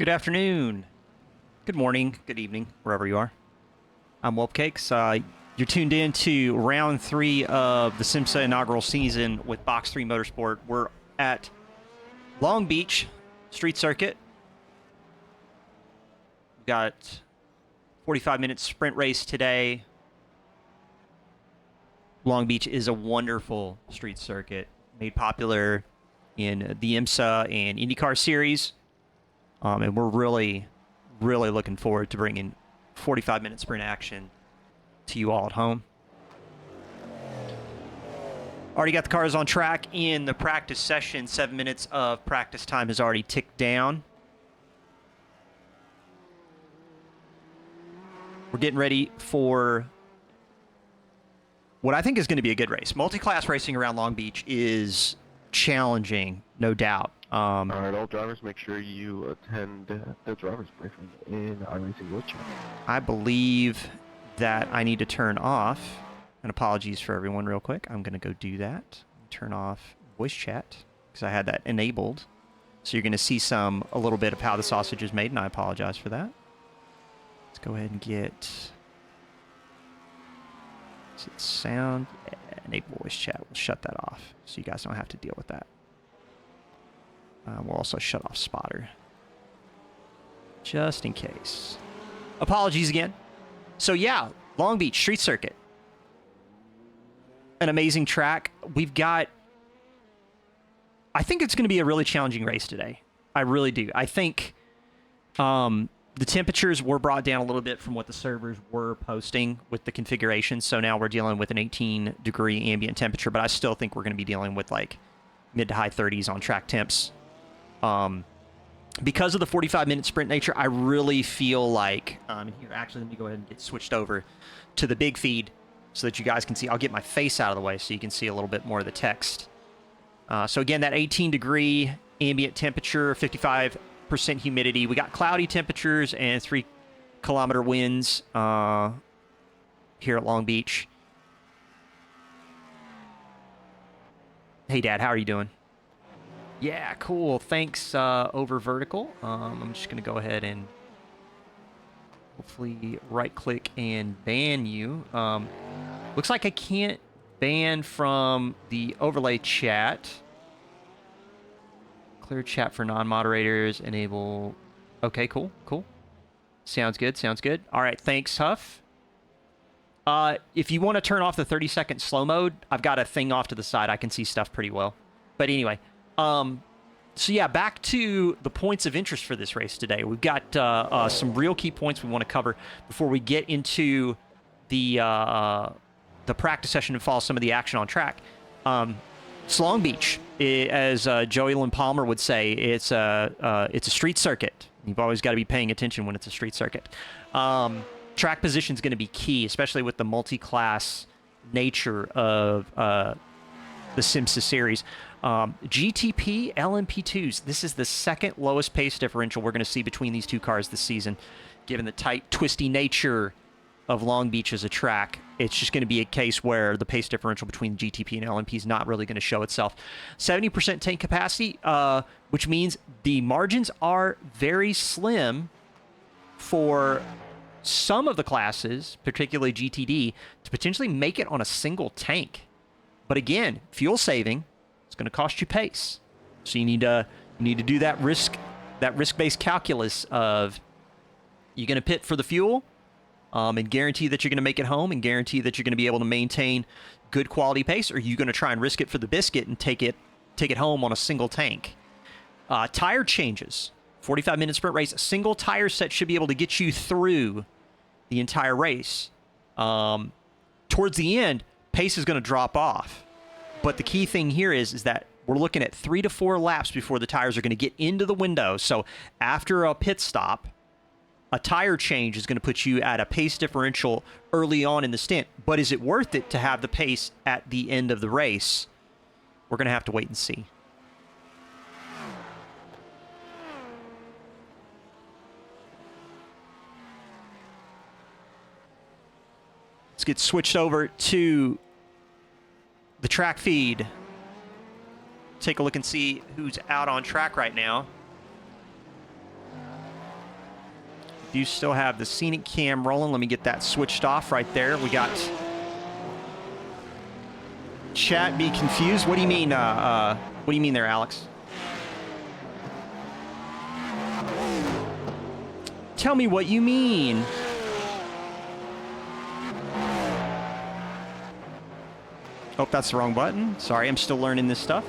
Good afternoon, good morning, good evening, wherever you are. I'm Whelpcakes. You're tuned in to round 3 of the IMSA inaugural season with Box3 Motorsport. We're at Long Beach Street Circuit. We've got 45-minute sprint race today. Long Beach is a wonderful street circuit made popular in the IMSA and IndyCar series. And we're really looking forward to bringing 45-minute sprint action to you all at home. Already got the cars on track in the practice session. 7 minutes of practice time has already ticked down. We're getting ready for what I think is going to be a good race. Multi-class racing around Long Beach is challenging, no doubt. All right, all drivers, make sure you attend the driver's briefing in iRacing voice chat. I believe that I need to turn off, and apologies for everyone real quick. I'm going to go do that. Turn off voice chat because I had that enabled. So you're going to see a little bit of how the sausage is made, and I apologize for that. Let's go ahead and get sound. Enable voice chat. We'll shut that off so you guys don't have to deal with that. We'll also shut off spotter just in case. Apologies again. So yeah, Long Beach Street Circuit. An amazing track. I think it's going to be a really challenging race today. I really do. I think the temperatures were brought down a little bit from what the servers were posting with the configuration. So now we're dealing with an 18-degree ambient temperature, but I still think we're going to be dealing with like mid to high 30s on track temps. Because of the 45-minute sprint nature, I really feel like here, actually, let me go ahead and get switched over to the big feed so that you guys can see. I'll get my face out of the way so you can see a little bit more of the text. So again, that 18-degree ambient temperature, 55% humidity. We got cloudy temperatures and 3-kilometer winds here at Long Beach. Hey, Dad, how are you doing? Yeah, cool. Thanks, over vertical. I'm just going to go ahead and hopefully right-click and ban you. Looks like I can't ban from the overlay chat. Clear chat for non-moderators. Enable. Okay, cool. Sounds good. All right, thanks, Huff. If you want to turn off the 30-second slow mode, I've got a thing off to the side. I can see stuff pretty well. But anyway. So yeah, back to the points of interest for this race today. We've got some real key points we want to cover before we get into the practice session and follow some of the action on track. It's Long Beach, as Joey Lynn Palmer would say. It's a street circuit. You've always got to be paying attention when it's a street circuit. Track position is going to be key, especially with the multi-class nature of the IMSA series. GTP LMP2s. This is the second lowest pace differential we're going to see between these two cars this season. Given the tight, twisty nature of Long Beach as a track, it's just going to be a case where the pace differential between GTP and LMP is not really going to show itself. 70% tank capacity, which means the margins are very slim for some of the classes, particularly GTD, to potentially make it on a single tank. But again, fuel saving. It's going to cost you pace, so you need to do that risk-based calculus of you're going to pit for the fuel, and guarantee that you're going to make it home, and guarantee that you're going to be able to maintain good quality pace, or are you going to try and risk it for the biscuit and take it home on a single tank? Tire changes, 45-minute sprint race. A single tire set should be able to get you through the entire race. Towards the end, pace is going to drop off. But the key thing here is that we're looking at 3 to 4 laps before the tires are going to get into the window. So after a pit stop, a tire change is going to put you at a pace differential early on in the stint. But is it worth it to have the pace at the end of the race? We're going to have to wait and see. Let's get switched over to the track feed. Take a look and see who's out on track right now. Do still have the scenic cam rolling. Let me get that switched off right there. We got chat be confused. What do you mean? What do you mean there, Alex? Tell me what you mean. Oh, that's the wrong button. Sorry, I'm still learning this stuff.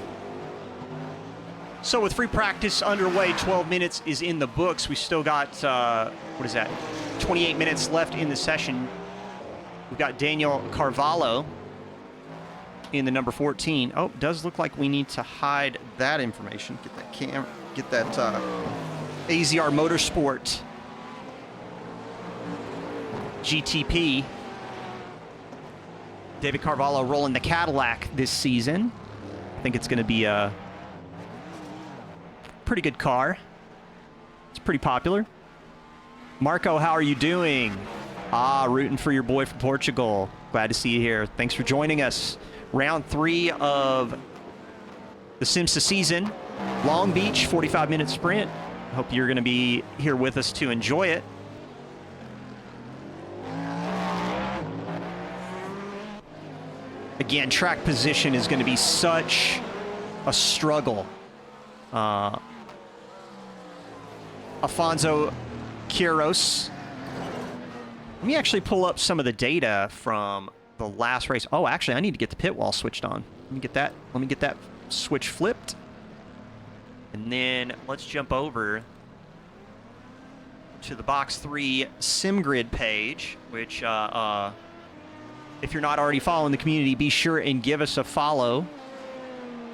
So with free practice underway, 12 minutes is in the books. We still got, what is that, 28 minutes left in the session. We've got Daniel Carvalho in the number 14. Oh, does look like we need to hide that information. Get that get that AZR Motorsport GTP. David Carvalho rolling the Cadillac this season. I think it's going to be a pretty good car. It's pretty popular. Marco, how are you doing? Rooting for your boy from Portugal. Glad to see you here. Thanks for joining us. Round 3 of the IMSA season. Long Beach, 45-minute sprint. Hope you're going to be here with us to enjoy it. Again, track position is going to be such a struggle. Afonso Quiros. Let me actually pull up some of the data from the last race. Oh, actually, I need to get the pit wall switched on. Let me get that switch flipped. And then let's jump over to the Box3 SimGrid page, which if you're not already following the community, be sure and give us a follow.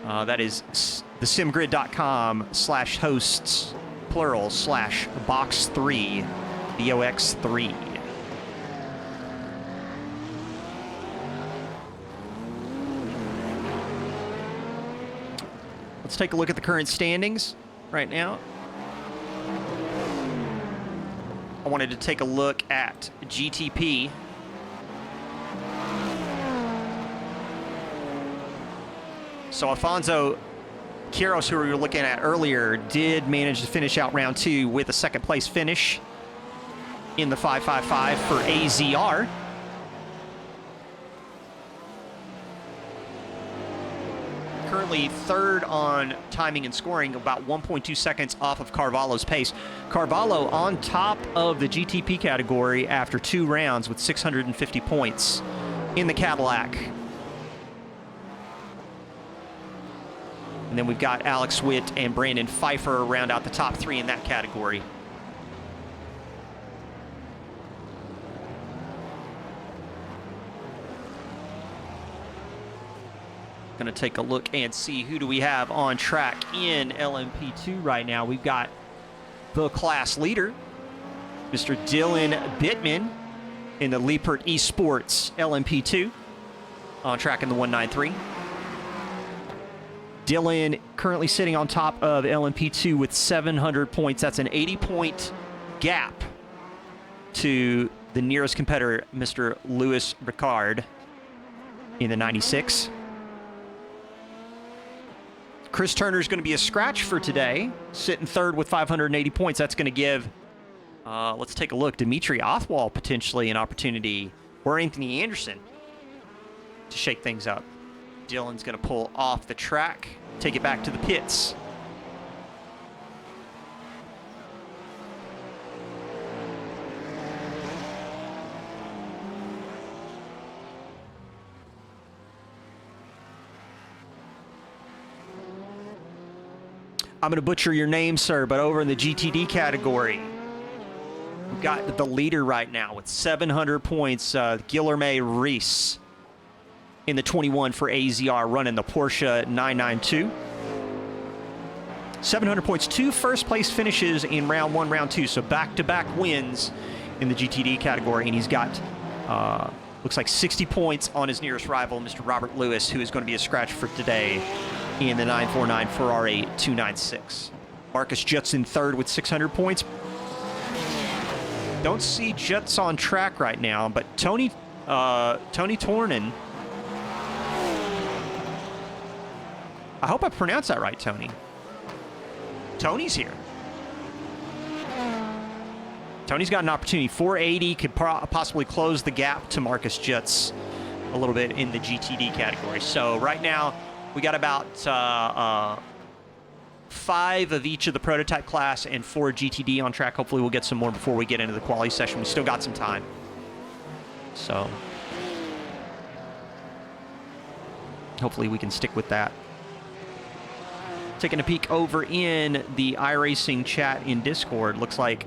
That is thesimgrid.com/hosts, plural, /box3, BOX3. Let's take a look at the current standings right now. I wanted to take a look at GTP. So Afonso Quiros, who we were looking at earlier, did manage to finish out round 2 with a second place finish in the 555 for AZR. Currently third on timing and scoring, about 1.2 seconds off of Carvalho's pace. Carvalho on top of the GTP category after 2 rounds with 650 points in the Cadillac. And then we've got Alex Witt and Brandon Pfeiffer round out the top 3 in that category. Going to take a look and see who do we have on track in LMP2 right now. We've got the class leader, Mr. Dylan Bittman in the Liepert Esports LMP2 on track in the 193. Dylan currently sitting on top of LMP2 with 700 points. That's an 80-point gap to the nearest competitor, Mr. Louis Ricard in the 96. Chris Turner's going to be a scratch for today, sitting third with 580 points. That's going to give, let's take a look, Dimitri Othwal potentially an opportunity, or Anthony Anderson, to shake things up. Dylan's going to pull off the track, take it back to the pits. I'm going to butcher your name, sir, but over in the GTD category, we've got the leader right now with 700 points, Guilherme Reis in the 21 for AZR, running the Porsche 992. 700 points, 2 first-place finishes in round 1, round 2, so back-to-back wins in the GTD category, and he's got, looks like 60 points on his nearest rival, Mr. Robert Lewis, who is going to be a scratch for today in the 949 Ferrari 296. Marcus Judson third with 600 points. Don't see Jets on track right now, but Tony Tornin. I hope I pronounced that right, Tony. Tony's here. Tony's got an opportunity. 480 could possibly close the gap to Marcus Jutz a little bit in the GTD category. So right now, we got about 5 of each of the prototype class and 4 GTD on track. Hopefully we'll get some more before we get into the quali session. We still got some time. So hopefully we can stick with that. Taking a peek over in the iRacing chat in Discord. Looks like...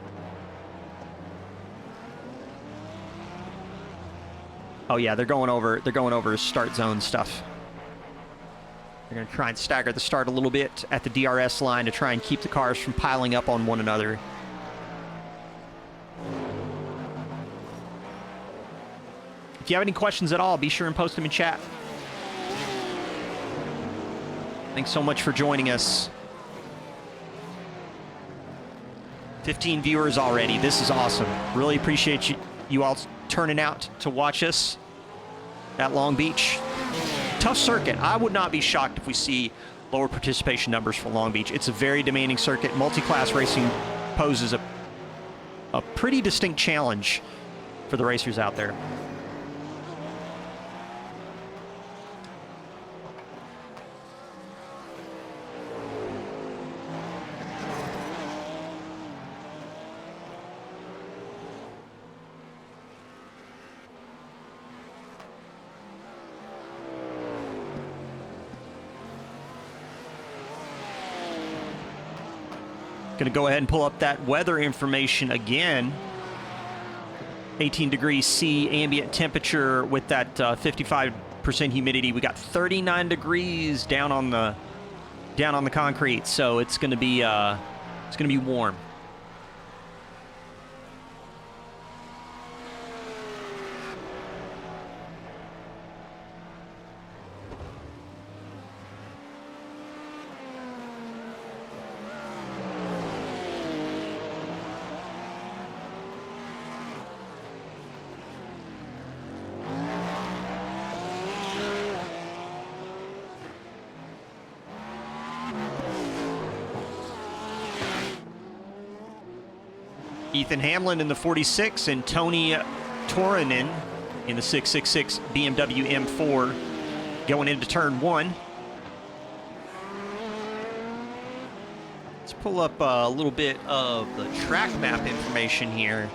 Oh yeah, they're going over start zone stuff. They're going to try and stagger the start a little bit at the DRS line to try and keep the cars from piling up on one another. If you have any questions at all, be sure and post them in chat. Thanks so much for joining us. 15 viewers already. This is awesome. Really appreciate you all turning out to watch us at Long Beach. Tough circuit. I would not be shocked if we see lower participation numbers for Long Beach. It's a very demanding circuit. Multi-class racing poses a pretty distinct challenge for the racers out there. Going to go ahead and pull up that weather information again. 18 degrees C ambient temperature with that 55% humidity. We got 39 degrees down on the concrete, so it's going to be warm. Ethan Hamlin in the 46 and Toni Torinen in the 666 BMW M4 going into turn 1. Let's pull up a little bit of the track map information here.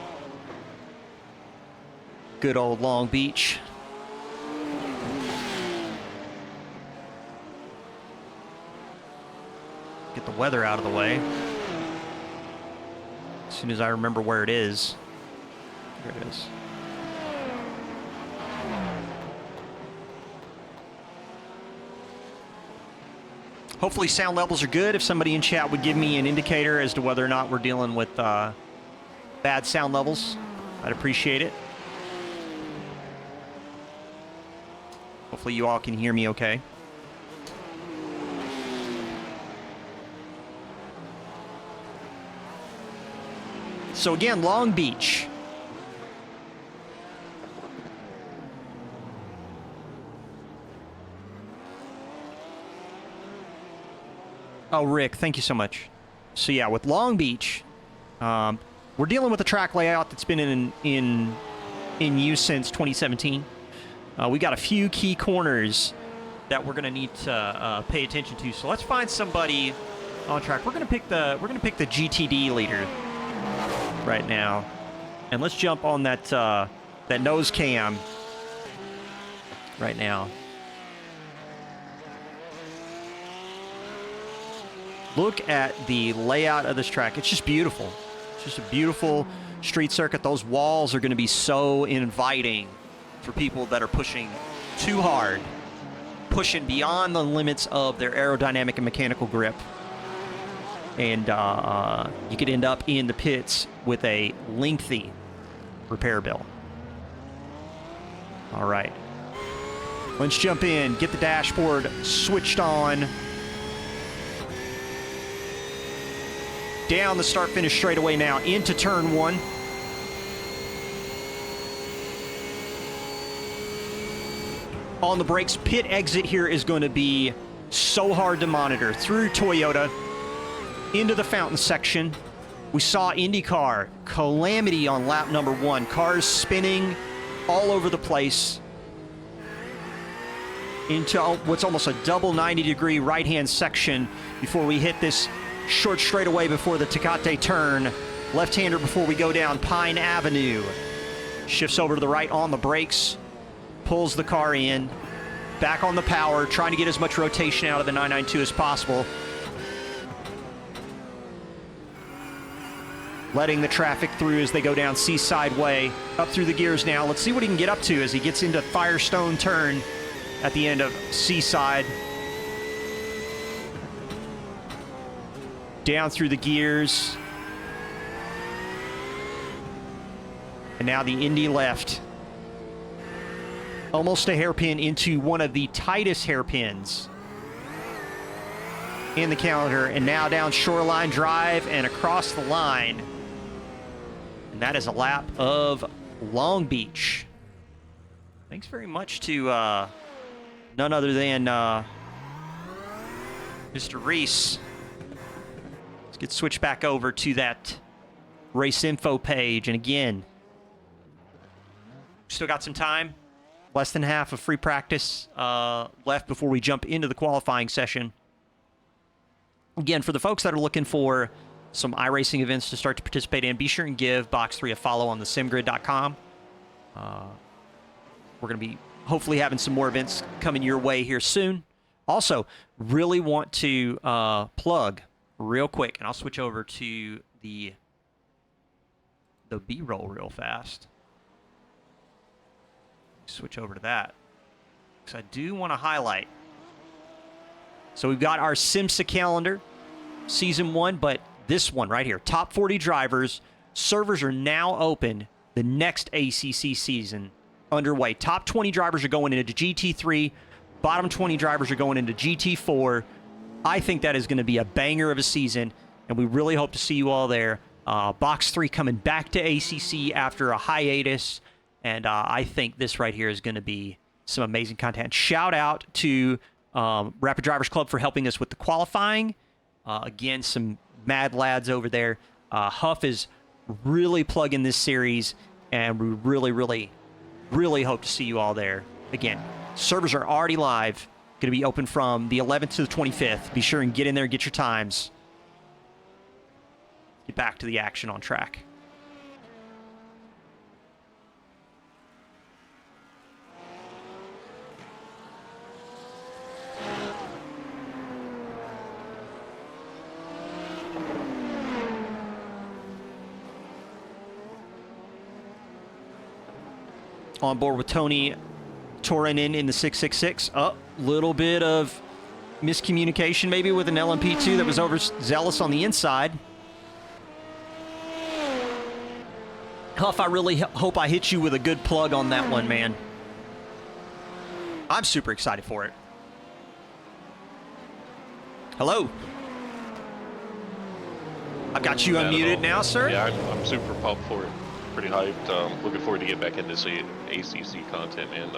Good old Long Beach. Get the weather out of the way. As soon as I remember where it is. There it is. Hopefully sound levels are good. If somebody in chat would give me an indicator as to whether or not we're dealing with bad sound levels, I'd appreciate it. Hopefully you all can hear me okay. So again, Long Beach. Oh, Rick, thank you so much. So yeah, with Long Beach, we're dealing with a track layout that's been in use since 2017. We got a few key corners that we're gonna need to pay attention to. So let's find somebody on track. We're gonna pick the GTD leader right now, and let's jump on that that nose cam right now. Look at the layout of this track. It's just beautiful. It's just a beautiful street circuit. Those walls are going to be so inviting for people that are pushing too hard, pushing beyond the limits of their aerodynamic and mechanical grip. And you could end up in the pits with a lengthy repair bill. All right. Let's jump in, get the dashboard switched on. Down the start-finish straightaway now into turn 1. On the brakes, pit exit here is going to be so hard to monitor. Through Toyota, into the fountain section. We saw IndyCar calamity on lap number 1. Cars spinning all over the place into what's almost a double 90-degree right-hand section before we hit this short straightaway before the Tecate turn. Left-hander before we go down Pine Avenue. Shifts over to the right on the brakes, pulls the car in, back on the power, trying to get as much rotation out of the 992 as possible. Letting the traffic through as they go down Seaside Way. Up through the gears now. Let's see what he can get up to as he gets into Firestone turn at the end of Seaside. Down through the gears. And now the Indy left. Almost a hairpin into one of the tightest hairpins in the calendar. And now down Shoreline Drive and across the line. And that is a lap of Long Beach. Thanks very much to none other than Mr. Reese. Let's get switched back over to that race info page. And again, still got some time. Less than half of free practice left before we jump into the qualifying session. Again, for the folks that are looking for some iRacing events to start to participate in, be sure and give Box3 a follow on the simgrid.com. We're going to be hopefully having some more events coming your way here soon. Also, really want to plug real quick, and I'll switch over to the B-roll real fast. Switch over to that, because I do want to highlight. So we've got our SIMSA calendar, Season 1, but this one right here, Top 40 Drivers. Servers are now open. The next ACC season underway. Top 20 drivers are going into GT3. Bottom 20 drivers are going into GT4. I think that is going to be a banger of a season, and we really hope to see you all there. Box 3 coming back to ACC after a hiatus, and I think this right here is going to be some amazing content. Shout out to Rapid Drivers Club for helping us with the qualifying. Again, some mad lads over there. Huff is really plugging this series, and we really hope to see you all there. Again, servers are already live. Going to be open from the 11th to the 25th. Be sure and get in there and get your times. Get back to the action on track. On board with Tony Torinen in the 666. Little bit of miscommunication maybe with an LMP2 that was overzealous on the inside. Huff, I really hope I hit you with a good plug on that one, man. I'm super excited for it. Hello. I've got you unmuted now, sir. Yeah, I'm super pumped for it. Pretty hyped. Looking forward to get back into some ACC content, man.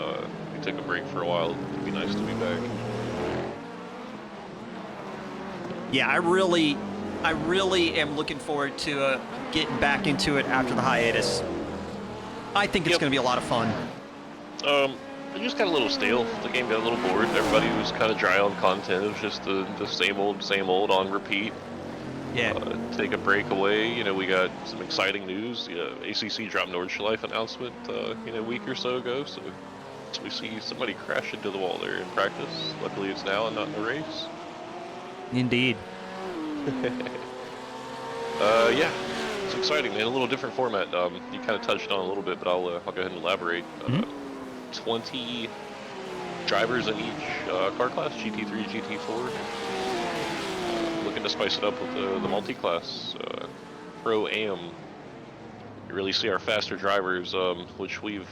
We took a break for a while. It'd be nice to be back. Yeah, I really am looking forward to getting back into it after the hiatus. I think it's going to be a lot of fun. I just got a little stale. The game got a little bored. Everybody was kind of dry on content. It was just the same old on repeat. Yeah. Take a break away. You know, we got some exciting news. ACC dropped Nordschleife announcement, a week or so ago. So we see somebody crash into the wall there in practice. Luckily, it's now and not in the race. Indeed. Yeah, it's exciting, man. A little different format. You kind of touched on a little bit, but I'll go ahead and elaborate. 20 drivers in each car class, GT3, GT4. Looking to spice it up with the multi-class Pro-Am. You really see our faster drivers, which we've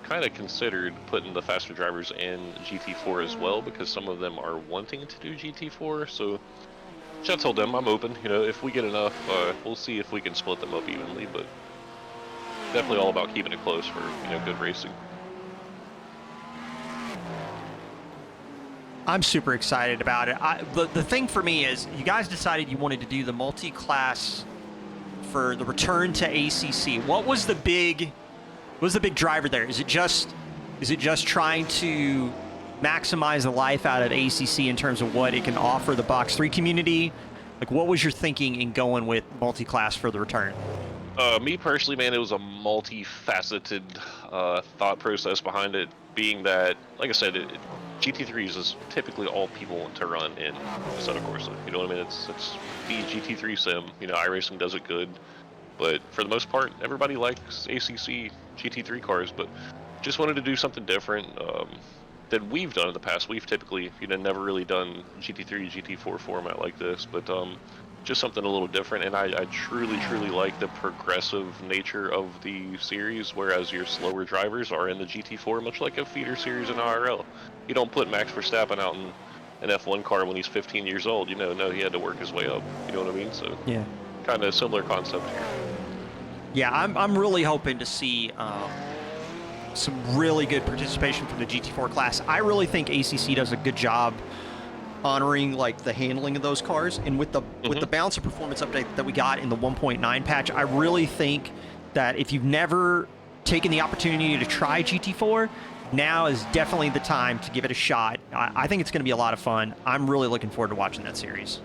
kind of considered putting the faster drivers in GT4 as well, because some of them are wanting to do GT4. So I told them I'm open. If we get enough, we'll see if we can split them up evenly. But definitely all about keeping it close for good racing. I'm super excited about it. The thing for me is you guys decided you wanted to do the multi-class for the return to ACC? What was the big driver there? Is it just trying to maximize the life out of ACC in terms of what it can offer the Box 3 community? Like, what was your thinking in going with multi-class for the return? Me personally, man, it was a multifaceted thought process behind it, being that, like I said, GT3s is typically all people want to run in Assetto Corsa. You know what I mean? It's the GT3 sim. You know, iRacing does it good, but for the most part, everybody likes ACC GT3 cars, but just wanted to do something different than we've done in the past. We've typically, never really done GT3, GT4 format like this, but just something a little different, and I truly like the progressive nature of the series, whereas your slower drivers are in the GT4, much like a feeder series in IRL. You don't put Max Verstappen out in an F1 car when he's 15 years old. No, he had to work his way up. You know what I mean? So yeah, kind of similar concept here. Yeah, I'm really hoping to see some really good participation from the GT4 class. I really think ACC does a good job honoring like the handling of those cars, and with the balance of performance update that we got in the 1.9 patch, I really think that if you've never taken the opportunity to try GT4, now is definitely the time to give it a shot. I think it's going to be a lot of fun. I'm really looking forward to watching that series.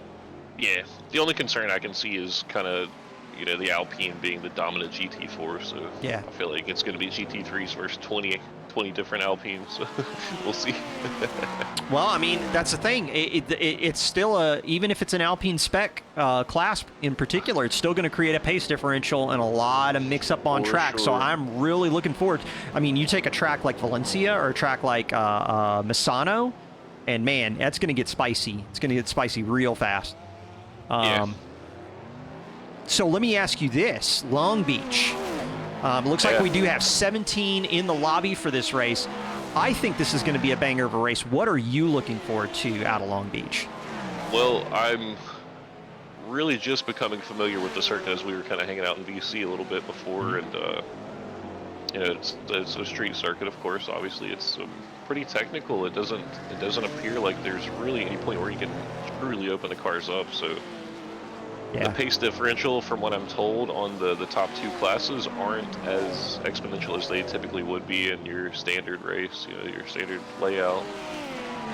Yeah, the only concern I can see is kind of the Alpine being the dominant GT4, so yeah, I feel like it's going to be GT3s versus 20 different Alpines, so we'll see. Well, I mean, that's the thing. It's still even if it's an Alpine spec class in particular, it's still going to create a pace differential and a lot of mix-up on track. Sure. So I'm really looking forward. I mean, you take a track like Valencia or a track like Misano, and man, that's going to get spicy. It's going to get spicy real fast. Yeah. So let me ask you this. Long Beach. It looks like we do have 17 in the lobby for this race. I think this is going to be a banger of a race. What are you looking forward to out of Long Beach? Well, I'm really just becoming familiar with the circuit as we were kind of hanging out in BC a little bit before, and it's a street circuit, of course. Obviously, it's pretty technical. It doesn't appear like there's really any point where you can truly open the cars up. So. Yeah. The pace differential, from what I'm told, on the top two classes aren't as exponential as they typically would be in your standard race, your standard layout.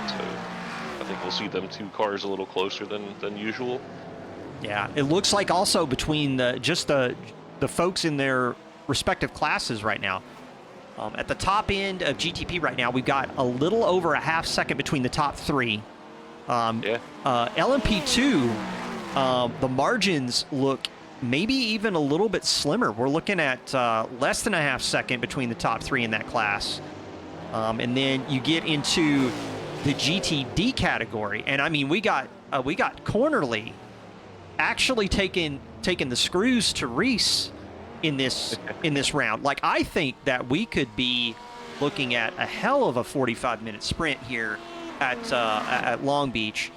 So I think we'll see them two cars a little closer than usual. Yeah, it looks like also between the folks in their respective classes right now. At the top end of GTP right now, we've got a little over a half second between the top three. LMP2. The margins look maybe even a little bit slimmer. We're looking at less than a half second between the top three in that class. And then you get into the GTD category. And I mean, we got Cornerly actually taking the screws to Reese in this round. Like, I think that we could be looking at a hell of a 45-minute sprint here at Long Beach.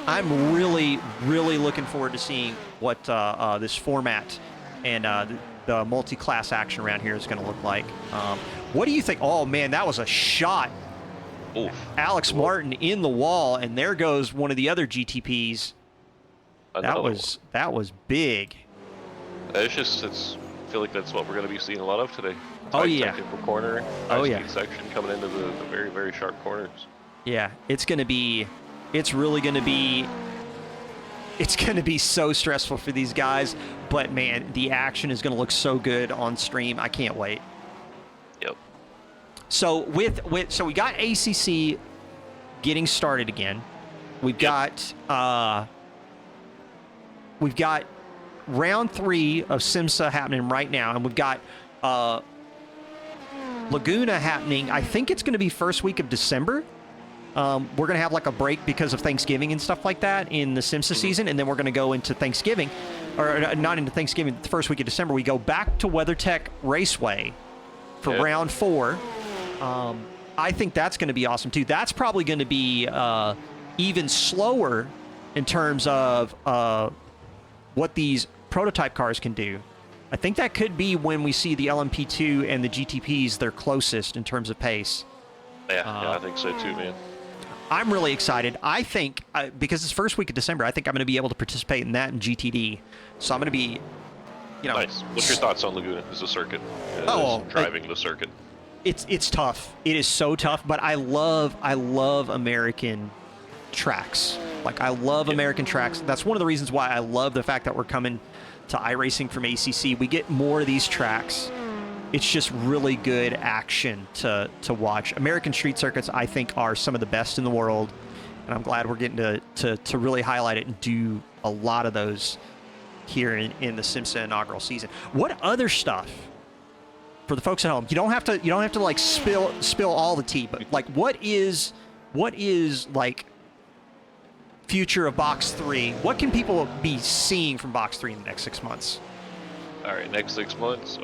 I'm really looking forward to seeing what this format and the multi-class action around here is going to look like. What do you think? Oh, man, that was a shot. Oof. Alex Martin in the wall, and there goes one of the other GTPs. That was big. I feel like that's what we're going to be seeing a lot of today. Oh, yeah. Technical corner, high-speed section coming into the very, very sharp corners. Yeah, it's really going to be so stressful for these guys, but man, the action is going to look so good on stream. I can't wait. Yep. So so we got ACC getting started again. We've got round 3 of SIMSA happening right now, and we've got Laguna happening. I think it's going to be first week of December. We're going to have like a break because of Thanksgiving and stuff like that in the SIMSA season, and then we're going to go into Thanksgiving, or not into Thanksgiving, the first week of December. We go back to WeatherTech Raceway for round 4. I think that's going to be awesome too. That's probably going to be even slower in terms of what these prototype cars can do. I think that could be when we see the LMP2 and the GTPs, they're closest in terms of pace. Yeah, I think so too, man. I'm really excited. I think because it's first week of December, I think I'm going to be able to participate in that in GTD. So I'm going to be, Nice. What's your thoughts on Laguna as a circuit? Driving the circuit. It's tough. It is so tough. But I love American tracks. Like I love American tracks. That's one of the reasons why I love the fact that we're coming to iRacing from ACC. We get more of these tracks. It's just really good action to watch. American street circuits, I think, are some of the best in the world, and I'm glad we're getting to really highlight it and do a lot of those here in the SIMSA inaugural season. What other stuff for the folks at home? You don't have to like spill all the tea, but like what is like future of Box 3? What can people be seeing from Box 3 in the next 6 months? All right, next 6 months.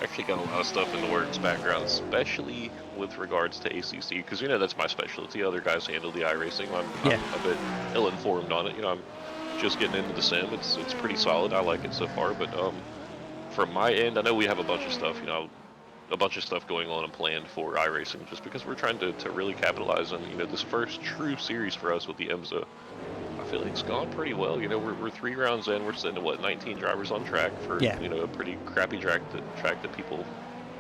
Actually got a lot of stuff in the works background, especially with regards to ACC, because that's my specialty. Other guys handle the iRacing. I'm a bit ill-informed on it. I'm just getting into the sim. It's pretty solid. I like it so far. But from my end, I know we have a bunch of stuff. A bunch of stuff going on and planned for iRacing, just because we're trying to really capitalize on this first true series for us with the IMSA. I feel like it's gone pretty well. We're 3 rounds in. We're sitting at 19 drivers on track for a pretty crappy track that people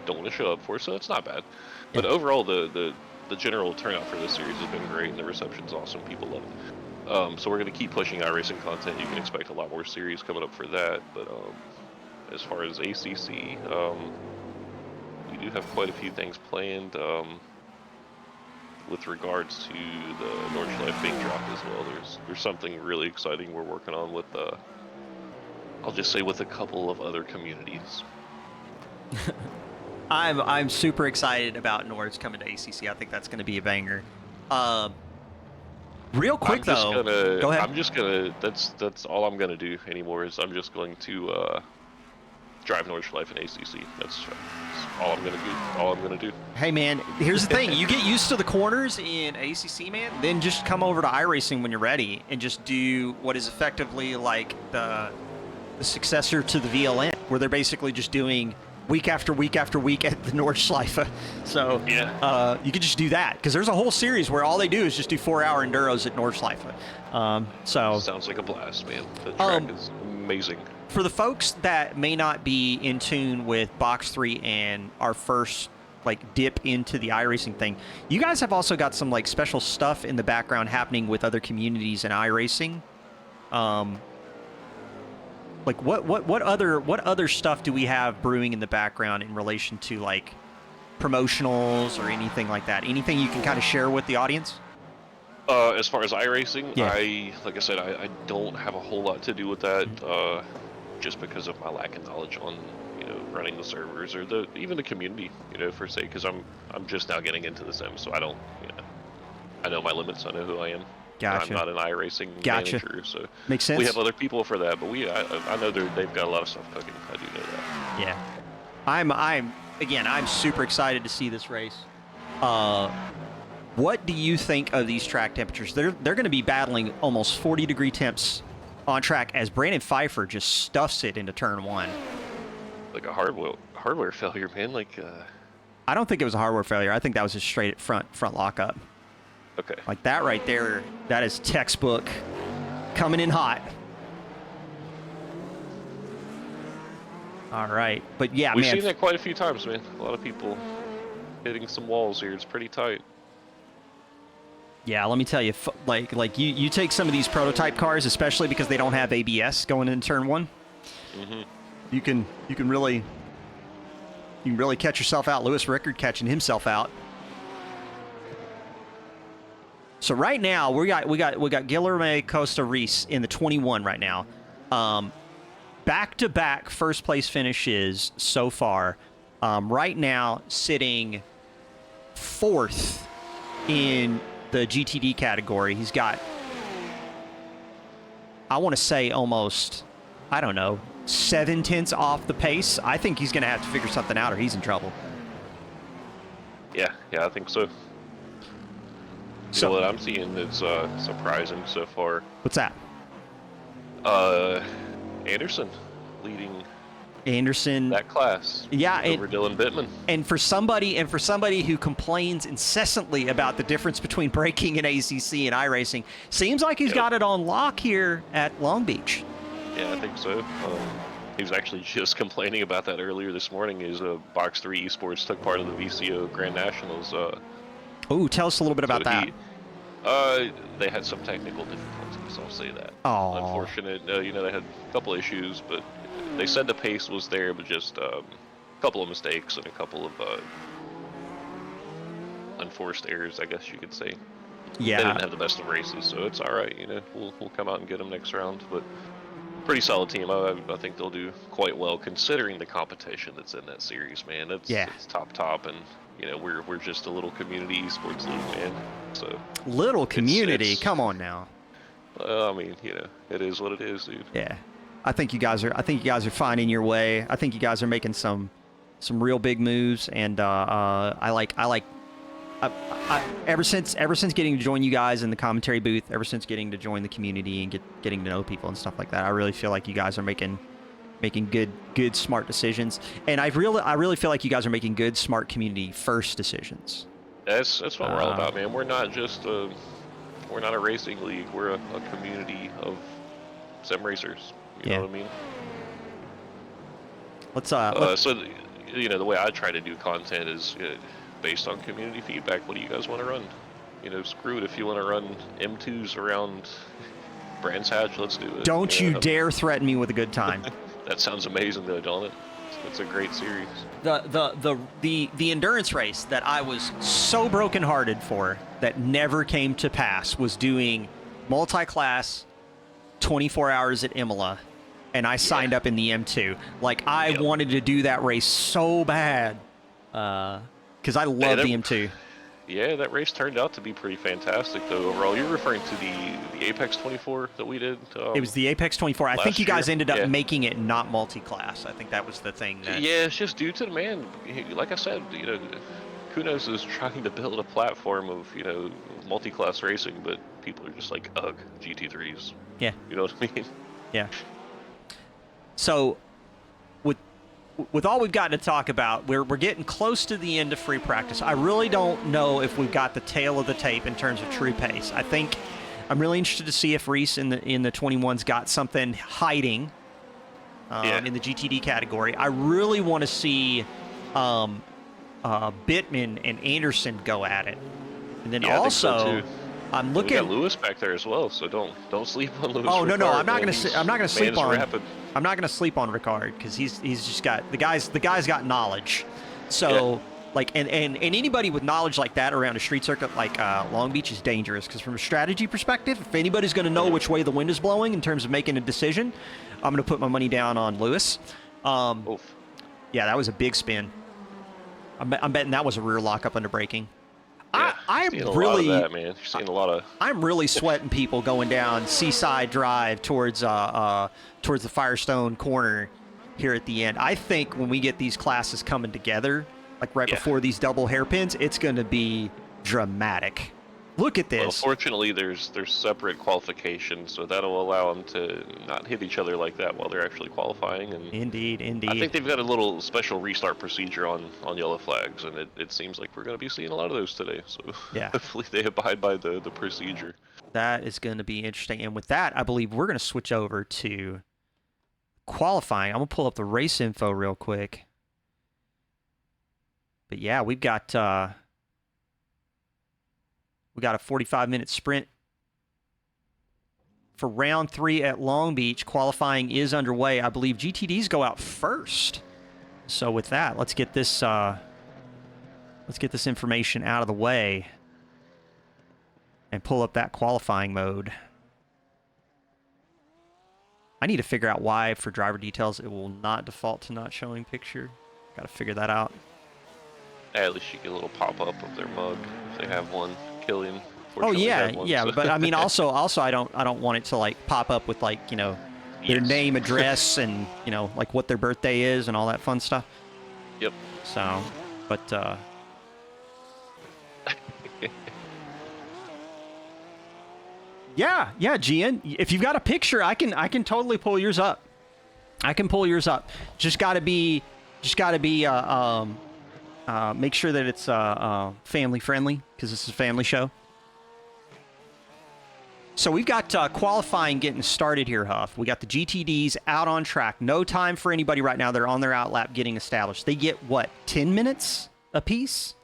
don't want to show up for. So it's not bad. But overall, the general turnout for this series has been great, and the reception's awesome. People love it. So we're going to keep pushing iRacing content. You can expect a lot more series coming up for that. But as far as ACC, we do have quite a few things planned. With regards to the Nordschleife Big Drop as well, there's something really exciting we're working on with I'll just say with a couple of other communities. I'm super excited about Nords coming to ACC. I think that's going to be a banger. Real quick though, go ahead. I'm just gonna. That's all I'm gonna do anymore. Is I'm just going to drive Nordschleife in ACC. That's all I'm gonna do. All I'm gonna do. Hey man, here's the thing: you get used to the corners in ACC, man. Then just come over to iRacing when you're ready, and just do what is effectively like the successor to the VLN, where they're basically just doing week after week after week at the Nordschleife. So you could just do that, because there's a whole series where all they do is just do 4-hour enduros at Nordschleife. So sounds like a blast, man. The track is amazing. For the folks that may not be in tune with Box 3 and our first like dip into the iRacing thing, you guys have also got some like special stuff in the background happening with other communities in iRacing. Like what other stuff do we have brewing in the background in relation to like promotionals or anything like that? Anything you can kind of share with the audience? As far as iRacing, like I said, I don't have a whole lot to do with that. Just because of my lack of knowledge on running the servers or even the community per se, because I'm just now getting into the sim, so I don't I know my limits. I know who I am. Gotcha. I'm not an iRacing manager, so makes sense. We have other people for that, but I know they've got a lot of stuff cooking. I do know that. Yeah, I'm super excited to see this race. What do you think of these track temperatures? They're going to be battling almost 40-degree temps on track as Brandon Pfeiffer just stuffs it into turn 1. Like a hardware failure, man. I don't think it was a hardware failure. I think that was just straight front lockup. Okay. Like that right there, that is textbook coming in hot. All right. But yeah, We've seen that quite a few times, man. A lot of people hitting some walls here. It's pretty tight. Yeah, let me tell you, like you take some of these prototype cars, especially because they don't have ABS going into turn 1. You can really catch yourself out. Lewis Rickard catching himself out. So right now we got Guilherme Costa Reis in the 21 right now. Back-to-back first place finishes so far. Right now sitting 4th in the GTD category. He's got, I want to say almost, I don't know, 7 tenths off the pace. I think he's going to have to figure something out or he's in trouble. Yeah, I think so. So what I'm seeing is surprising so far. What's that? Anderson leading Anderson. That class. Yeah, Over Dylan Bittman. And for somebody who complains incessantly about the difference between braking in ACC and iRacing, seems like he's got it on lock here at Long Beach. Yeah, I think so. He was actually just complaining about that earlier this morning. His Box3 Esports took part of the VCO Grand Nationals. Oh, tell us a little bit about that. They had some technical difficulties, I'll say that. Oh. Unfortunate. You know, they had a couple issues, but they said the pace was there, but just a couple of mistakes and a couple of unforced errors, I guess you could say. Yeah. They didn't have the best of races, so it's all right. You know, we'll come out and get them next round. But pretty solid team. I think they'll do quite well considering the competition that's in that series, man. It's top, and you know we're just a little community esports league, man. So little community. it's, Come on now. I mean, you know, it is what it is, dude. Yeah, I think you guys are finding your way. I think you guys are making some real big moves, and ever since getting to join you guys in the commentary booth, ever since getting to join the community and getting to know people and stuff like that, I really feel like you guys are making good smart decisions, and I really feel like you guys are making good smart community first decisions. That's what we're all about, man. We're not just we're not a racing league. We're a community of sim racers. You know what I mean? Let's so you know, the way I try to do content is based on community feedback. What do you guys want to run? You know, screw it. If you want to run M2s around Brands Hatch, let's do it. Don't you dare threaten me with a good time. That sounds amazing, though, don't it? It's a great series. The endurance race that I was so brokenhearted for that never came to pass was doing multi-class 24 hours at Imola, and I signed up in the M2. Like, I wanted to do that race so bad because I love the M2. Yeah, that race turned out to be pretty fantastic, though, overall. You're referring to the Apex 24 that we did? It was the Apex 24. I think you guys ended up yeah. making it not multi-class. I think that was the thing. Yeah, it's just due to the man. Like I said, you know, Kunos is trying to build a platform of, you know, multi-class racing, but people are just like, ugh, GT3s. Yeah. You know what I mean? Yeah. So, with all we've got to talk about, we're getting close to the end of free practice. I really don't know if we've got the tail of the tape in terms of true pace. I think I'm really interested to see if Reese in the 21's got something hiding in the GTD category. I really want to see Bittman and Anderson go at it, and then also I'm looking. We got Lewis back there as well, so don't sleep on Lewis. Oh no, Ricard, I'm not going to sleep on. Rapid. I'm not going to sleep on Ricard because he's just got the guy's got knowledge. So like and anybody with knowledge like that around a street circuit like Long Beach is dangerous because from a strategy perspective, if anybody's going to know which way the wind is blowing in terms of making a decision, I'm going to put my money down on Lewis. Oof. Yeah, that was a big spin. I'm betting that was a rear lockup under braking. Yeah, I'm seeing a really lot of that, man. You're seeing a lot of. I'm really sweating people going down Seaside Drive towards the Firestone corner here at the end. I think when we get these classes coming together, like right before these double hairpins, it's going to be dramatic. Look at this. Well, fortunately, there's separate qualifications, so that'll allow them to not hit each other like that while they're actually qualifying. And Indeed. I think they've got a little special restart procedure on yellow flags, and it seems like we're going to be seeing a lot of those today. So hopefully they abide by the procedure. That is going to be interesting. And with that, I believe we're going to switch over to qualifying. I'm going to pull up the race info real quick. But yeah, we've got a 45-minute sprint for round 3 at Long Beach. Qualifying is underway. I believe GTDs go out first. So with that, let's get this information out of the way and pull up that qualifying mode. I need to figure out why for driver details it will not default to not showing picture. Got to figure that out. At least you get a little pop-up of their mug if they have one. Killian. Oh yeah, one, yeah, so. but I mean, also, I don't want it to like pop up with like their name, address, and like what their birthday is and all that fun stuff. Yep. So, but yeah, Gian, if you've got a picture, I can totally pull yours up. I can pull yours up. Just got to be, make sure that it's family friendly because this is a family show. So we've got qualifying getting started here, Huff. We got the GTDs out on track. No time for anybody right now. They're on their outlap getting established. They get, what, 10 minutes apiece?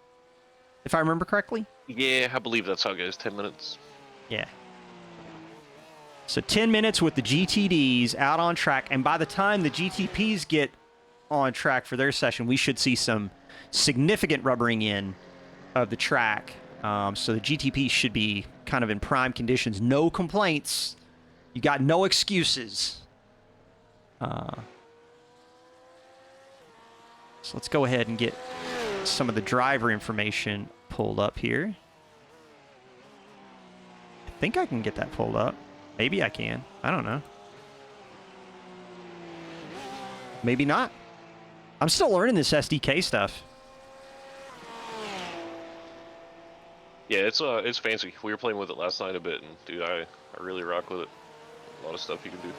If I remember correctly? Yeah, I believe that's how it goes. 10 minutes. Yeah. So 10 minutes with the GTDs out on track. And by the time the GTPs get on track for their session, we should see some significant rubbering in of the track. So the GTP should be kind of in prime conditions. No complaints. You got no excuses. So let's go ahead and get some of the driver information pulled up here. I think I can get that pulled up. Maybe I can. I don't know. Maybe not. I'm still learning this SDK stuff. Yeah, it's fancy. We were playing with it last night a bit, and dude, I really rock with it. A lot of stuff you can do.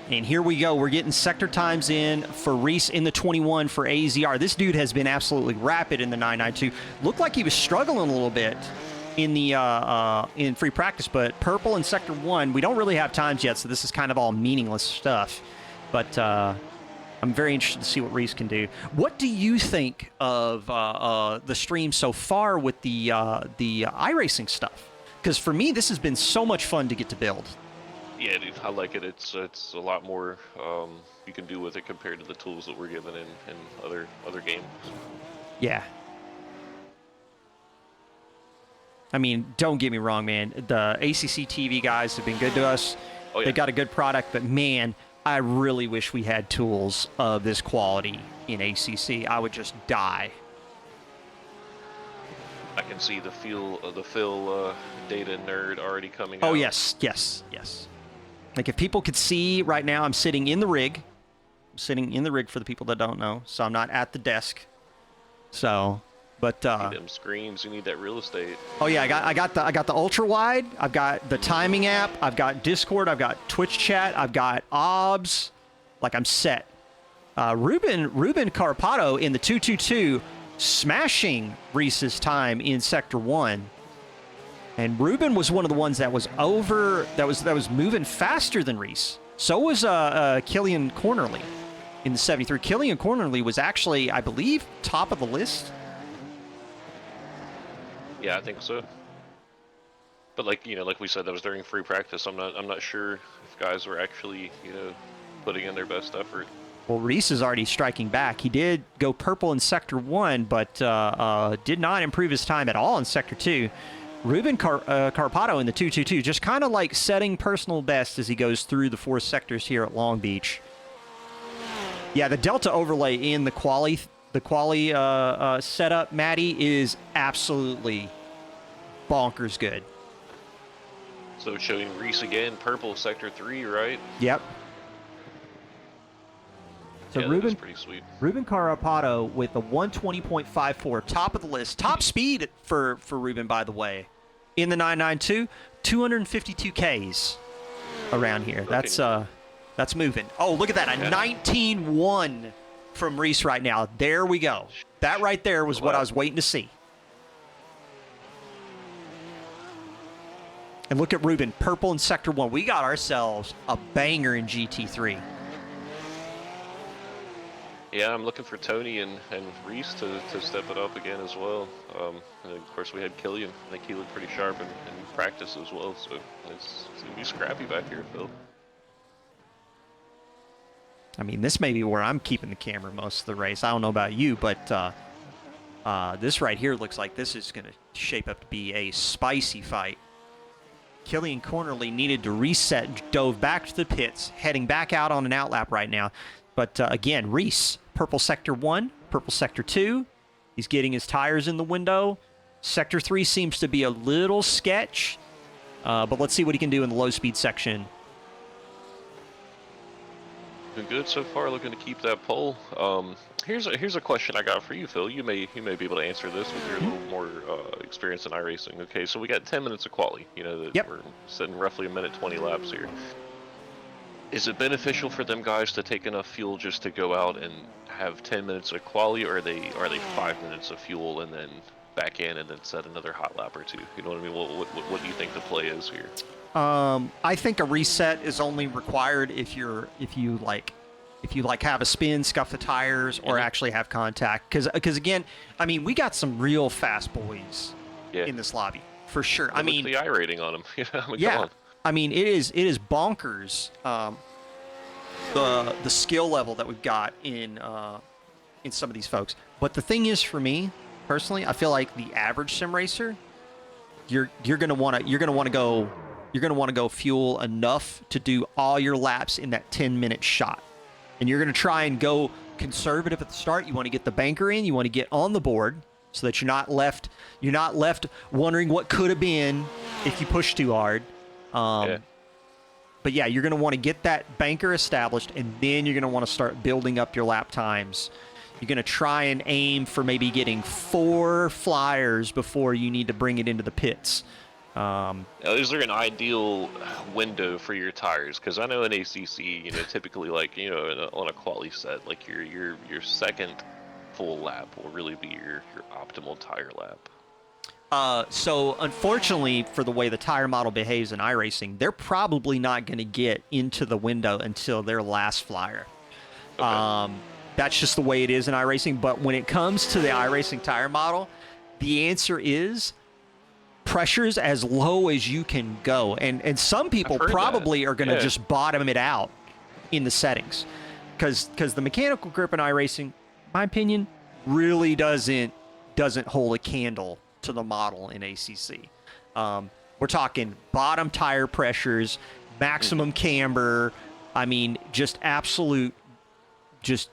And here we go. We're getting sector times in for Reese in the 21 for AZR. This dude has been absolutely rapid in the 992. Looked like he was struggling a little bit in the in free practice, but purple in sector 1, we don't really have times yet, so this is kind of all meaningless stuff. But I'm very interested to see what Reese can do. What do you think of the stream so far with the iRacing stuff? Because for me, this has been so much fun to get to build. Yeah, dude, I like it. It's a lot more you can do with it compared to the tools that we're given in other games. Yeah. I mean, don't get me wrong, man. The ACC TV guys have been good to us. Oh, yeah. They got a good product, but man, I really wish we had tools of this quality in ACC. I would just die. I can see the Phil data nerd already coming out. Oh, yes. Like, if people could see right now, I'm sitting in the rig. I'm sitting in the rig for the people that don't know, so I'm not at the desk. So, but You need them screens. You need that real estate. oh yeah, I got the ultra wide. I've got the timing app. I've got Discord. I've got Twitch chat. I've got OBS. Like, I'm set. Ruben Carpato in the 222 smashing Reese's time in sector 1. And Ruben was one of the ones that was moving faster than Reese. So was Killian Cornerly in the 73. Killian Cornerly was actually, I believe, top of the list. Yeah, I think so. But like we said, that was during free practice. I'm not sure if guys were actually putting in their best effort. Well, Reese is already striking back. He did go purple in sector 1, but did not improve his time at all in sector 2. Ruben Carpato in the 222, just kind of like setting personal best as he goes through the 4 sectors here at Long Beach. Yeah, the Delta overlay in the quali setup, Maddie, is absolutely bonkers good. So showing Reese again, purple sector 3, right? Yep. So yeah, Ruben, that's pretty sweet. Ruben Carpato with a 120.54, top of the list, top speed for Ruben, by the way, in the 992, 252 Ks around here. Okay. That's moving. Oh, look at that, a 19.1 from Reese right now. There we go. That right there was what I was waiting to see. And look at Ruben, purple in sector 1. We got ourselves a banger in GT3. Yeah, I'm looking for Tony and Reese to step it up again as well. And then of course we had Killian. I think he looked pretty sharp in practice as well. So it's gonna be scrappy back here, Phil. I mean, this may be where I'm keeping the camera most of the race. I don't know about you, but this right here looks like this is going to shape up to be a spicy fight. Killian Cornerly needed to reset and dove back to the pits, heading back out on an outlap right now. But again, Reese, purple sector 1, purple sector 2. He's getting his tires in the window. Sector 3 seems to be a little sketch, but let's see what he can do in the low-speed section. Been good so far, looking to keep that pole. Here's a question I got for you, Phil. You may be able to answer this with your little more experience in iRacing. Okay, so we got 10 minutes of quali. That Yep. We're sitting roughly a minute 20 laps here. Is it beneficial for them guys to take enough fuel just to go out and have 10 minutes of quali, or are they 5 minutes of fuel and then back in and then set another hot lap or two? You know what I mean? What do you think the play is here? I think a reset is only required if you have a spin, scuff the tires, or actually have contact. Because again, I mean, we got some real fast boys in this lobby for sure. I mean, the I rating on them. I mean, yeah. come on. I mean, it is bonkers. The skill level that we've got in some of these folks. But the thing is, for me personally, I feel like the average sim racer, you're gonna want to go fuel enough to do all your laps in that 10-minute shot, and you're gonna try and go conservative at the start. You want to get the banker in. You want to get on the board so that you're not left wondering what could have been if you push too hard. But yeah, you're going to want to get that banker established, and then you're going to want to start building up your lap times. You're going to try and aim for maybe getting 4 flyers before you need to bring it into the pits. Is there an ideal window for your tires? Because I know in ACC, typically on a quali set, like your second full lap will really be your optimal tire lap. So unfortunately, for the way the tire model behaves in iRacing, they're probably not going to get into the window until their last flyer. Okay. That's just the way it is in iRacing. But when it comes to the iRacing tire model, the answer is pressures as low as you can go. And some people probably are going to just bottom it out in the settings. Because the mechanical grip in iRacing, in my opinion, really doesn't hold a candle to the model in ACC. We're talking bottom tire pressures, maximum camber. I mean, just absolute, just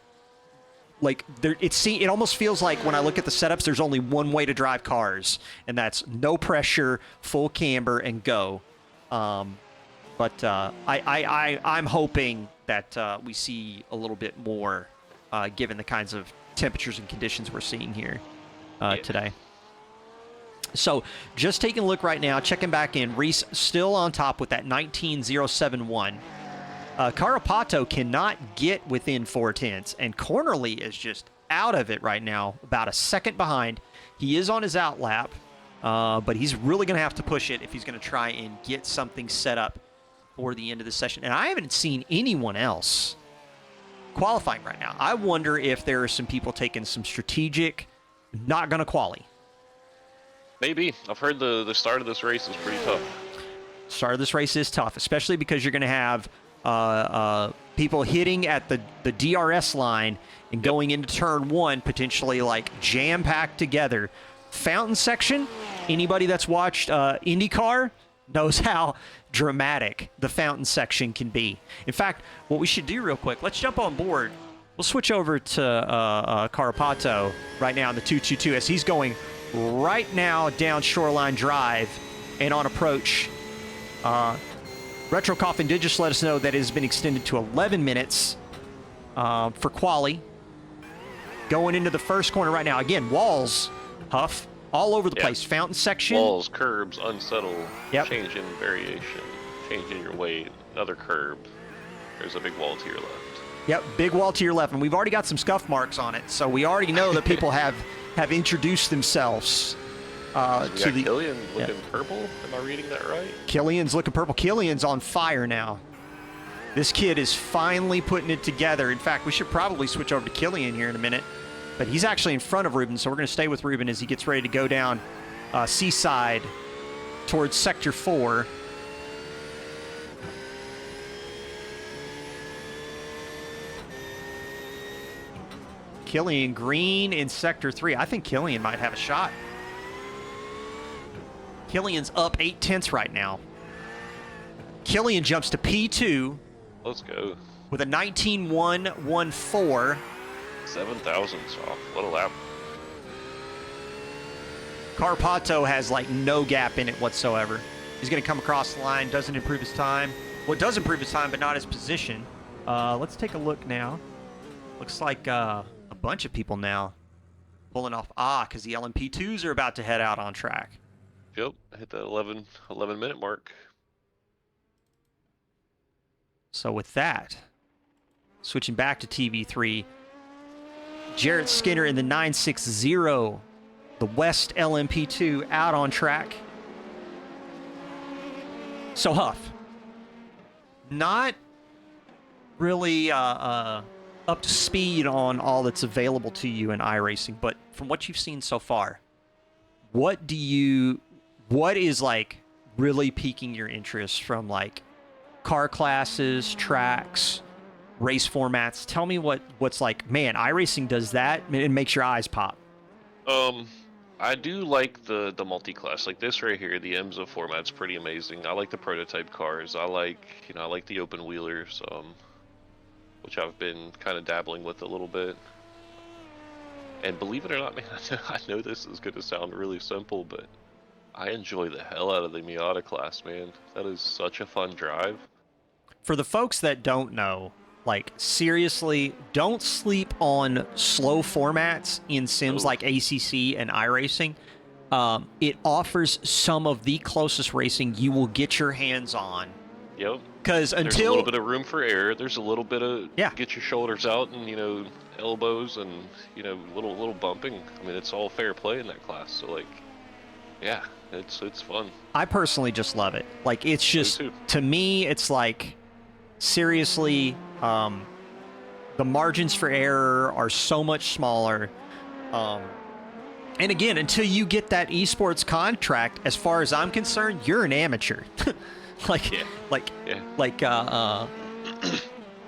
like there. It almost feels like when I look at the setups, there's only one way to drive cars, and that's no pressure, full camber, and go. I'm hoping that we see a little bit more, given the kinds of temperatures and conditions we're seeing here today. So just taking a look right now, checking back in. Reese still on top with that 19.071. Carapato cannot get within 4/10, and Cornerly is just out of it right now, about a second behind. He is on his out lap, but he's really going to have to push it if he's going to try and get something set up for the end of the session. And I haven't seen anyone else qualifying right now. I wonder if there are some people taking some strategic, not going to quali. Maybe. I've heard the start of this race is pretty tough. Start of this race is tough, especially because you're going to have people hitting at the DRS line and going into turn 1, potentially like jam-packed together. Fountain section, anybody that's watched IndyCar knows how dramatic the fountain section can be. In fact, what we should do real quick, let's jump on board. We'll switch over to Carapato right now in the 222 as he's going right now down Shoreline Drive and on approach. Retro Coffin did just let us know that it has been extended to 11 minutes for quali. Going into the first corner right now. Again, walls, Huff, all over the place. Fountain section. Walls, curbs, unsettle, yep. Change in variation, change in your weight, another curb. There's a big wall to your left. Yep, big wall to your left. And we've already got some scuff marks on it, so we already know that people have introduced themselves to the... Killian looking purple? Am I reading that right? Killian's looking purple. Killian's on fire now. This kid is finally putting it together. In fact, we should probably switch over to Killian here in a minute. But he's actually in front of Ruben, so we're going to stay with Ruben as he gets ready to go down Seaside towards Sector 4. Killian Green in Sector 3. I think Killian might have a shot. Killian's up 8/10 right now. Killian jumps to P2. Let's go. With a 19.114. 7,000 off. What a lap. Carpato has like no gap in it whatsoever. He's going to come across the line, doesn't improve his time. Well, it does improve his time, but not his position. Let's take a look now. Looks like a bunch of people now pulling off. Because the LMP2s are about to head out on track. Yep, hit that 11 minute mark. So with that, switching back to TV3, Jarrett Skinner in the 960, the West LMP2 out on track. So Huff, not really up to speed on all that's available to you in iRacing, but from what you've seen so far, what is like really piquing your interest from like car classes, tracks, race formats? Tell me what's like, man, iRacing does that and it makes your eyes pop. I do like the multi-class, like this right here. The IMSA format's pretty amazing. I like the prototype cars. I like the open wheelers, which I've been kind of dabbling with a little bit. And believe it or not, man, I know this is going to sound really simple, but I enjoy the hell out of the Miata class, man. That is such a fun drive. For the folks that don't know, like, seriously, don't sleep on slow formats in sims like ACC and iRacing. It offers some of the closest racing you will get your hands on. Yep. Because there's a little bit of room for error. There's a little bit of get your shoulders out and elbows and little bumping. I mean, it's all fair play in that class. So like, yeah, it's fun. I personally just love it. Like, it's just, to me, it's like, seriously, the margins for error are so much smaller. And again, until you get that esports contract, as far as I'm concerned, you're an amateur.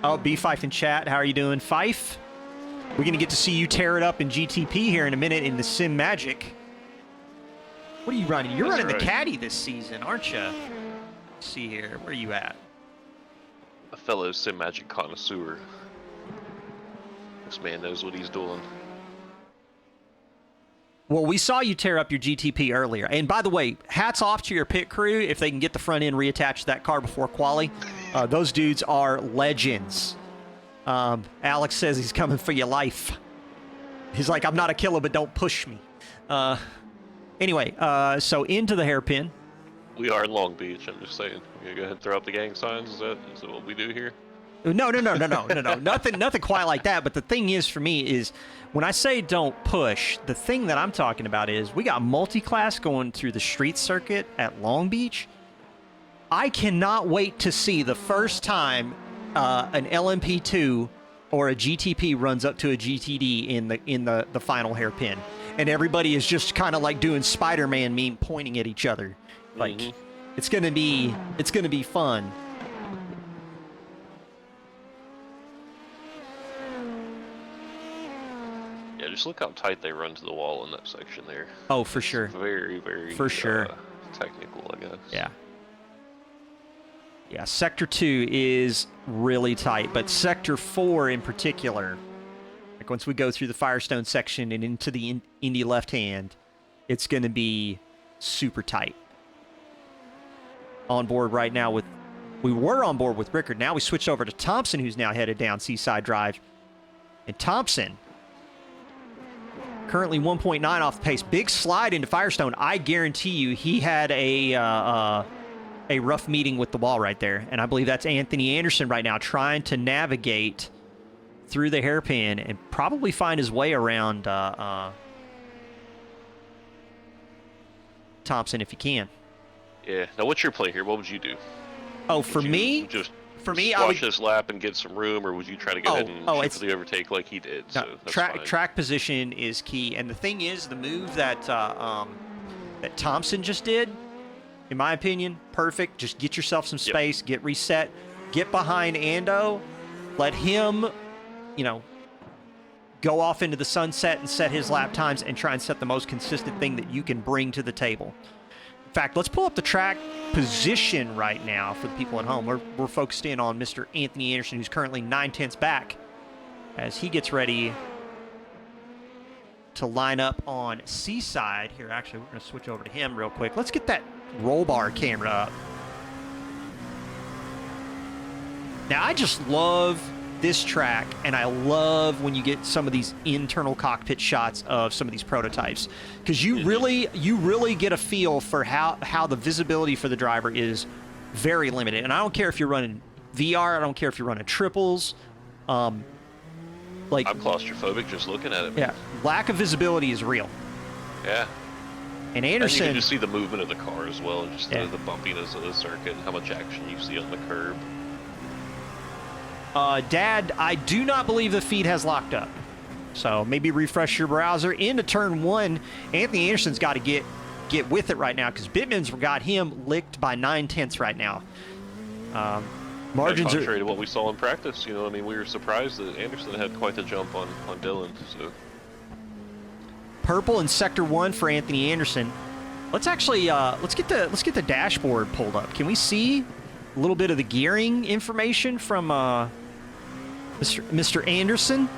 Oh, B Fife in chat. How are you doing, Fife? We're gonna get to see you tear it up in GTP here in a minute in the Sim Magic. What are you running? You're running the Caddy this season, aren't you? Let's see here. Where are you at? A fellow Sim Magic connoisseur. This man knows what he's doing. Well, we saw you tear up your GTP earlier. And by the way, hats off to your pit crew if they can get the front end reattached to that car before quali. Those dudes are legends. Alex says he's coming for your life. He's like, I'm not a killer, but don't push me. Anyway, so into the hairpin. We are in Long Beach, I'm just saying. You gonna go ahead and throw up the gang signs? Is that what we do here? No. Nothing quite like that. But the thing is, for me, is when I say don't push, the thing that I'm talking about is we got multi-class going through the street circuit at Long Beach. I cannot wait to see the first time an LMP2 or a GTP runs up to a GTD in the final hairpin, and everybody is just kind of like doing Spider-Man meme, pointing at each other. Like, it's gonna be fun. Yeah, just look how tight they run to the wall in that section there. Oh, for sure. Very, very technical, I guess. Yeah. Yeah, Sector 2 is really tight, but Sector 4 in particular, like once we go through the Firestone section and into the Indy left hand, it's going to be super tight. On board right now we were on board with Rickard. Now we switch over to Thompson, who's now headed down Seaside Drive. And Thompson, currently 1.9 off the pace. Big slide into Firestone. I guarantee you he had a rough meeting with the wall right there. And I believe that's Anthony Anderson right now trying to navigate through the hairpin and probably find his way around Thompson if he can. Yeah. Now, what's your play here? What would you do? Oh, for me? For me, I would this lap and get some room, or would you try to go ahead and shoot for the overtake like he did? No, so that's track position is key, and the thing is, the move that that Thompson just did, in my opinion, perfect. Just get yourself some space, get reset, get behind Ando, let him, go off into the sunset and set his lap times, and try and set the most consistent thing that you can bring to the table. In fact, let's pull up the track position right now for the people at home. We're focused in on Mr. Anthony Anderson, who's currently 9/10 back as he gets ready to line up on Seaside. Here, actually, we're going to switch over to him real quick. Let's get that roll bar camera up. Now, I just love this track, and I love when you get some of these internal cockpit shots of some of these prototypes, because you really get a feel for how the visibility for the driver is very limited. And I don't care if you're running VR. I don't care if you're running triples. Like, I'm claustrophobic just looking at it. yeah, lack of visibility is real. Yeah. And And you Anderson, can just see the movement of the car as well, and just Yeah. the bumpiness of the circuit, and how much action you see on the curb. Dad, I do not believe the feed has locked up. So maybe refresh your browser. Into turn 1, Anthony Anderson's got to get with it right now because Bittman's got him licked by 9/10 right now. Margins contrary are to what we saw in practice, I mean, we were surprised that Anderson had quite the jump on Dylan. So purple in sector 1 for Anthony Anderson. Let's actually let's get the dashboard pulled up. Can we see a little bit of the gearing information from Mr. Anderson?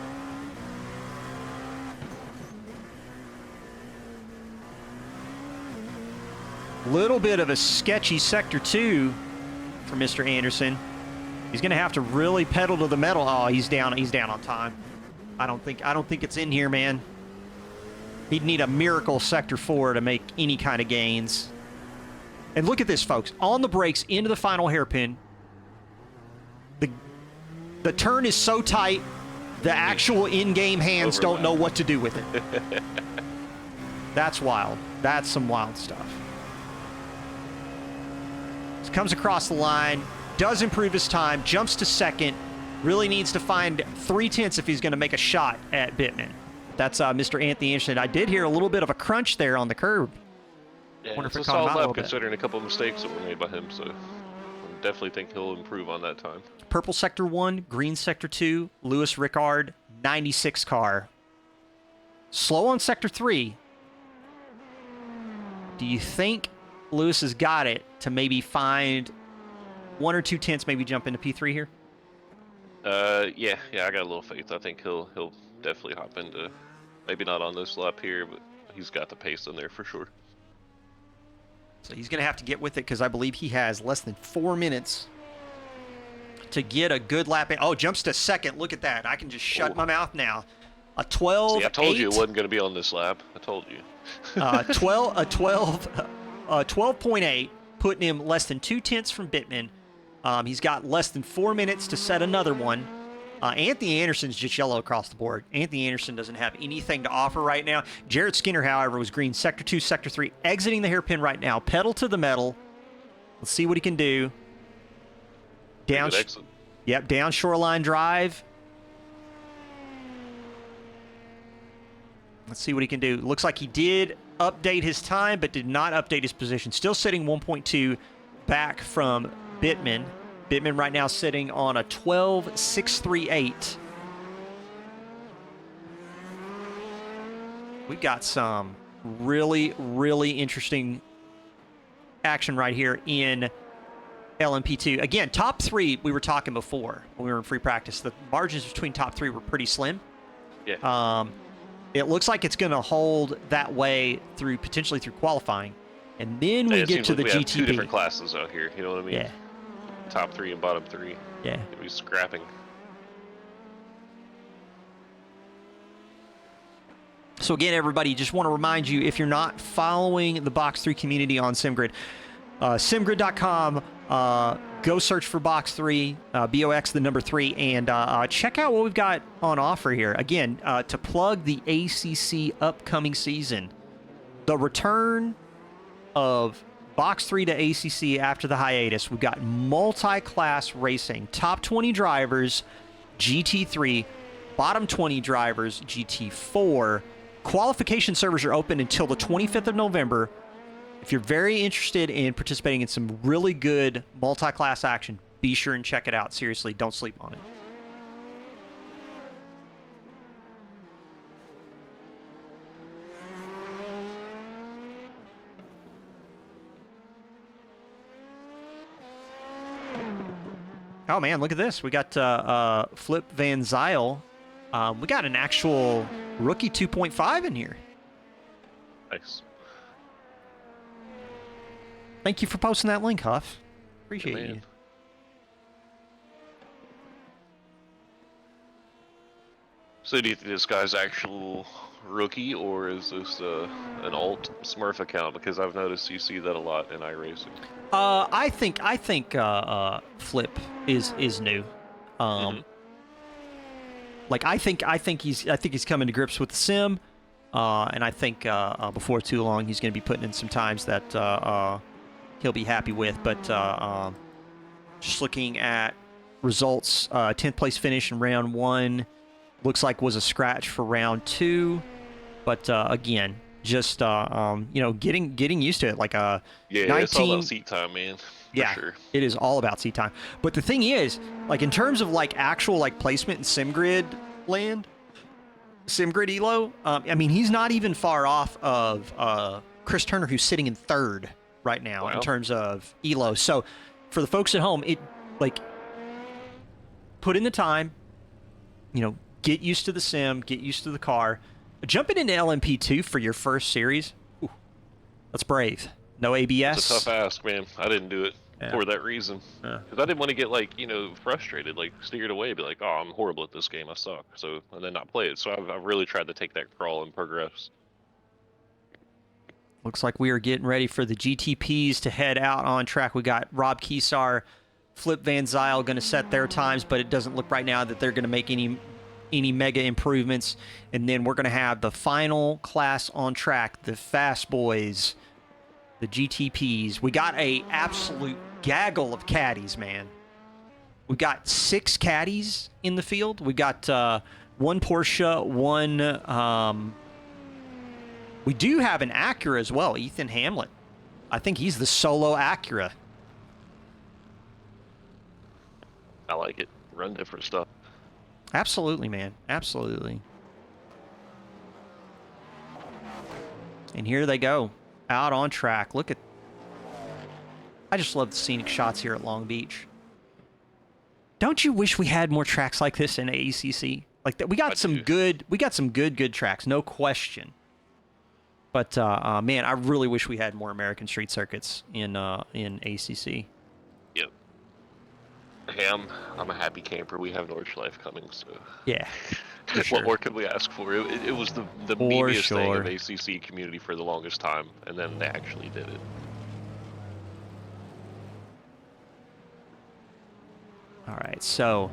Little bit of a sketchy sector 2 for Mr. Anderson. He's going to have to really pedal to the metal. Oh, he's down on time. I don't think it's in here, man. He'd need a miracle sector 4 to make any kind of gains. And look at this, folks. On the brakes into the final hairpin. The turn is so tight, the actual in-game hands don't know what to do with it. That's wild. That's some wild stuff. Comes across the line, does improve his time, jumps to second, really needs to find 3/10 if he's going to make a shot at Bittman. That's Mr. Anthony Anderson. I did hear a little bit of a crunch there on the curb. yeah, Wonder if it's it a caught him out solid a little lap bit. considering a couple of mistakes that were made by him. So I definitely think he'll improve on that time. Purple sector 1, green sector 2, Lewis Rickard, 96 car. Slow on sector 3. Do you think Lewis has got it to maybe find 1 or 2/10, maybe jump into P3 here? Yeah, I got a little faith. I think he'll definitely hop into, maybe not on this lap here, but he's got the pace in there for sure. So he's going to have to get with it because I believe he has less than 4 minutes to get a good lap in. Oh, jumps to second. Look at that. I can just shut my mouth now. A 12. See, I told you it wasn't going to be on this lap. I told you. 12.8, putting him less than 2/10 from Bittman. He's got less than 4 minutes to set another one. Anthony Anderson's just yellow across the board. Anthony Anderson doesn't have anything to offer right now. Jared Skinner, however, was green sector 2, sector 3, exiting the hairpin right now. Pedal to the metal. Let's see what he can do. Down, Good exit. yep, down shoreline drive. Let's see what he can do. Looks like he did update his time, but did not update his position. Still sitting 1.2 back from Bittman. Bittman right now sitting on a 12.638. We've got some really, really interesting action right here in LMP2. Again, top 3, we were talking before when we were in free practice. The margins between top 3 were pretty slim. Yeah. It looks like it's going to hold that way potentially through qualifying. And then we it get seems to like the we have GTB. 2 different classes out here. You know what I mean? Yeah. Top 3 and bottom 3. Yeah. We're scrapping. So again, everybody, just want to remind you, if you're not following the Box3 community on SimGrid, simgrid.com, go search for Box3, BOX the number 3, and check out what we've got on offer here. Again, to plug the ACC upcoming season, the return of Box3 to ACC after the hiatus. We've got multi-class racing, top 20 drivers, GT3, bottom 20 drivers, GT4. Qualification servers are open until the 25th of November. If you're very interested in participating in some really good multi-class action, be sure and check it out. Seriously, don't sleep on it. Oh man, look at this. We got Flip Van Zyl. We got an actual rookie 2.5 in here. Nice. Thank you for posting that link, Huff. Appreciate Good man. you. So do you think this guy's actual rookie, or is this an alt Smurf account? Because I've noticed you see that a lot in iRacing. I think Flip is new. Mm-hmm. Like I think he's coming to grips with the sim, and I think before too long he's going to be putting in some times that he'll be happy with. But just looking at results, 10th place finish in round 1 looks like was a scratch for round 2. But again, just getting used to it. Like Yeah, 19, it's all about seat time, man. For sure. it is all about seat time. But the thing is, like in terms of like actual like placement in SimGrid land, SimGrid Elo, I mean he's not even far off of Chris Turner, who's sitting in 3rd right now in terms of Elo. So for the folks at home, it like put in the time, get used to the sim, get used to the car. Jumping into LMP2 for your first series, that's brave. No ABS. It's a tough ask, man. I didn't do it for that reason. Because I didn't want to get, like, frustrated, like, steered away, be like, oh, I'm horrible at this game, I suck. So, and then not play it. So I've really tried to take that crawl and progress. Looks like we are getting ready for the GTPs to head out on track. We got Rob Kesar, Flip Van Zyl going to set their times, but it doesn't look right now that they're going to make any mega improvements. And then we're going to have the final class on track, the Fast Boys, the GTPs. We got a absolute gaggle of caddies, man. We got 6 caddies in the field. We got 1 Porsche, 1 we do have an Acura as well, Ethan Hamlet. I think he's the solo Acura. I like it. Run different stuff. Absolutely, man. Absolutely. And here they go. Out on track. Look at... I just love the scenic shots here at Long Beach. Don't you wish we had more tracks like this in ACC? Like that, we got some good tracks, no question. But man, I really wish we had more American street circuits in ACC. Yep. Hey, I'm a happy camper. We have Nordschleife coming, so yeah. What more could we ask for? It was the meatiest thing of ACC community for the longest time, and then they actually did it. All right, so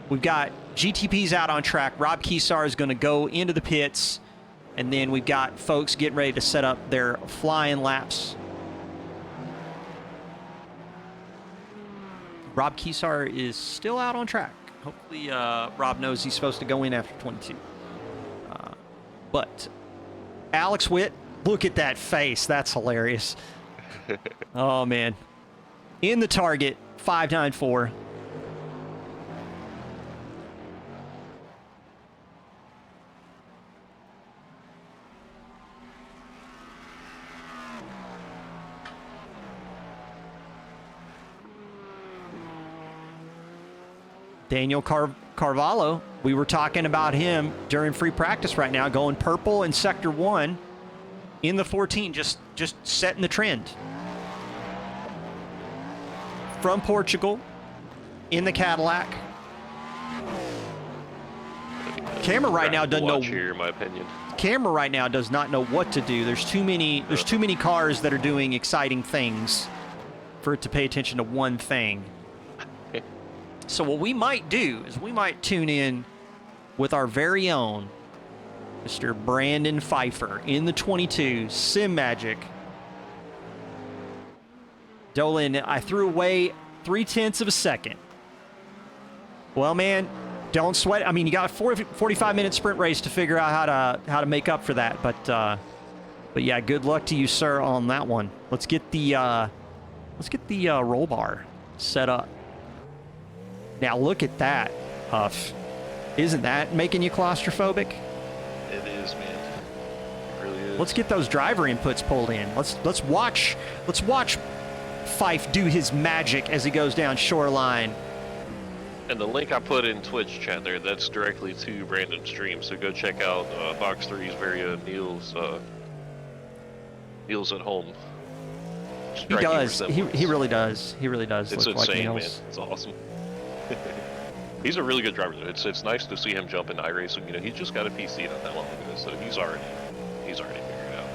we've got GTPs out on track. Rob Kesar is going to go into the pits, and then we've got folks getting ready to set up their flying laps. Rob Kesar is still out on track. Hopefully, Rob knows he's supposed to go in after 22. But Alex Witt, look at that face. That's hilarious. Oh, man. In the target, 594. Daniel Carvalho, we were talking about him during free practice right now, going purple in Sector 1 in the 14, just setting the trend. From Portugal, in the Cadillac. Camera right now doesn't know. Here, in my opinion. Camera right now does not know what to do. There's too many cars that are doing exciting things for it to pay attention to one thing. So what we might do is we might tune in with our very own Mr. Brandon Pfeiffer in the 22 Sim Magic. Dolan, I threw away 0.3 of a second. Well, man, don't sweat it. I mean, you got a 45-minute sprint race to figure out how to make up for that. But yeah, good luck to you, sir, on that one. Let's get the roll bar set up. Now look at that, Huff. Isn't that making you claustrophobic? It is, man. It really is. Let's get those driver inputs pulled in. Let's watch Fife do his magic as he goes down shoreline. And the link I put in Twitch chat there, that's directly to Brandon's stream. So go check out Box3's very Neil's at home. He does. He really does. He really does. It's look insane, like man. Niels. It's awesome. He's a really good driver. It's nice to see him jump into iRacing. You know, he's just got a PC not that long ago, so he's already figured it out,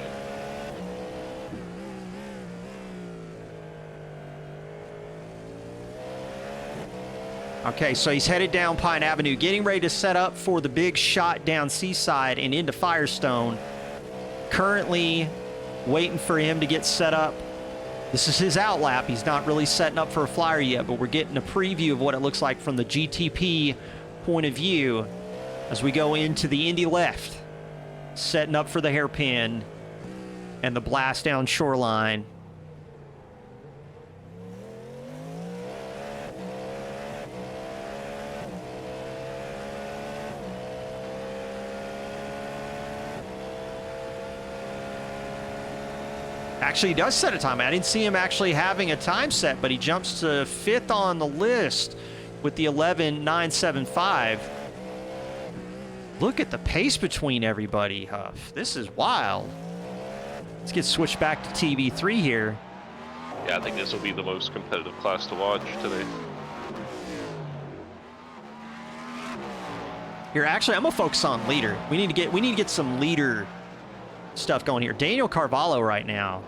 man. Okay, so he's headed down Pine Avenue, getting ready to set up for the big shot down Seaside and into Firestone. Currently waiting for him to get set up. This is his out lap. He's not really setting up for a flyer yet, but we're getting a preview of what it looks like from the GTP point of view as we go into the Indy left, setting up for the hairpin and the blast down shoreline. Actually, he does set a time. I didn't see him actually having a time set, but he jumps to 5th on the list with the 11.975. Look at the pace between everybody, Huff. This is wild. Let's get switched back to TV3 here. Yeah, I think this will be the most competitive class to watch today. Here, actually, I'm gonna focus on leader. We need to get some leader stuff going here. Daniel Carvalho right now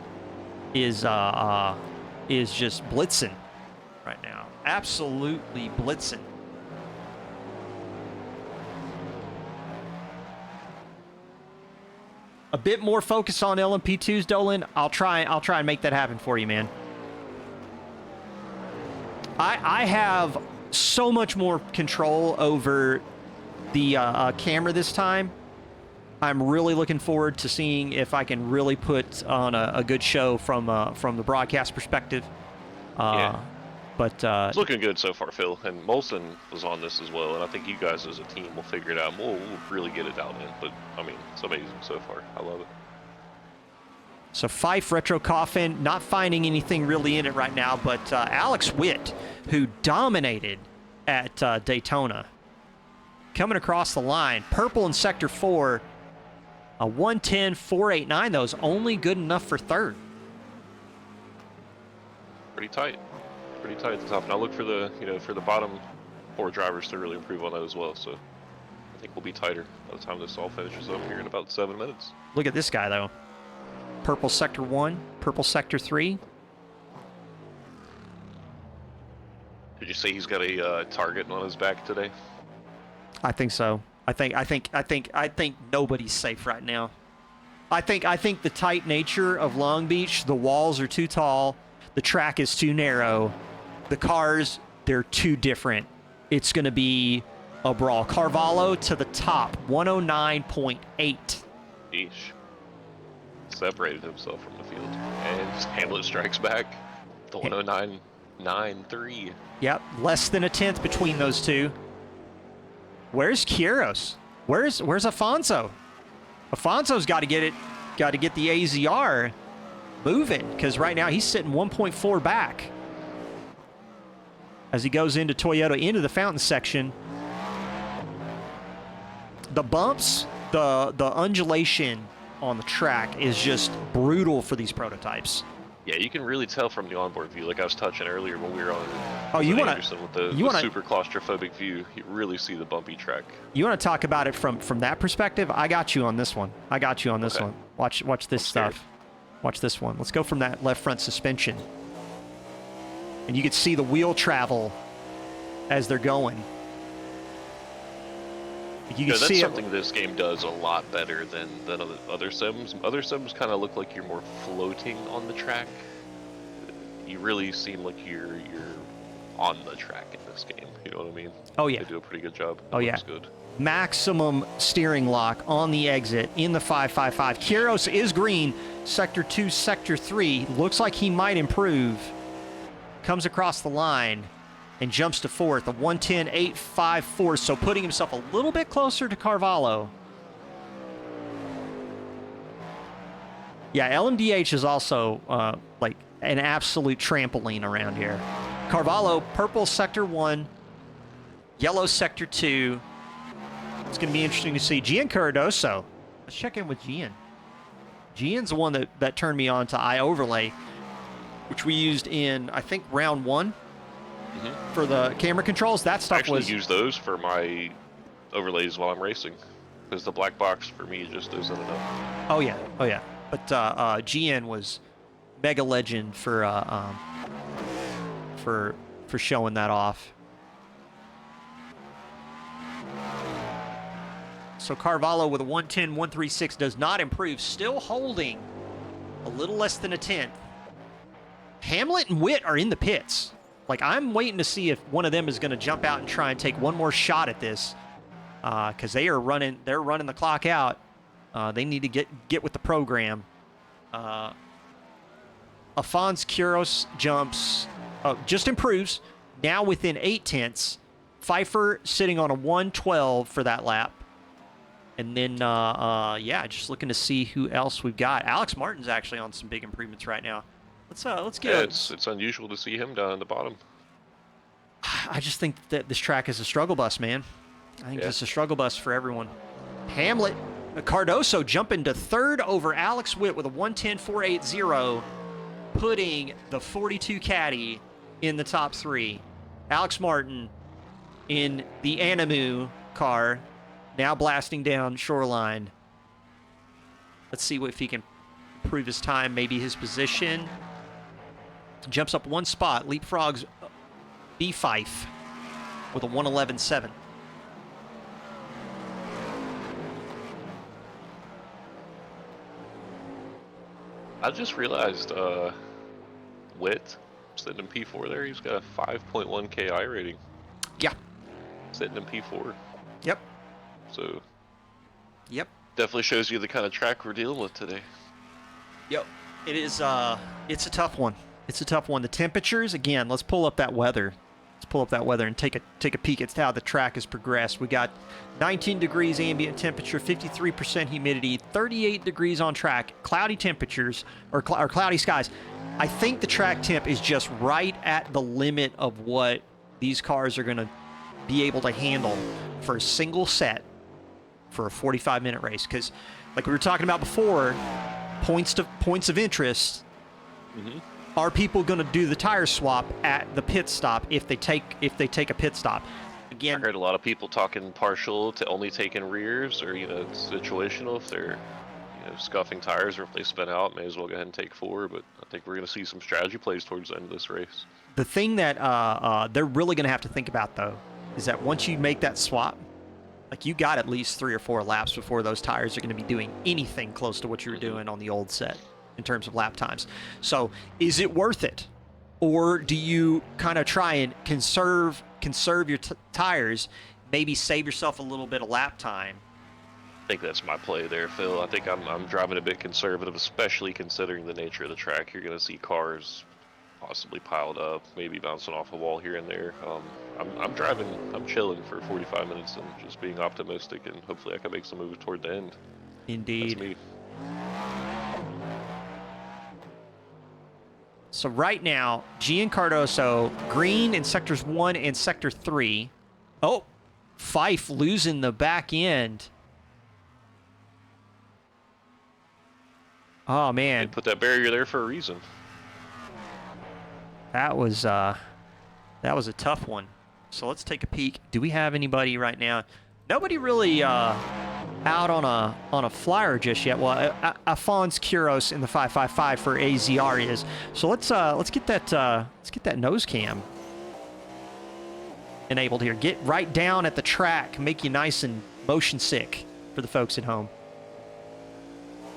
is just blitzing right now. Absolutely blitzing. A bit more focus on LMP2s, Dolan. I'll try and make that happen for you, man. I have so much more control over the camera this time. I'm really looking forward to seeing if I can really put on a good show from the broadcast perspective. Yeah. But It's looking good so far, Phil. And Molson was on this as well, and I think you guys as a team will figure it out. We'll really get it out in. But I mean, it's amazing so far. I love it. So Fife Retro Coffin, not finding anything really in it right now, but Alex Witt, who dominated at Daytona, coming across the line. Purple in Sector 4. A 110.489, though, is only good enough for third. Pretty tight at the top. And I'll look for the for the bottom 4 drivers to really improve on that as well. So I think we'll be tighter by the time this all finishes up here in about 7 minutes. Look at this guy, though. Purple Sector 1, Purple Sector 3. Did you say he's got a target on his back today? I think so. I think nobody's safe right now. I think the tight nature of Long Beach, the walls are too tall, the track is too narrow, the cars, they're too different. It's going to be a brawl. Carvalho to the top, 109.8. Eesh. Separated himself from the field. And Hamlet strikes back. The 109.93. Yep, less than a tenth between those two. Where's Quiros? Where's Afonso? Afonso's got to get the AZR moving, because right now he's sitting 1.4 back as he goes into Toyota into the fountain section. The bumps, the undulation on the track is just brutal for these prototypes. Yeah, you can really tell from the onboard view, like I was touching earlier when we were on. Oh, you want to with the super claustrophobic view? You really see the bumpy track. You want to talk about it from that perspective? I got you on this one. One. Watch this stuff. Watch this one. Let's go from that left front suspension, and you can see the wheel travel as they're going. You can that's see something this game does a lot better than other sims. Other sims kind of look like you're more floating on the track. You really seem like you're on the track in this game. You know what I mean? Oh yeah. They do a pretty good job. Oh yeah. Good. Maximum steering lock on the exit in the 555. Quiros is green. Sector 2, Sector 3. Looks like he might improve. Comes across the line and jumps to 4th, a 110.854, so putting himself a little bit closer to Carvalho. Yeah, LMDH is also like an absolute trampoline around here. Carvalho, purple Sector 1, yellow Sector 2. It's going to be interesting to see. Gian Cardoso. Let's check in with Gian. Gian's the one that turned me on to iOverlay, which we used in, I think, round 1. for the camera controls. That I stuff actually was... use those for my overlays while I'm racing, because the black box for me just isn't enough. Oh yeah, oh yeah. But GN was mega legend for showing that off. So Carvalho with a 110.136 does not improve, still holding a little less than a tenth. Hamlet and Witt are in the pits. Like, I'm waiting to see if one of them is going to jump out and try and take one more shot at this, because they're running the clock out. They need to get with the program. Afonso Quiros jumps, just improves, now within 8 tenths. Pfeiffer sitting on a 112 for that lap. And then, yeah, just looking to see who else we've got. Alex Martin's actually on some big improvements right now. Let's get. Yeah, it's unusual to see him down at the bottom. I just think that this track is a struggle bus, man. I think it's a struggle bus for everyone. Hamlet, Cardoso jumping to third over Alex Witt with a 110.480, putting the 42 caddy in the top 3. Alex Martin in the Animu car, now blasting down Shoreline. Let's see if he can improve his time, maybe his position. Jumps up one spot, leapfrogs B. Fife with a 111.7. I just realized Witt sitting in P4 there. He's got a 5.1 KI rating. Yeah. Sitting in P4. Yep. So. Yep. Definitely shows you the kind of track we're dealing with today. Yep. It is. It's a tough one. It's a tough one. The temperatures, again, let's pull up that weather. Let's pull up that weather and take a peek at how the track has progressed. We got 19 degrees ambient temperature, 53% humidity, 38 degrees on track, cloudy temperatures, or cloudy skies. I think the track temp is just right at the limit of what these cars are going to be able to handle for a single set for a 45-minute race. Because, like we were talking about before, points of interest. Mm-hmm. Are people going to do the tire swap at the pit stop if they take a pit stop? Again, I heard a lot of people talking partial to only taking rears, or situational if they're scuffing tires, or if they spin out, may as well go ahead and take 4. But I think we're going to see some strategy plays towards the end of this race. The thing that they're really going to have to think about, though, is that once you make that swap, like, you got at least 3 or 4 laps before those tires are going to be doing anything close to what you were doing on the old set in terms of lap times. So is it worth it? Or do you kind of try and conserve your tires, maybe save yourself a little bit of lap time? I think that's my play there, Phil. I think I'm driving a bit conservative, especially considering the nature of the track. You're going to see cars possibly piled up, maybe bouncing off a wall here and there. I'm chilling for 45 minutes and just being optimistic, and hopefully I can make some moves toward the end. Indeed. That's me. So right now, Gian Cardoso, green in sectors 1 and sector 3. Oh, Fife losing the back end. Oh, man. They put that barrier there for a reason. That was a tough one. So let's take a peek. Do we have anybody right now? Nobody really out on a flyer just yet. Well, Afonso Quiros in the 555 for AZR is. So let's get that nose cam enabled here. Get right down at the track, make you nice and motion sick for the folks at home.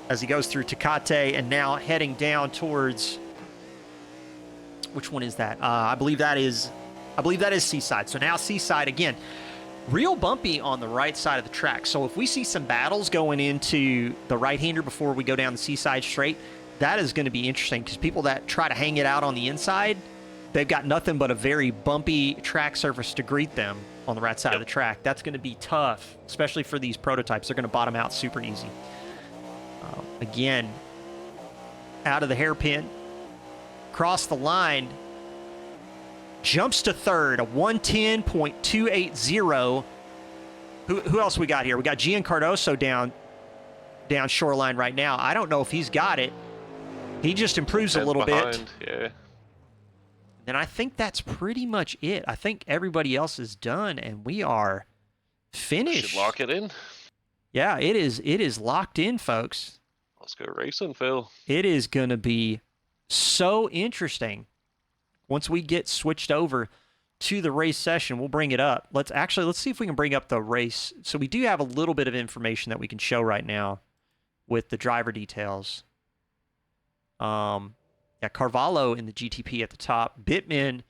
As he goes through Tecate and now heading down towards, which one is that? I believe that is Seaside. So now Seaside again. Real bumpy on the right side of the track. So if we see some battles going into the right-hander before we go down the Seaside straight, that is going to be interesting, because people that try to hang it out on the inside, they've got nothing but a very bumpy track surface to greet them on the right side of the track. That's going to be tough, especially for these prototypes. They're going to bottom out super easy. Again, out of the hairpin, cross the line, jumps to third, a 110.280. Who else we got here? We got Gian Cardoso down Shoreline right now. I don't know if he's got it. He just improves a little bit. Yeah. then I think that's pretty much it. I think everybody else is done, and we are finished. Should lock it in. Yeah, it is. It is locked in, folks. Let's go racing, Phil. It is going to be so interesting once we get switched over to the race session. We'll bring it up. Let's see if we can bring up the race. So we do have a little bit of information that we can show right now with the driver details. Yeah, Carvalho in the GTP at the top. Bittman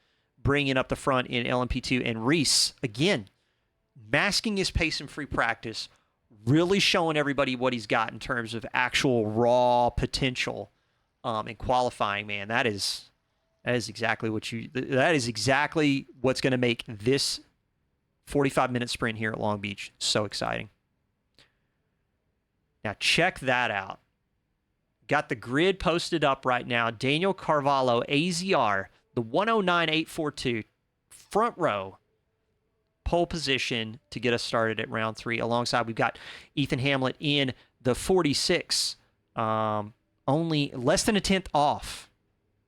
bringing up the front in LMP2. And Reese, again, masking his pace in free practice, really showing everybody what he's got in terms of actual raw potential in qualifying, man. That is exactly what's going to make this 45-minute sprint here at Long Beach so exciting. Now check that out. Got the grid posted up right now. Daniel Carvalho, AZR, the 109.842, front row, pole position to get us started at round 3. Alongside, we've got Ethan Hamlet in the 46, only less than a tenth off.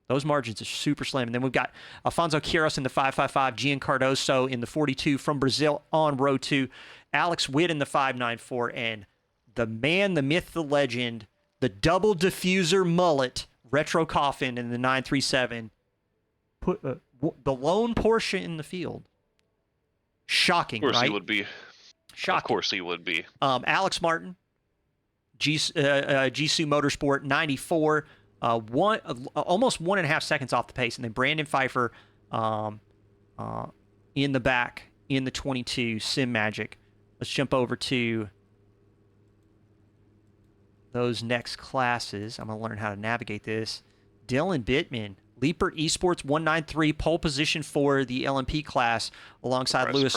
Those margins are super slim. And then we've got Alfonso Quiros in the 555, Gian Cardoso in the 42 from Brazil on row 2, Alex Witt in the 594, and the man, the myth, the legend, the double diffuser mullet, Retro Coffin in the 937. Put the lone Porsche in the field. Shocking, right? Of course he would be. Shocking. Of course he would be. Alex Martin, Jisoo Motorsport, 94. Almost 1.5 seconds off the pace. And then Brandon Pfeiffer in the back in the 22, Sim Magic. Let's jump over to those next classes. I'm going to learn how to navigate this. Dylan Bittman, Leaper Esports 193, pole position for the LMP class alongside Lewis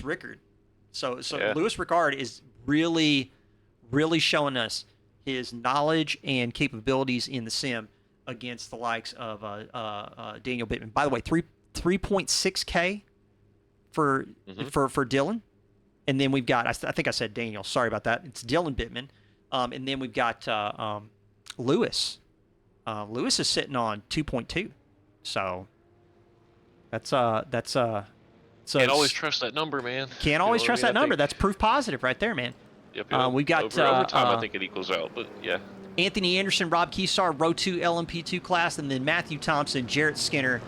Rickard. So yeah. Lewis Rickard is really, really showing us his knowledge and capabilities in the sim against the likes of Daniel Bittman. By the way, 3.6K for Dylan. And then we've got, I think I said Daniel. Sorry about that. It's Dylan Bittman. And then we've got Lewis. Lewis is sitting on 2.2. So that's can't always trust that number, man. Can't always trust that number. That's proof positive right there, man. Yep. We've got over time, I think it equals out, but yeah. Anthony Anderson, Rob Keysar, row 2 LMP2 class, and then Matthew Thompson, Jarrett Skinner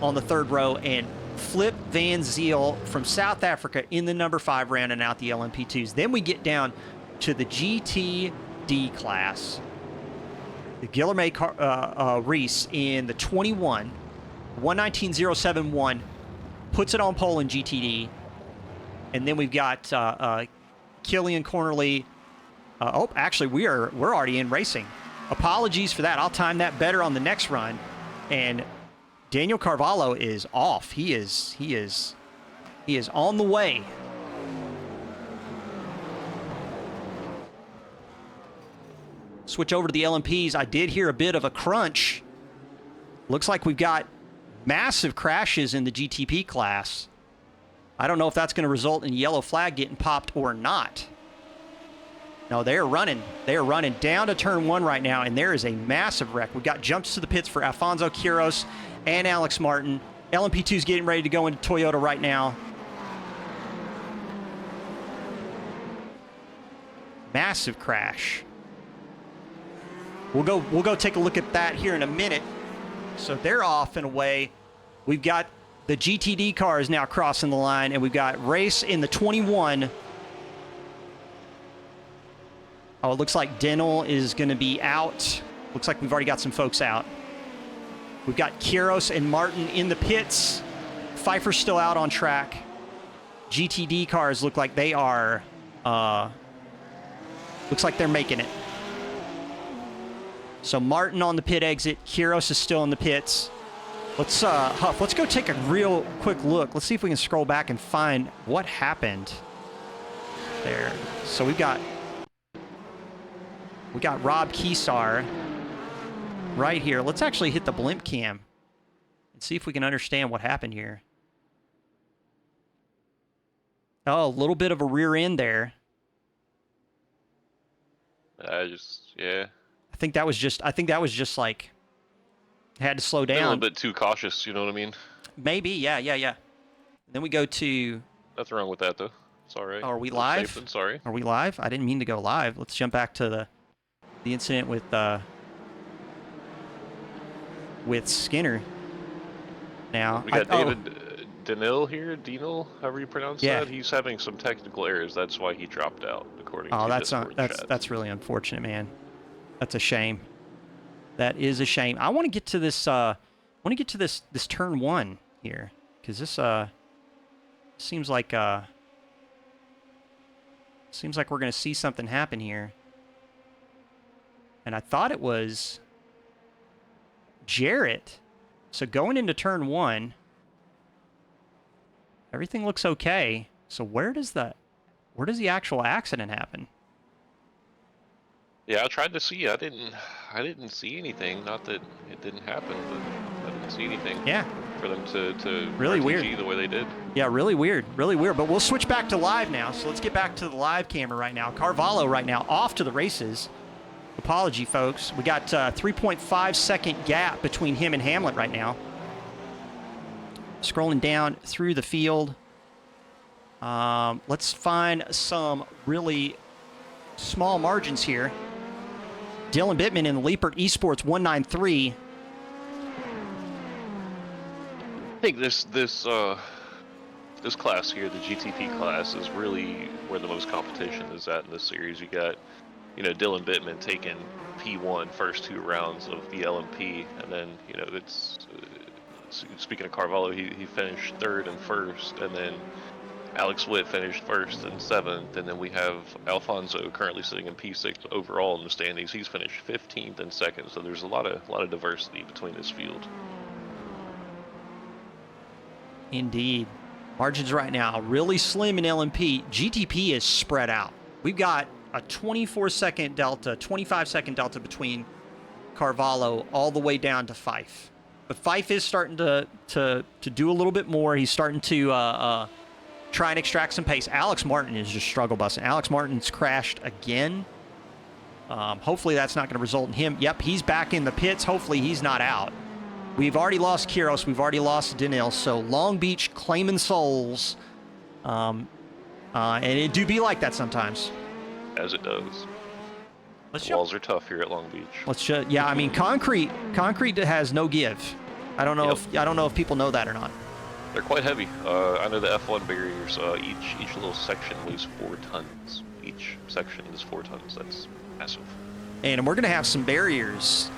on the 3rd row, and Flip Van Ziel from South Africa in the number 5 rounding out the LMP2s. Then we get down to the GTD class. The Guilherme Reese in the 21, 119.071, puts it on pole in GTD. And then we've got Killian Cornerly. Actually, we're already in racing. Apologies for that. I'll time that better on the next run. And Daniel Carvalho is off. He is on the way. Switch over to the LMPs. I did hear a bit of a crunch. Looks like we've got massive crashes in the GTP class. I don't know if that's going to result in yellow flag getting popped or not. No, they are running. They are running down to turn 1 right now, and there is a massive wreck. We've got jumps to the pits for Alfonso Quiros and Alex Martin. LMP2 is getting ready to go into Toyota right now. Massive crash. We'll go take a look at that here in a minute. So they're off and away. We've got the GTD cars now crossing the line, and we've got race in the 21. Oh, it looks like Denel is going to be out. Looks like we've already got some folks out. We've got Quiros and Martin in the pits. Pfeiffer's still out on track. GTD cars look like they are, looks like they're making it. So Martin on the pit exit. Quiros is still in the pits. Let's Huff, let's go take a real quick look. Let's see if we can scroll back and find what happened there. So we got Rob Keysar right here. Let's actually hit the blimp cam and see if we can understand what happened here. Oh, a little bit of a rear end there. Yeah. I think that was just like Had to slow Been a down. little bit too cautious, you know what I mean? Maybe, yeah. Then we go to. Nothing wrong with that though. It's all right. Are we More live? safe than sorry. Are we live? I didn't mean to go live. Let's jump back to the incident with Skinner. Now We got David Denil here, Denil, however you pronounce that. He's having some technical errors. That's why he dropped out, according to Discord chat. That's really unfortunate, man. That's a shame. That is a shame. I want to get to this. This turn 1 here, because this seems like we're gonna see something happen here. And I thought it was Jarrett. So going into turn 1, everything looks okay. So where does the actual accident happen? Yeah, I tried to see. I didn't see anything. Not that it didn't happen, but I didn't see anything. Yeah. For them to really RTG weird the way they did. Yeah, really weird. But we'll switch back to live now. So let's get back to the live camera right now. Carvalho right now off to the races. Apology, folks. We got 3.5 second gap between him and Hamlet right now. Scrolling down through the field. Let's find some really small margins here. Dylan Bittman in the Leapert Esports 193. I think this class here, the GTP class, is really where the most competition is at in this series. You got, Dylan Bittman taking P1 first 2 rounds of the LMP, and then it's speaking of Carvalho, he finished 3rd and 1st, and then Alex Witt finished 1st and 7th, and then we have Alfonso currently sitting in P6 overall in the standings. He's finished 15th and 2nd, so there's a lot of diversity between this field. Indeed. Margins right now really slim in LMP. GTP is spread out. We've got a 24-second delta, 25-second delta between Carvalho all the way down to Fife. But Fife is starting to do a little bit more. He's starting to try and extract some pace. Alex Martin is just struggle busting. Alex Martin's crashed again. Hopefully that's not going to result in him. Yep, he's back in the pits. Hopefully he's not out. We've already lost Kiros. We've already lost Denil. So Long Beach claiming souls. And it do be like that sometimes. As it does. The walls are tough here at Long Beach. Yeah, I mean, concrete has no give. I don't know if people know that or not. They're quite heavy. I know the F1 barriers, each little section weighs 4 tons. Each section is 4 tons. That's massive. And we're going to have some barriers.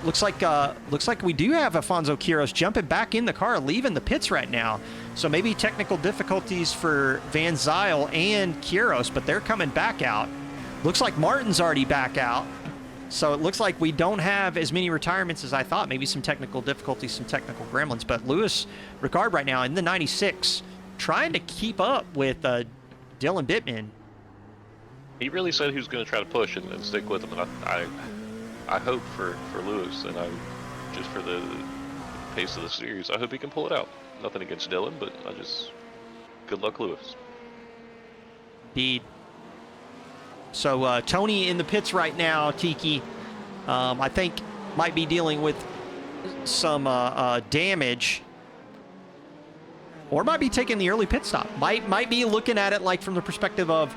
Looks like we do have Alfonso Quiros jumping back in the car, leaving the pits right now. So maybe technical difficulties for Van Zyl and Quiros, but they're coming back out. Looks like Martin's already back out. So it looks like we don't have as many retirements as I thought. Maybe some technical difficulties, some technical gremlins. But Lewis Ricard right now in the 96, trying to keep up with Dylan Bittman. He really said he was going to try to push and stick with him, and I hope for Lewis, and just for the pace of the series, I hope he can pull it out. Nothing against Dylan, but good luck, Lewis. Indeed. So Tony in the pits right now, Tiki, I think might be dealing with some damage, or might be taking the early pit stop. Might be looking at it like from the perspective of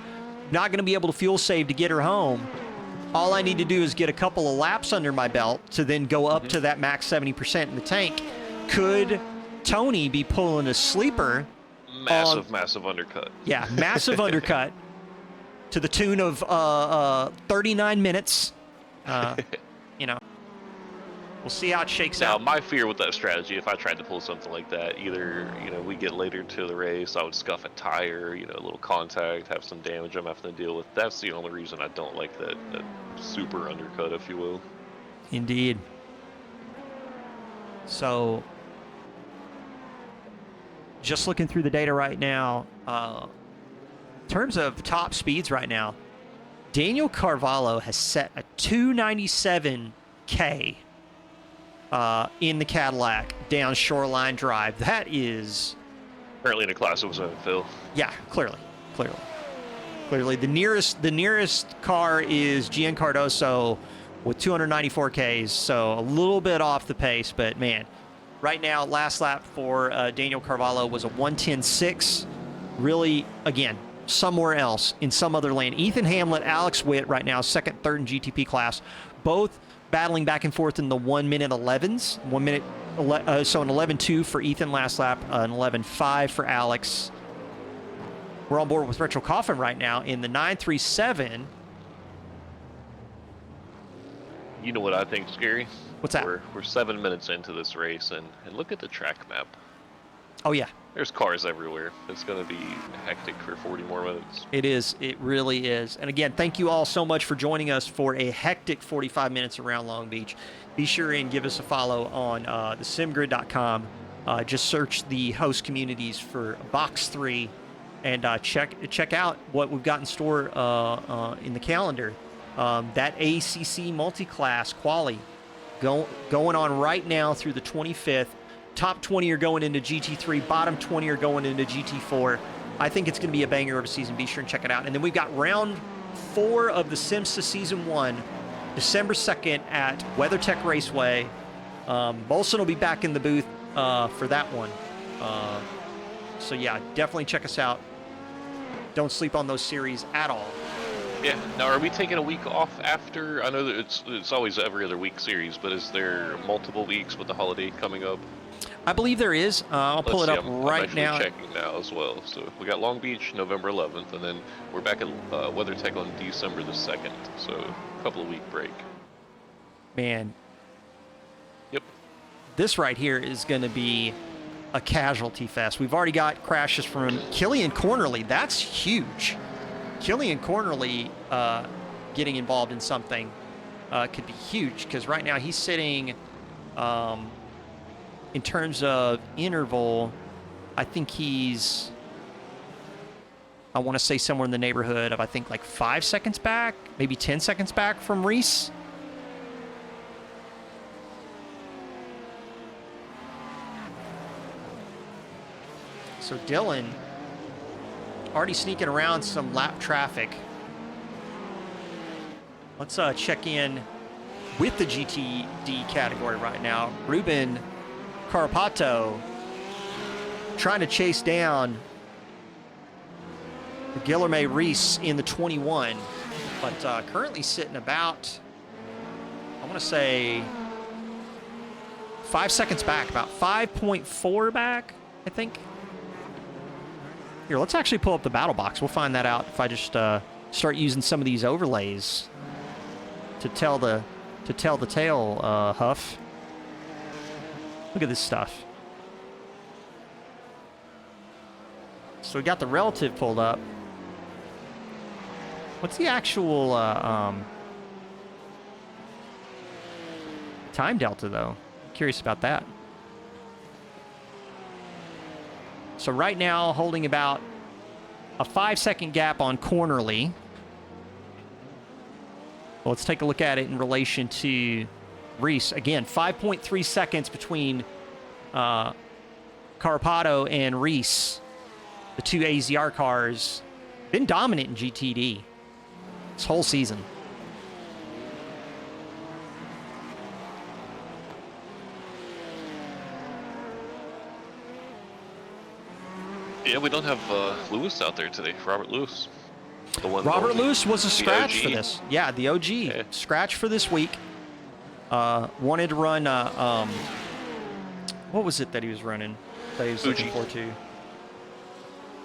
not going to be able to fuel save to get her home. All I need to do is get a couple of laps under my belt to then go up to that max 70% in the tank. Could Tony be pulling a sleeper? Massive undercut. Yeah, massive undercut to the tune of 39 minutes. We'll see how it shakes out. Now, my fear with that strategy, if I tried to pull something like that, either, we get later to the race, I would scuff a tire, a little contact, have some damage I'm having to deal with. That's the only reason I don't like that super undercut, if you will. Indeed. So, just looking through the data right now, in terms of top speeds right now, Daniel Carvalho has set a 297K in the Cadillac down Shoreline Drive. That is currently in a class of his own, Phil. Yeah, clearly. The nearest car is Gian Cardoso with 294 Ks, so a little bit off the pace, but man, right now, last lap for Daniel Carvalho was a 1:10.6. Really, again, somewhere else, in some other lane. Ethan Hamlet, Alex Witt right now, second, third in GTP class, both battling back and forth in the 1-minute 11s. So an 11.2 for Ethan last lap, an 11.5 for Alex. We're on board with Retro Coffin right now in the 937. You know what I think's scary? What's that? We're 7 minutes into this race, and look at the track map. Oh, yeah. There's cars everywhere. It's going to be hectic for 40 more minutes. It is. It really is. And again, thank you all so much for joining us for a hectic 45 minutes around Long Beach. Be sure and give us a follow on thesimgrid.com. Just search the host communities for Box3 and check out what we've got in store in the calendar. That ACC multi-class quali going on right now through the 25th. Top 20 are going into GT3. Bottom 20 are going into GT4. I think it's going to be a banger of a season. Be sure and check it out. And then we've got round 4 of the IMSA Season 1, December 2nd at WeatherTech Raceway. Molson will be back in the booth for that one. So, yeah, definitely check us out. Don't sleep on those series at all. Yeah. Now, are we taking a week off after? I know that it's always every other week series, but is there multiple weeks with the holiday coming up? I believe there is. I'll pull it up right now. I'm checking now as well. So we got Long Beach November 11th, and then we're back at WeatherTech on December the 2nd. So a couple of week break. Man. Yep. This right here is going to be a casualty fest. We've already got crashes from Killian Cornerly. That's huge. Killian Cornerly getting involved in something could be huge, because right now he's sitting, in terms of interval, I think he's, I want to say somewhere in the neighborhood of, I think, like 5 seconds back, maybe 10 seconds back from Reese. So Dylan already sneaking around some lap traffic. Let's check in with the GTD category right now. Ruben Carapato trying to chase down Guilherme Reese in the 21, but currently sitting about, I want to say, 5 seconds back, about 5.4 back, I think. Here, let's actually pull up the battle box. We'll find that out if I just start using some of these overlays to tell the tale, Huff. Look at this stuff. So we got the relative pulled up. What's the actual time delta, though? Curious about that. So right now, holding about a 5-second gap on Cornerly. Well, let's take a look at it in relation to Reese. Again, 5.3 seconds between Carapato and Reese. The two AZR cars been dominant in GTD this whole season. Yeah, we don't have Lewis out there today. Robert Lewis. The one Robert Lewis was a scratch for OG. this. Yeah, the OG. Yeah. Scratch for this week. Wanted to run, what was it that he was running? That he was Fuji. looking for to.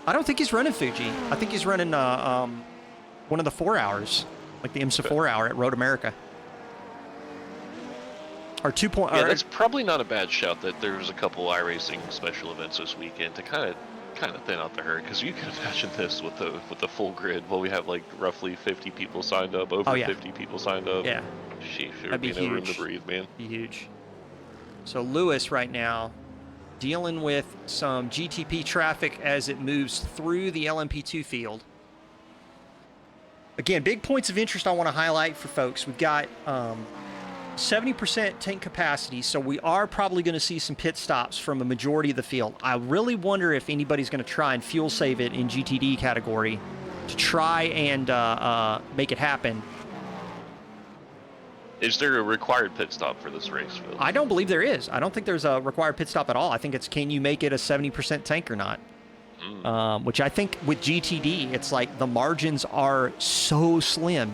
I don't think he's running Fuji. I think he's running one of the 4 hours, like the IMSA 4 hour at Road America. Or 2 point. Yeah, that's probably not a bad shout that there's a couple iRacing special events this weekend to kind of thin out the herd, because you can imagine this with the full grid. Well, we have like roughly 50 people signed up, over 50 people signed up. Yeah. Sheesh, there That'd would be be no room huge. to breathe, man. Be huge. So Lewis right now dealing with some GTP traffic as it moves through the LMP2 field. Again, big points of interest I want to highlight for folks. We've got 70% tank capacity, so we are probably going to see some pit stops from a majority of the field. I really wonder if anybody's going to try and fuel save it in GTD category to try and make it happen. Is there a required pit stop for this race, Phil? I don't believe there is. I don't think there's a required pit stop at all. I think it's can you make it a 70% tank or not? Which I think with GTD, it's like the margins are so slim.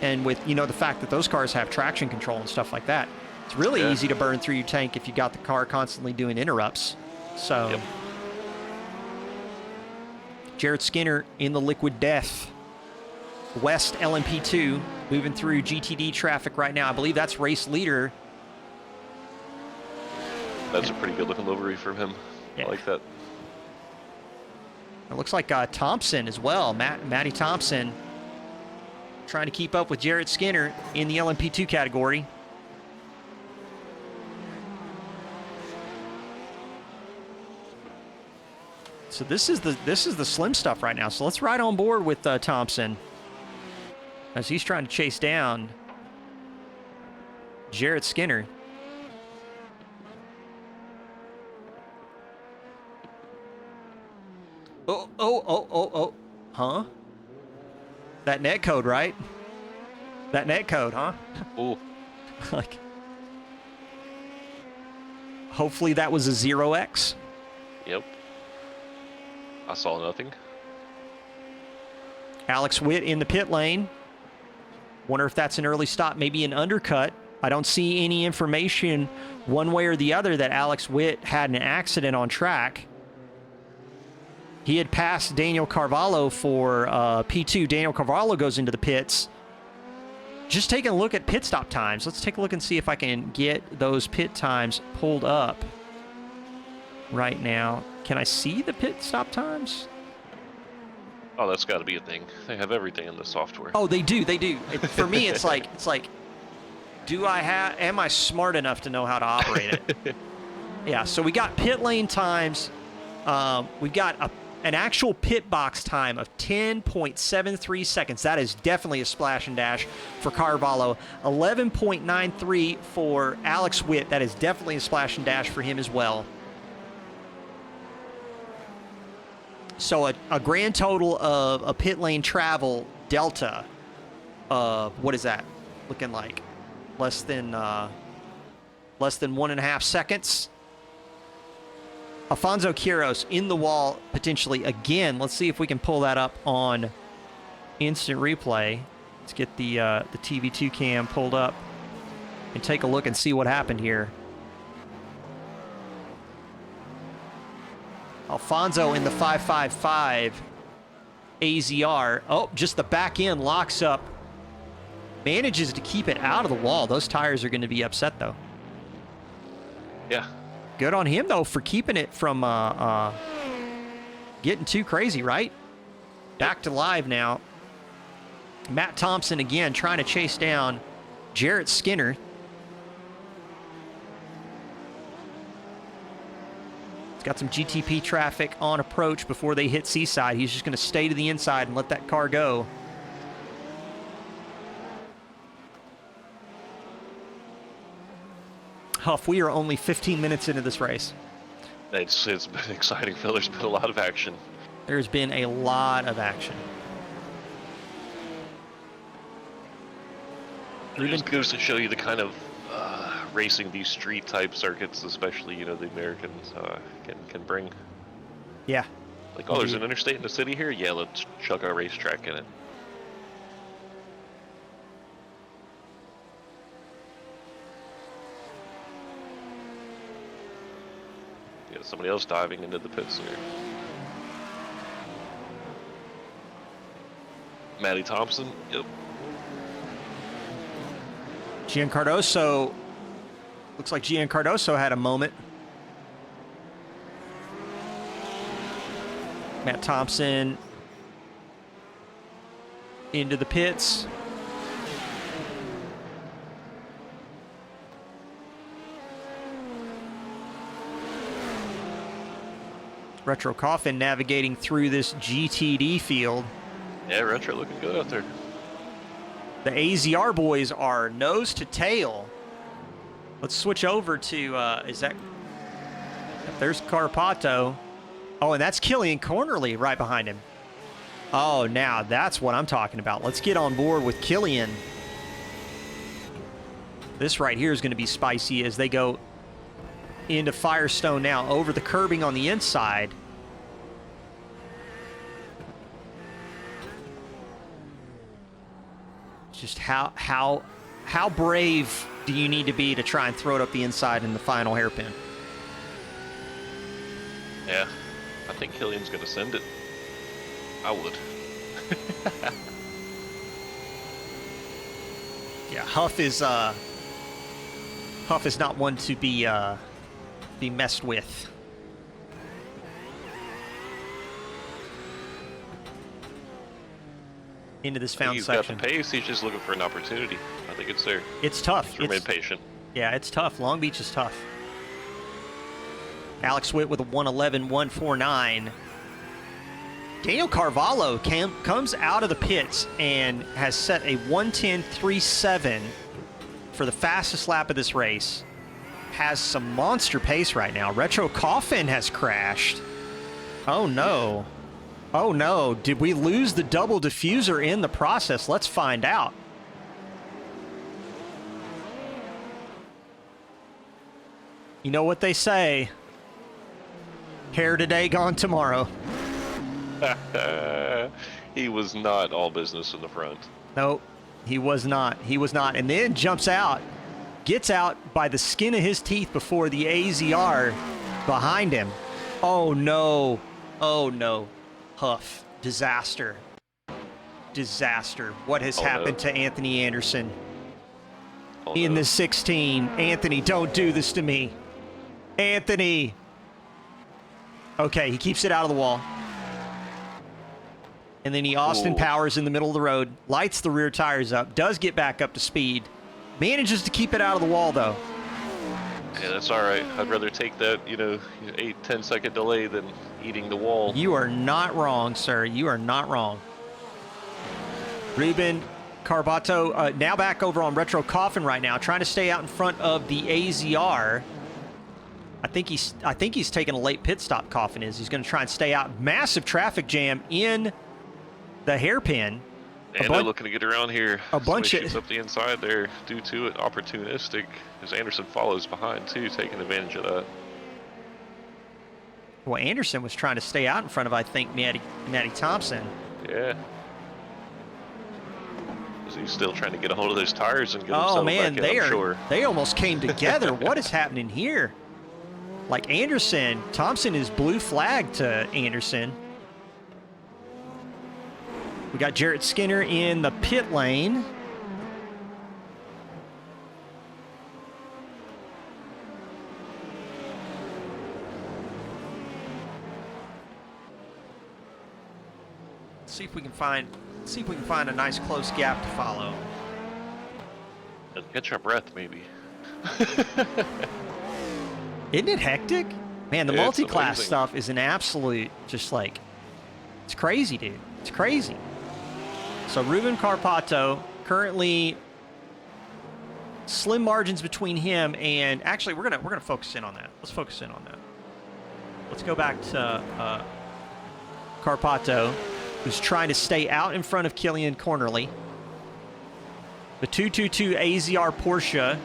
And with, you know, the fact that those cars have traction control and stuff like that, it's really easy to burn through your tank if you got the car constantly doing interrupts. So, Jared Skinner in the liquid death. West LMP2 moving through GTD traffic right now. I believe that's race leader. That's a pretty good looking livery from him. Yeah. I like that. It looks like Thompson as well. Matty Thompson trying to keep up with Jared Skinner in the LMP2 category. So this is the slim stuff right now. So let's ride on board with Thompson as he's trying to chase down Jared Skinner. Oh. Huh? That net code, right? That net code, huh? Ooh. Like, hopefully that was a 0x. Yep. I saw nothing. Alex Witt in the pit lane. Wonder if that's an early stop, maybe an undercut. I don't see any information one way or the other that Alex Witt had an accident on track. He had passed Daniel Carvalho for P2. Daniel Carvalho goes into the pits. Just taking a look at pit stop times. Let's take a look and see if I can get those pit times pulled up right now. Can I see the pit stop times? Oh, that's got to be a thing. They have everything in the software. Oh, they do. They do. For me, it's like, am I smart enough to know how to operate it? Yeah. So we got pit lane times. We've got an actual pit box time of 10.73 seconds. That is definitely a splash and dash for Carvalho. 11.93 for Alex Witt. That is definitely a splash and dash for him as well. So a grand total of a pit lane travel delta of, what is that looking like? Less than 1.5 seconds. Alfonso Quiros in the wall potentially again. Let's see if we can pull that up on instant replay. Let's get the TV2 cam pulled up and take a look and see what happened here. Alfonso in the 555 AZR. Oh, just the back end locks up. Manages to keep it out of the wall. Those tires are going to be upset, though. Yeah. Good on him, though, for keeping it from getting too crazy, right? Back to live now. Matt Thompson again trying to chase down Jarrett Skinner. He's got some GTP traffic on approach before they hit Seaside. He's just going to stay to the inside and let that car go. Huff, we are only 15 minutes into this race. It's been exciting, Phil. There's been a lot of action. There's been a lot of action. It just goes to show you the kind of racing these street type circuits, especially, you know, the Americans can bring. Yeah. Like, oh, there's an interstate in the city here? Yeah, let's chuck a racetrack in it. Yeah, somebody else diving into the pits here. Matty Thompson, yep. Gian Cardoso, looks like Gian Cardoso had a moment. Matt Thompson into the pits. Retro Coffin navigating through this GTD field. Yeah, Retro looking good out there. The AZR boys are nose to tail. Let's switch over to, there's Carpato. Oh, and that's Killian Cornerly right behind him. Oh, now that's what I'm talking about. Let's get on board with Killian. This right here is going to be spicy as they go into Firestone now, over the curbing on the inside. Just how brave do you need to be to try and throw it up the inside in the final hairpin? Yeah, I think Killian's gonna send it. I would. Yeah, Huff is not one to be messed with. Into this found He's section. got the pace. He's just looking for an opportunity. I think it's there. It's tough. Just remain patient. Yeah, it's tough. Long Beach is tough. Alex Witt with a 1:11.149. Daniel Carvalho comes out of the pits and has set a 1:10.37 for the fastest lap of this race. Has some monster pace right now. Retro Coffin has crashed. Oh no. Oh no. Did we lose the double diffuser in the process? Let's find out. You know what they say. Hair today, gone tomorrow. He was not all business in the front. Nope, he was not. He was not. And then jumps out, gets out by the skin of his teeth before the AZR behind him. Oh no. Oh no. Huff. Disaster. Disaster. What has happened to Anthony Anderson? In the 16. Anthony, don't do this to me. Anthony. Okay, he keeps it out of the wall. And then he Austin Powers in the middle of the road, lights the rear tires up, does get back up to speed, manages to keep it out of the wall, though. Yeah, that's all right. I'd rather take that, 8-10 second delay than eating the wall. You are not wrong, sir. You are not wrong. Ruben Carbato now back over on Retro Coffin right now, trying to stay out in front of the AZR. I think he's taking a late pit stop. Coffin is. He's going to try and stay out. Massive traffic jam in the hairpin. And they're looking to get around here. A bunch of up the inside there due to it. Opportunistic, as Anderson follows behind too, taking advantage of that. Well, Anderson was trying to stay out in front of, I think, Matty Thompson. Yeah. He's still trying to get a hold of those tires and get himself back in, I'm sure. They almost came together. What is happening here? Like Anderson, Thompson is blue flag to Anderson. We got Jarrett Skinner in the pit lane. See if we can find a nice close gap to follow. Catch our breath, maybe. Isn't it hectic? Man, the It's multi-class amazing. stuff is an absolute, just like, it's crazy, dude. It's crazy. So Ruben Carpato, currently slim margins between him and, actually, we're gonna focus in on that. Let's focus in on that. Let's go back to Carpato, who's trying to stay out in front of Killian Cornerly. The 222 AZR Porsche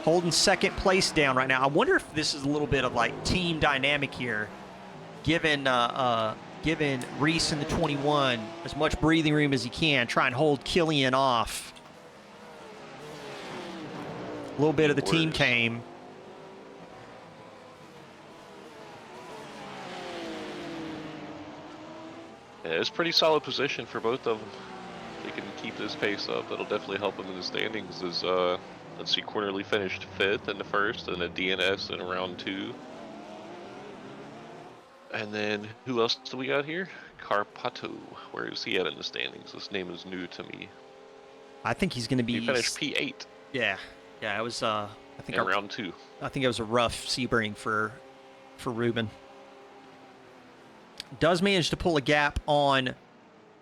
holding second place down right now. I wonder if this is a little bit of like team dynamic here, given Reese in the 21 as much breathing room as he can, try and hold Killian off. A little bit of the team came. Yeah, it's pretty solid position for both of them. They can keep this pace up. That'll definitely help them in the standings. Let's see, Cornerly finished 5th in the first, and a DNS in round 2. And then who else do we got here? Carpato. Where is he at in the standings? This name is new to me. I think he's going to be. He finished P8. Yeah, it was. I think in round 2. I think it was a rough Sebring for Ruben. Does manage to pull a gap on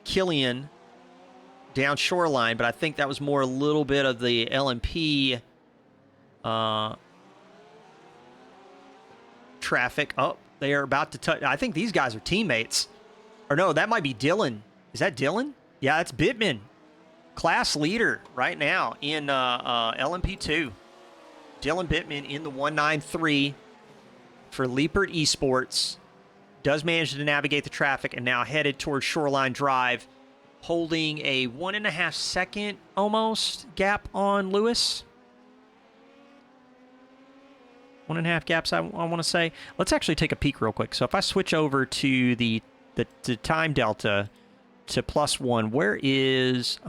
Killian down shoreline, but I think that was more a little bit of the LMP traffic. Oh, they are about to touch. I think these guys are teammates. Or no, that might be Dylan. Is that Dylan? Yeah, that's Bittman. Class leader right now in LMP2. Dylan Bittman in the 193 for Liepert Esports. Does manage to navigate the traffic and now headed towards Shoreline Drive, holding a 1.5 second almost gap on Lewis. 1.5 gaps, I want to say. Let's actually take a peek real quick. So if I switch over to the time delta to +1, where is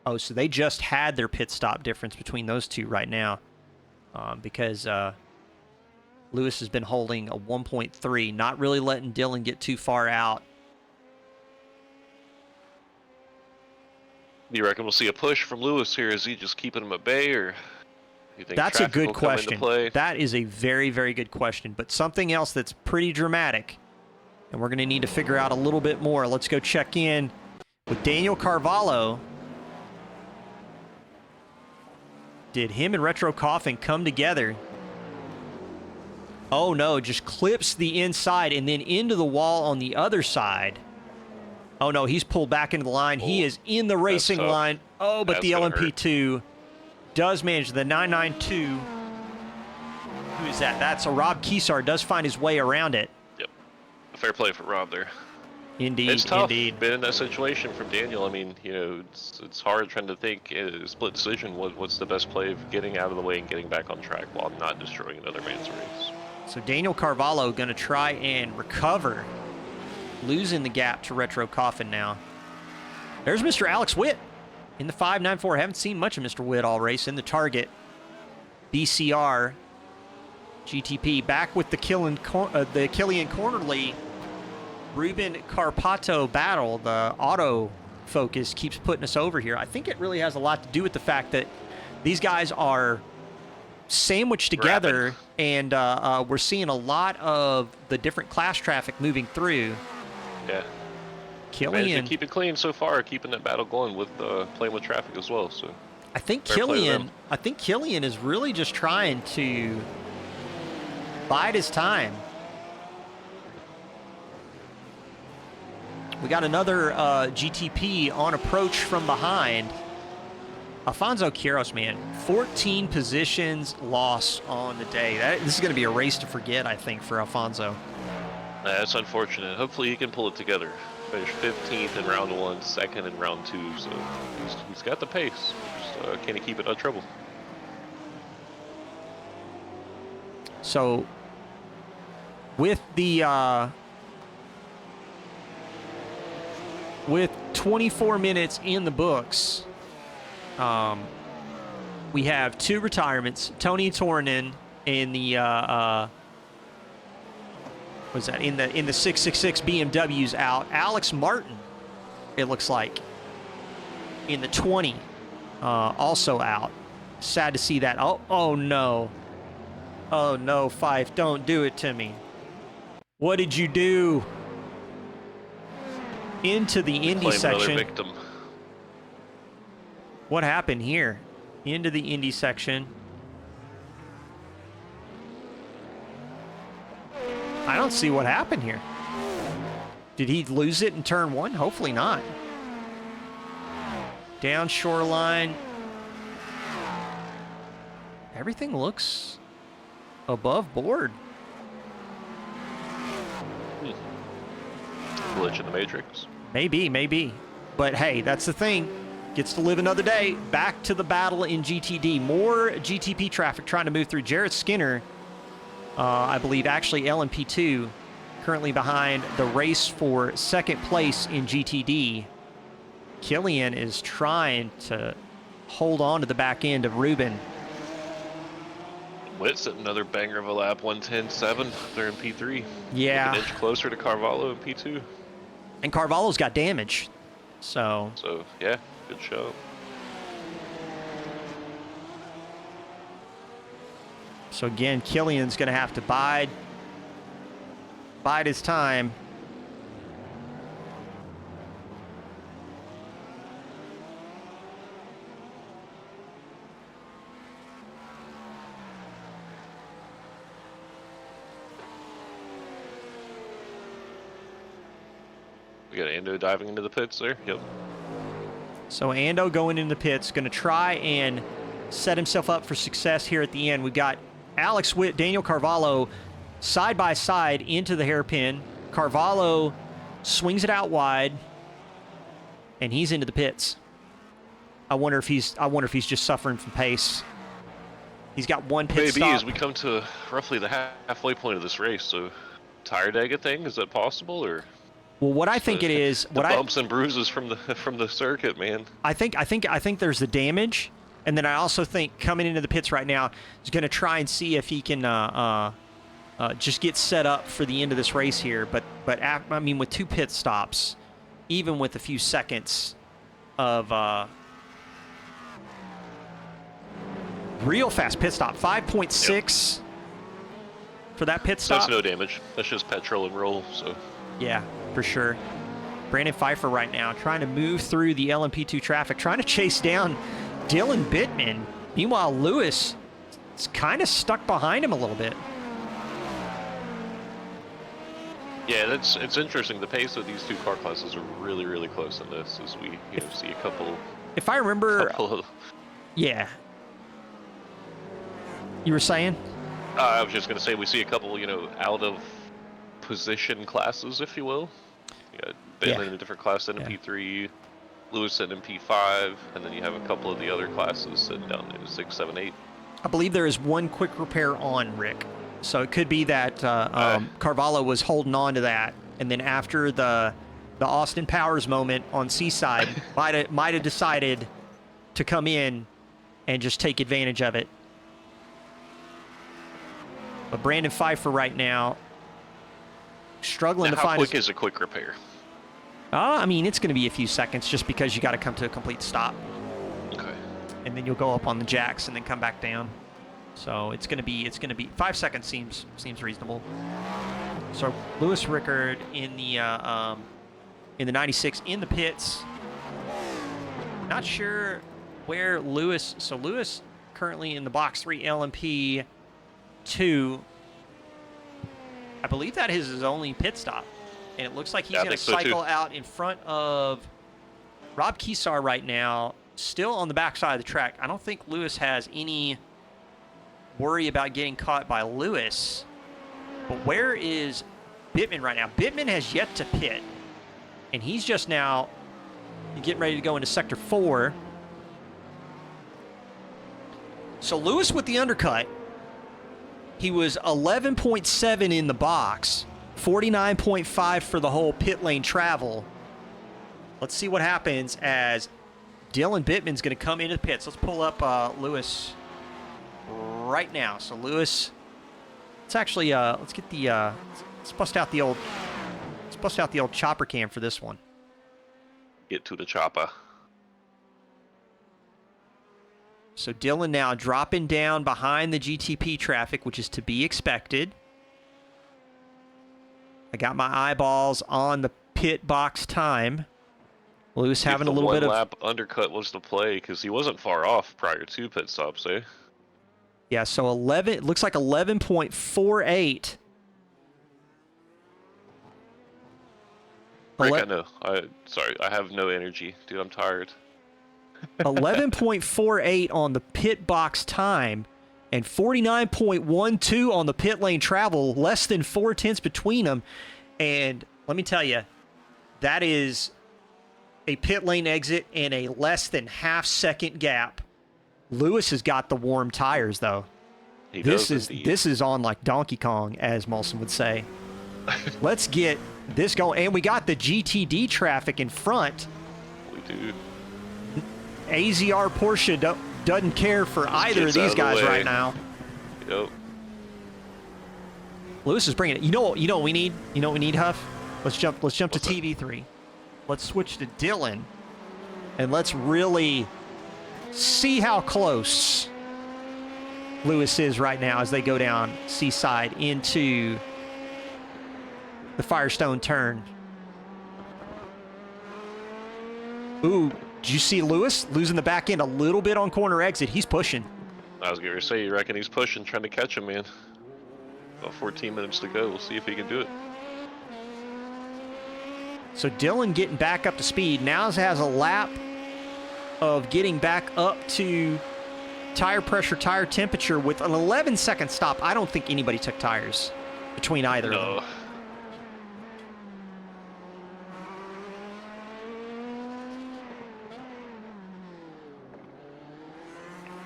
oh, so they just had their pit stop difference between those two right now, because Lewis has been holding a 1.3, not really letting Dylan get too far out. Do you reckon we'll see a push from Lewis here? Is he just keeping him at bay, or you think That's a traffic good will come into question. play? That is a very, very good question. But something else that's pretty dramatic, and we're going to need to figure out a little bit more. Let's go check in with Daniel Carvalho. Did him and Retro Coffin come together? Oh no, just clips the inside and then into the wall on the other side. Oh no, he's pulled back into the line. He is in the racing tough. line. Oh, but That's the gonna LMP2 does manage the 992. Who is that? That's a Rob Kesar. Does find his way around it. Yep. Fair play for Rob there. Indeed, It's tough. indeed. Been in that situation from Daniel. I mean, you know, it's hard trying to think split decision. What's the best play of getting out of the way and getting back on track while not destroying another man's race? So Daniel Carvalho going to try and recover, losing the gap to Retro Coffin now. There's Mr. Alex Witt in the 594. Haven't seen much of Mr. Witt all race in the Target. BCR GTP back with the Killian Cornerly Ruben Carpato battle. The auto focus keeps putting us over here. I think it really has a lot to do with the fact that these guys are sandwiched together, Rapid. and we're seeing a lot of the different class traffic moving through. Yeah. Managed Killian, to keep it clean so far, keeping that battle going with playing with traffic as well. So I think fair play to them. Killian is really just trying to bide his time. We got another GTP on approach from behind. Alfonso Quiros, man, 14 positions lost on the day. This is going to be a race to forget, I think, for Alfonso. That's unfortunate. Hopefully he can pull it together. Finished 15th in round 1, second in round 2. So he's got the pace. Just can he keep it out of trouble? So with the with 24 minutes in the books, we have 2 retirements. Tony Tornin in the was that in the 666 BMW's out. Alex Martin, it looks like, in the 20, also out. Sad to see that. Oh no. Oh no, Fife, don't do it to me. What did you do? Into the Indy Claim another section. victim. What happened here? Into the Indy section. I don't see what happened here. Did he lose it in turn 1? Hopefully not. Down shoreline. Everything looks above board. Glitch in the Matrix. Maybe. But hey, that's the thing. Gets to live another day. Back to the battle in GTD. More GTP traffic trying to move through. Jarrett Skinner, I believe, actually LMP2, currently behind the race for second place in GTD. Killian is trying to hold on to the back end of Ruben. Witt's at another banger of a lap, 1:10.7. They're in P3. Yeah. An inch closer to Carvalho in P2. And Carvalho's got damage. So yeah, good show. again, Killian's going to have to bide his time. We got Ando diving into the pits there. Yep. So Ando going into the pits, going to try and set himself up for success here at the end. We've got Alex Witt, Daniel Carvalho side by side into the hairpin. Carvalho swings it out wide, and he's into the pits. I wonder if he's just suffering from pace. He's got one pit stop. Maybe as we come to roughly the halfway point of this race, so tire dagger thing, is that possible, or? Well, what I think it is, the bumps and bruises from the circuit, man. I think there's the damage, and then I also think coming into the pits right now is going to try and see if he can just get set up for the end of this race here. But I mean, with 2 pit stops, even with a few seconds of real fast pit stop, 5.6 for that pit stop. That's no damage. That's just petrol and roll. So. Yeah, for sure. Brandon Pfeiffer right now trying to move through the LMP2 traffic, trying to chase down Dylan Bittman. Meanwhile, Lewis is kind of stuck behind him a little bit. Yeah, it's interesting. The pace of these 2 car classes are really, really close in this, as we see a couple. If I remember, yeah. You were saying? I was just going to say we see a couple, out of position classes, if you will. Yeah, Ben in a different class than MP3, Lewis at MP5, and then you have a couple of the other classes sitting down there, 6, 7, 8. I believe there is one quick repair on Rick, so it could be that Carvalho was holding on to that, and then after the Austin Powers moment on Seaside, might have decided to come in and just take advantage of it. But Brandon Pfeiffer right now struggling to find. How quick is a quick repair? I mean, it's going to be a few seconds just because you got to come to a complete stop. Okay. And then you'll go up on the jacks and then come back down. So it's going to be 5 seconds seems reasonable. So Lewis Rickard in the 96 in the pits. Not sure where Lewis. So Lewis currently in the Box 3 LMP 2. I believe that is his only pit stop. And it looks like he's going to cycle out in front of Rob Kesar right now, still on the backside of the track. I don't think Lewis has any worry about getting caught by Lewis. But where is Bittman right now? Bittman has yet to pit. And he's just now getting ready to go into Sector 4. So Lewis with the undercut. He was 11.7 in the box, 49.5 for the whole pit lane travel. Let's see what happens as Dylan Bittman's going to come into the pits. Let's pull up Lewis right now. So Lewis, let's actually let's get the let's bust out the old chopper cam for this one. Get to the chopper. So Dylan now dropping down behind the GTP traffic, which is to be expected. I got my eyeballs on the pit box time. Lewis having a little bit of... one lap undercut was the play, because he wasn't far off prior to pit stops, eh? Yeah, so 11, it looks like 11.48. Rick, I know. Sorry, I have no energy. Dude, I'm tired. 11.48 on the pit box time and 49.12 on the pit lane travel, less than 0.4 between them. And let me tell you, that is a pit lane exit and a less than half-second gap. Lewis has got the warm tires, though. This is on like Donkey Kong, as Molson would say. Let's get this going. And we got the GTD traffic in front. We do. AZR Porsche doesn't care for either of these guys right now. Yep. Lewis is bringing it. You know what we need? You know what we need, Huff? Let's jump to TV3. Let's switch to Dylan, and let's really see how close Lewis is right now as they go down Seaside into the Firestone turn. Ooh. Did you see Lewis losing the back end a little bit on corner exit? He's pushing. I was going to say, you reckon he's pushing, trying to catch him, man. About 14 minutes to go. We'll see if he can do it. So Dylan getting back up to speed. Now has a lap of getting back up to tire pressure, tire temperature with an 11-second stop. I don't think anybody took tires between either of them.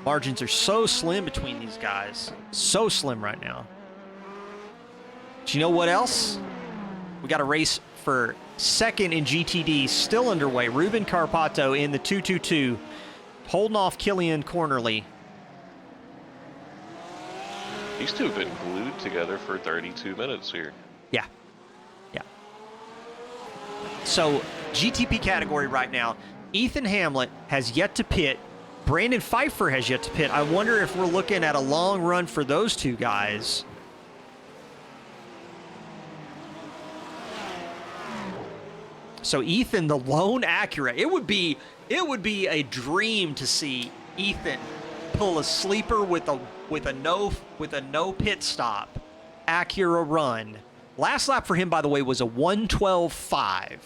Margins are so slim between these guys. So slim right now. Do you know what else? We got a race for second in GTD still underway. Ruben Carpato in the 222, holding off Killian Cornerly. These two have been glued together for 32 minutes here. Yeah. Yeah. So, GTP category right now, Ethan Hamlet has yet to pit. Brandon Pfeiffer has yet to pit. I wonder if we're looking at a long run for those two guys. So Ethan, the lone Acura, it would be a dream to see Ethan pull a sleeper with a no pit stop Acura run. Last lap for him, by the way, was a 1:12.5.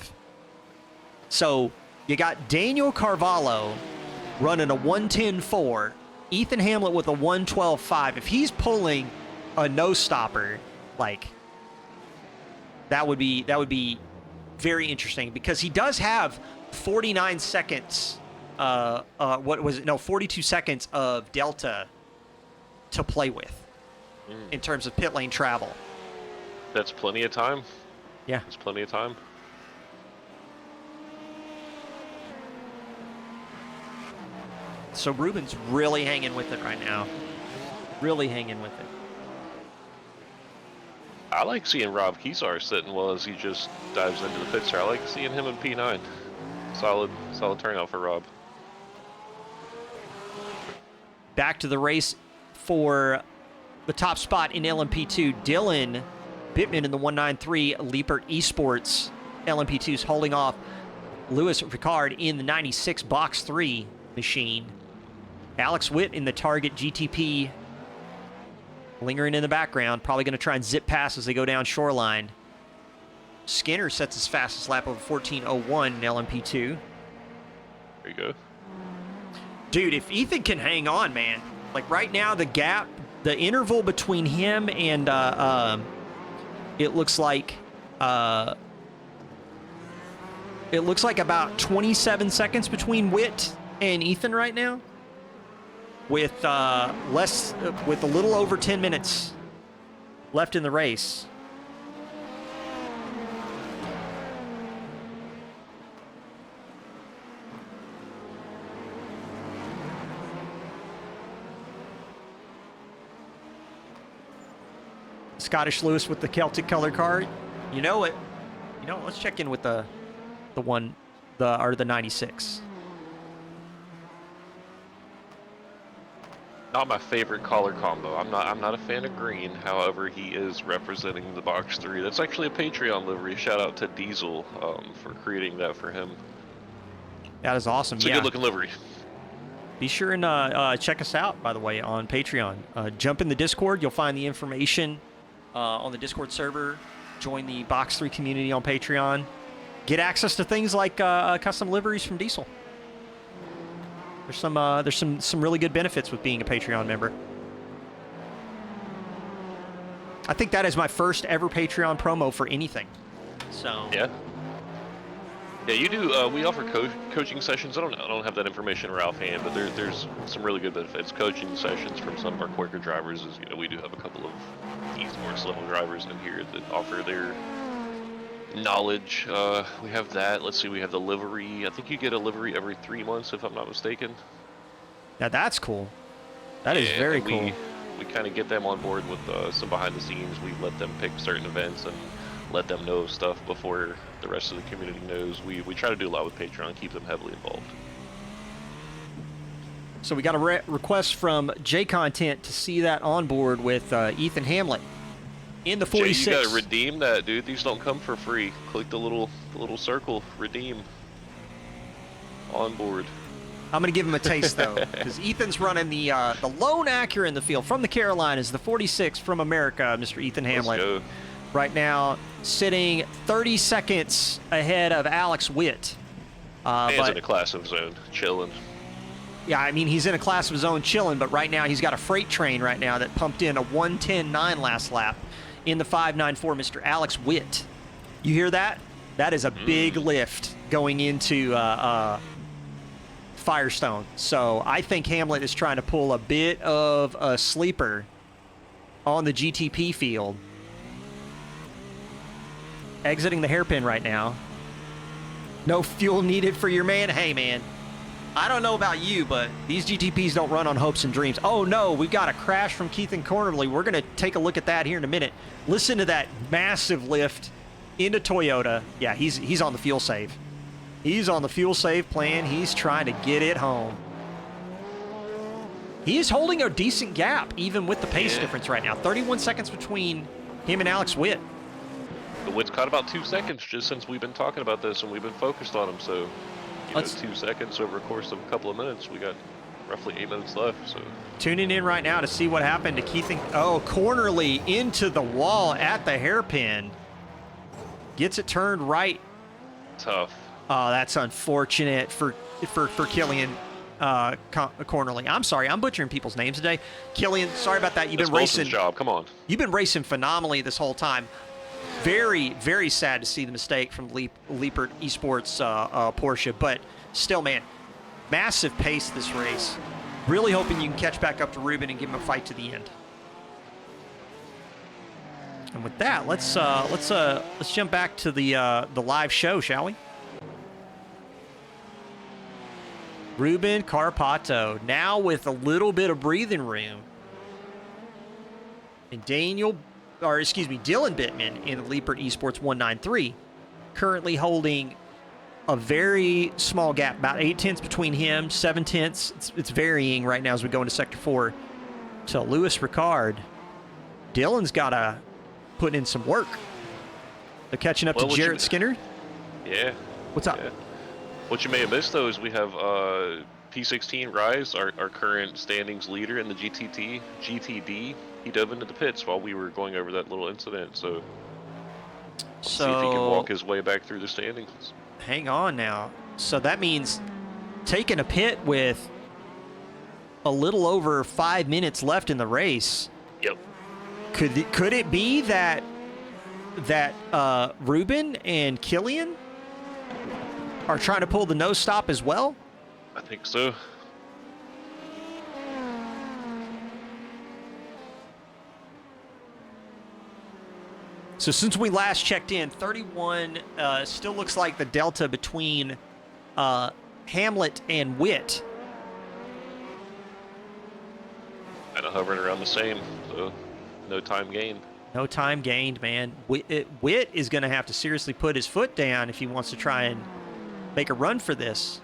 So you got Daniel Carvalho running a 1:10.4. Ethan Hamlet with a 1:12.5. If he's pulling a no stopper, like that would be very interesting, because he does have 49 seconds. 42 seconds of delta to play with in terms of pit lane travel. That's plenty of time. Yeah. That's plenty of time. So Ruben's really hanging with it right now. Really hanging with it. I like seeing Rob Kesar sitting well as he just dives into the pits there. I like seeing him in P9. Solid turnout for Rob. Back to the race for the top spot in LMP2. Dylan Bittman in the 193. Liepert Esports LMP2's holding off Louis Ricard in the 96 Box 3 machine. Alex Witt in the Target GTP lingering in the background, probably going to try and zip past as they go down Shoreline. Skinner sets his fastest lap of 14:01 in LMP2. There you go. Dude, if Ethan can hang on, man, like right now, the gap, the interval between him and it looks like about 27 seconds between Witt and Ethan right now, with a little over 10 minutes left in the race. Scottish Lewis with the Celtic color card. You know it. Let's check in with the 96. Not my favorite color combo. I'm not a fan of green. However, he is representing the Box 3. That's actually a Patreon livery. Shout out to Diesel for creating that for him. That is awesome. It's a good looking livery. Be sure and check us out, by the way, on Patreon. Jump in the Discord. You'll find the information on the Discord server. Join the Box 3 community on Patreon. Get access to things like custom liveries from Diesel. There's some really good benefits with being a Patreon member. I think that is my first ever Patreon promo for anything. So yeah, you do. We offer coaching sessions. I don't have that information right offhand, but there's some really good benefits. Coaching sessions from some of our quicker drivers. We do have a couple of esports level drivers in here that offer their knowledge. We have that. Let's see, we have the livery. I think you get a livery every 3 months, if I'm not mistaken. Now that's cool. That is very cool. We kind of get them on board with some behind the scenes. We let them pick certain events and let them know stuff before the rest of the community knows. We try to do a lot with Patreon, keep them heavily involved. So we got a request from J Content to see that on board with Ethan Hamlet in the 46. Jay, you gotta redeem that, dude. These don't come for free. Click the little circle, redeem. On board. I'm gonna give him a taste though, because Ethan's running the lone Acura in the field from the Carolinas, the 46 from America, Mr. Ethan Hamlet. Let's go. Right now, sitting 30 seconds ahead of Alex Witt. Man's in a class of his own, chilling. Yeah, I mean, he's in a class of his own chilling, but right now he's got a freight train right now that pumped in a 1:10.9 last lap in the 5.94, Mr. Alex Witt. You hear that? That is a big lift going into Firestone. So I think Hamlet is trying to pull a bit of a sleeper on the GTP field. Exiting the hairpin right now. No fuel needed for your man. Hey, man. I don't know about you, but these GTPs don't run on hopes and dreams. Oh, no, we've got a crash from Keith and Cornerly. We're going to take a look at that here in a minute. Listen to that massive lift into Toyota. Yeah, he's on the fuel save. He's on the fuel save plan. He's trying to get it home. He is holding a decent gap, even with the pace difference right now. 31 seconds between him and Alex Witt. The Witt's caught about 2 seconds just since we've been talking about this and we've been focused on him. So, you know, 2 seconds over a course of a couple of minutes. We got roughly 8 minutes left. So tuning in right now to see what happened to Keith and Cornerly into the wall at the hairpin. Gets it turned right. Tough. Oh, that's unfortunate for Killian Cornerly. I'm sorry, I'm butchering people's names today. Killian, sorry about that. You've been racing. Job. Come on. You've been racing phenomenally this whole time. Very, very sad to see the mistake from Liepert Esports Porsche, but still, man, massive pace this race. Really hoping you can catch back up to Ruben and give him a fight to the end. And with that, let's jump back to the live show, shall we? Ruben Carpato now with a little bit of breathing room, and Dylan Bittman in the Liepert Esports 193, currently holding a very small gap, about 8 tenths between him, 7 tenths. It's varying right now as we go into Sector 4 to Lewis Ricard. Dylan's got to put in some work. They're catching up to Jarrett Skinner. Yeah. What's up? Yeah. What you may have missed, though, is we have P16 Rise, our current standings leader in the GTD. He dove into the pits while we were going over that little incident, so see if he can walk his way back through the standings. Hang on now. So that means taking a pit with a little over 5 minutes left in the race. Yep. Could it be that Ruben and Killian are trying to pull the no stop as well? I think so. So since we last checked in, 31 still looks like the delta between Hamlet and Witt. Kind of hovering around the same, so no time gained. No time gained, man. Witt is going to have to seriously put his foot down if he wants to try and make a run for this.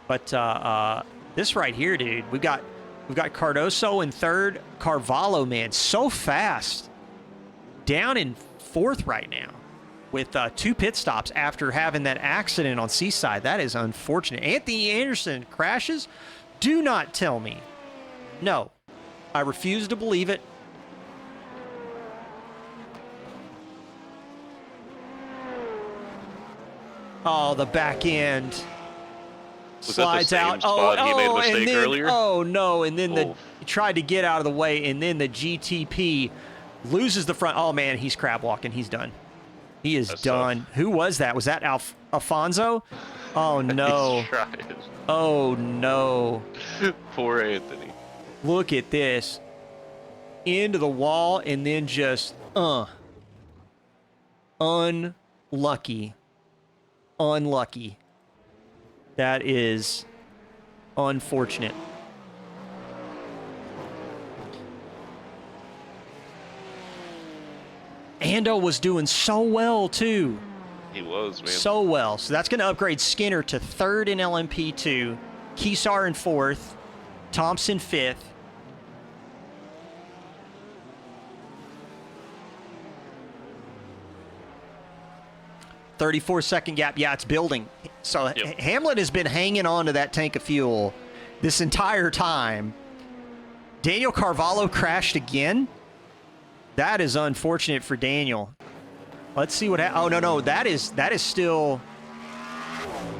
But this right here, dude, we've got Cardoso in third. Carvalho, man, so fast. Down in fourth right now with 2 pit stops after having that accident on Seaside. That is unfortunate. Anthony Anderson crashes? Do not tell me. No, I refuse to believe it. Oh, the back end slides out. He made a mistake and then, earlier? Oh, no, and then he tried to get out of the way, and then the GTP loses the front. Oh, man, he's crab walking. He's done. He is done. Tough. Who was that? Was that Alfonso? Oh, no. Oh, no. Poor Anthony. Look at this. Into the wall, and then just, unlucky. Unlucky. That is unfortunate. Ando was doing so well, too. He was, man. So well. So that's going to upgrade Skinner to third in LMP2, Keesar in fourth, Thompson fifth. .34-second gap. Yeah, it's building. So Hamlet has been hanging on to that tank of fuel this entire time. Daniel Carvalho crashed again. That is unfortunate for Daniel. Let's see what happens. Oh, no. That is still...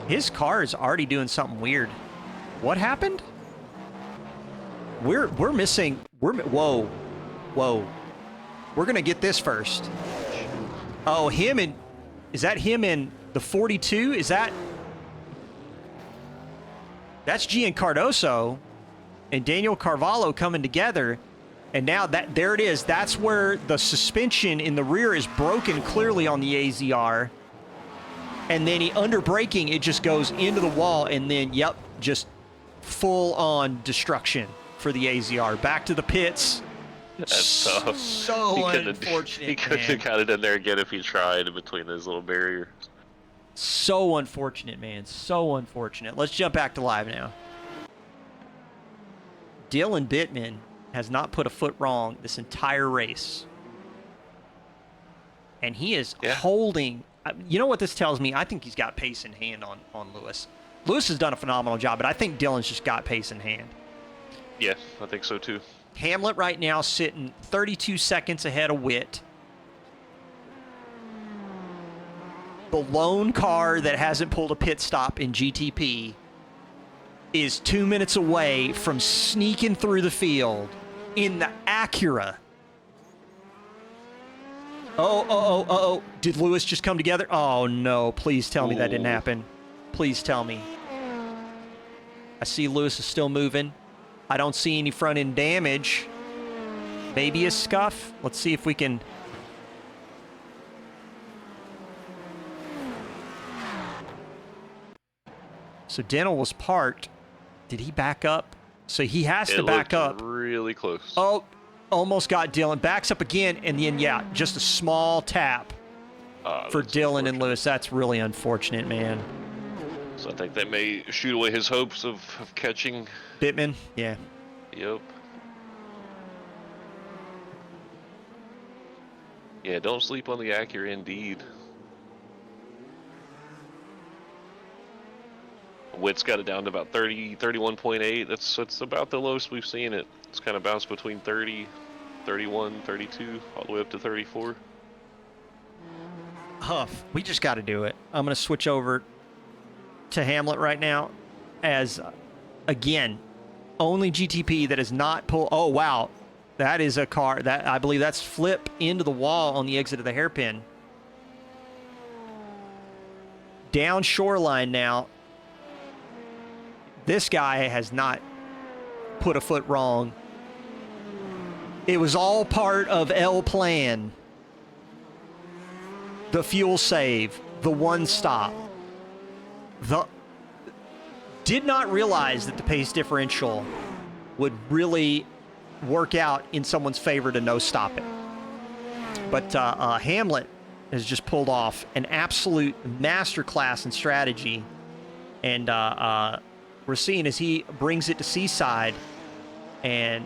His car is already doing something weird. What happened? we're missing. Whoa. We're gonna get this first. Oh, is that him in the 42? That's Gian Cardoso and Daniel Carvalho coming together. And now there it is. That's where the suspension in the rear is broken clearly on the AZR. And then under braking, it just goes into the wall, and then, yep, just full-on destruction for the AZR. Back to the pits. That's tough. So unfortunate, He could have got it in there again if he tried in between those little barriers. So unfortunate, man. So unfortunate. Let's jump back to live now. Dylan Bittman has not put a foot wrong this entire race. And he is holding... You know what this tells me? I think he's got pace in hand on Lewis. Lewis has done a phenomenal job, but I think Dylan's just got pace in hand. Yeah, I think so too. Hamlet right now sitting 32 seconds ahead of Witt. The lone car that hasn't pulled a pit stop in GTP is 2 minutes away from sneaking through the field in the Acura. Oh. Did Lewis just come together? Oh, no. Please tell me that didn't happen. Please tell me. I see Lewis is still moving. I don't see any front end damage. Maybe a scuff. Let's see if we can... So Dental was parked. Did he back up? So he has to back up. Really close. Oh, almost got Dylan. Backs up again, and then, yeah, just a small tap for Dylan and Lewis. That's really unfortunate, man. So I think that may shoot away his hopes of catching Bittman. Yeah. Yep. Yeah, don't sleep on the Acura, indeed. Witt's got it down to about 31.8. That's about the lowest we've seen it. It's kind of bounced between 30, 31, 32, all the way up to 34. Huff, we just got to do it. I'm going to switch over to Hamlet right now as, again, only GTP that has not pulled... Oh, wow. That is a car that I believe that's flip into the wall on the exit of the hairpin. Down shoreline now. This guy has not put a foot wrong. It was all part of L plan. The fuel save, the one stop. Did not realize that the pace differential would really work out in someone's favor to no stop it. But Hamlet has just pulled off an absolute masterclass in strategy. And we're seeing as he brings it to Seaside, and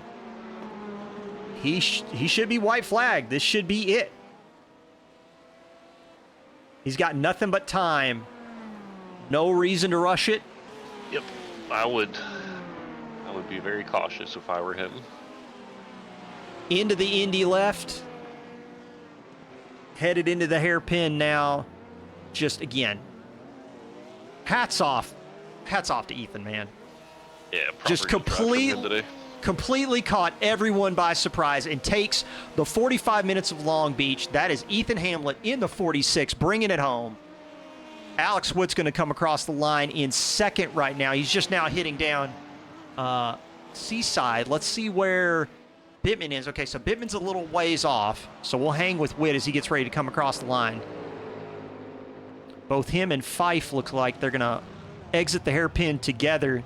he should be white flagged. This should be it. He's got nothing but time. No reason to rush it. Yep, I would be very cautious if I were him. Into the Indy left. Headed into the hairpin now. Just again, hats off to Ethan, man. Yeah, just completely caught everyone by surprise and takes the 45 minutes of Long Beach. That is Ethan Hamlet in the 46, bringing it home. Alex Wood's going to come across the line in second right now. He's just now hitting down Seaside. Let's see where Bittman is. Okay, so Bittman's a little ways off, so we'll hang with Witt as he gets ready to come across the line. Both him and Fife look like they're going to exit the hairpin together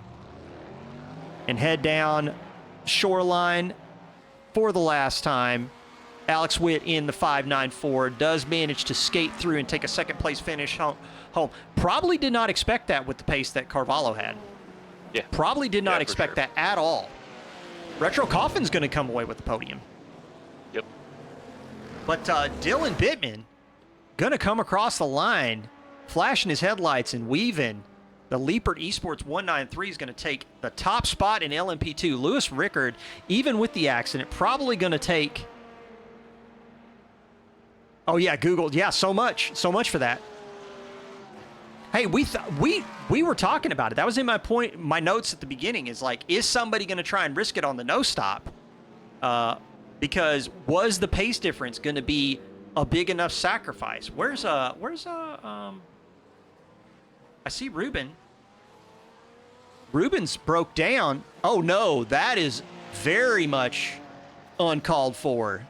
and head down shoreline for the last time. Alex Witt in the 5.94 does manage to skate through and take a second place finish home. Probably did not expect that with the pace that Carvalho had. Yeah. Probably did not expect that at all. Retro Coffin's going to come away with the podium. Yep. But Dylan Bittman going to come across the line, flashing his headlights and weaving. The Liepert Esports 193 is going to take the top spot in LMP2. Lewis Rickard, even with the accident, probably going to take... Oh, yeah, Google. Yeah, so much for that. Hey, we were talking about it. That was in my notes at the beginning. Is like, is somebody going to try and risk it on the no stop? Because was the pace difference going to be a big enough sacrifice? I see Ruben. Ruben's broke down. Oh no, that is very much uncalled for.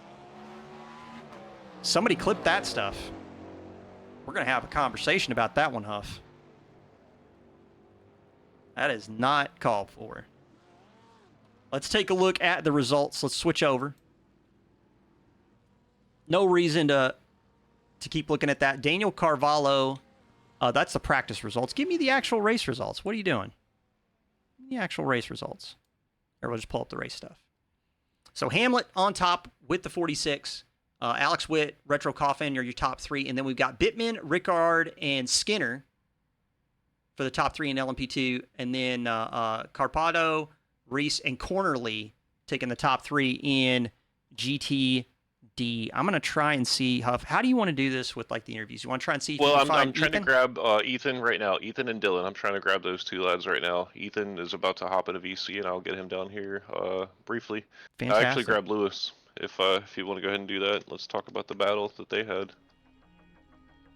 Somebody clip that stuff. We're going to have a conversation about that one, Huff. That is not called for. Let's take a look at the results. Let's switch over. No reason to keep looking at that. Daniel Carvalho, that's the practice results. Give me the actual race results. What are you doing? The actual race results. Or we'll just pull up the race stuff. So Hamlet on top with the 46. Alex Witt, Retro Coffin are your top three. And then we've got Bittman, Rickard, and Skinner for the top three in LMP2. And then Carpado, Reese, and Cornerly taking the top three in GTD. I'm going to try and see, Huff, how do you want to do this with like the interviews? You want to try and see if you can find I'm trying Ethan? to grab Ethan right now. Ethan and Dylan. I'm trying to grab those two lads right now. Ethan is about to hop into VC, and I'll get him down here briefly. Fantastic. I actually grabbed Lewis. If you want to go ahead and do that, let's talk about the battle that they had.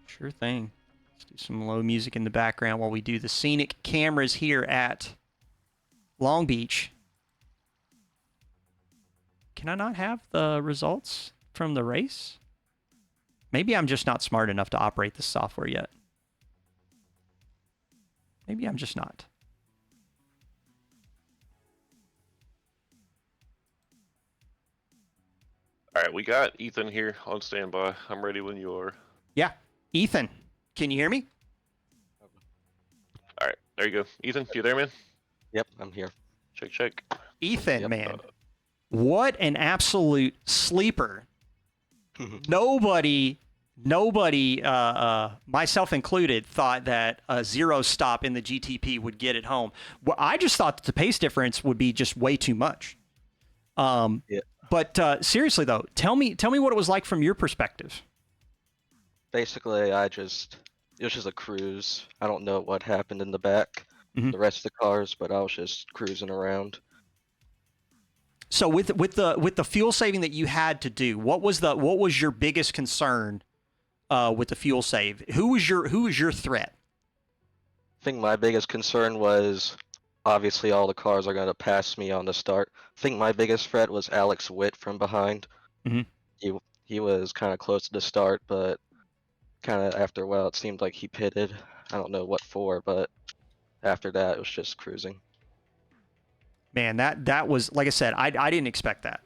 Sure thing. Let's do some low music in the background while we do the scenic cameras here at Long Beach. Can I not have the results from the race? Maybe I'm just not smart enough to operate this software yet. Maybe I'm just not. All right, we got Ethan here on standby. I'm ready when you are. Yeah. Ethan, can you hear me? All right, there you go. Ethan, you there, man? Yep, I'm here. Check, check. Ethan, Yep. man. What an absolute sleeper. Nobody, myself included, thought that a zero stop in the GTP would get it home. Well, I just thought that the pace difference would be just way too much. Yeah. But seriously, though, tell me what it was like from your perspective. Basically, it was just a cruise. I don't know what happened in the back, Mhm. the rest of the cars, but I was just cruising around. So with the fuel saving that you had to do, what was your biggest concern with the fuel save? Who was your threat? I think my biggest concern was obviously all the cars are going to pass me on the start. I think my biggest threat was Alex Witt from behind. Mhm. He was kind of close to the start, but kind of after a while it seemed like he pitted. I don't know what for, but after that it was just cruising. Man, that was, like I said, I didn't expect that.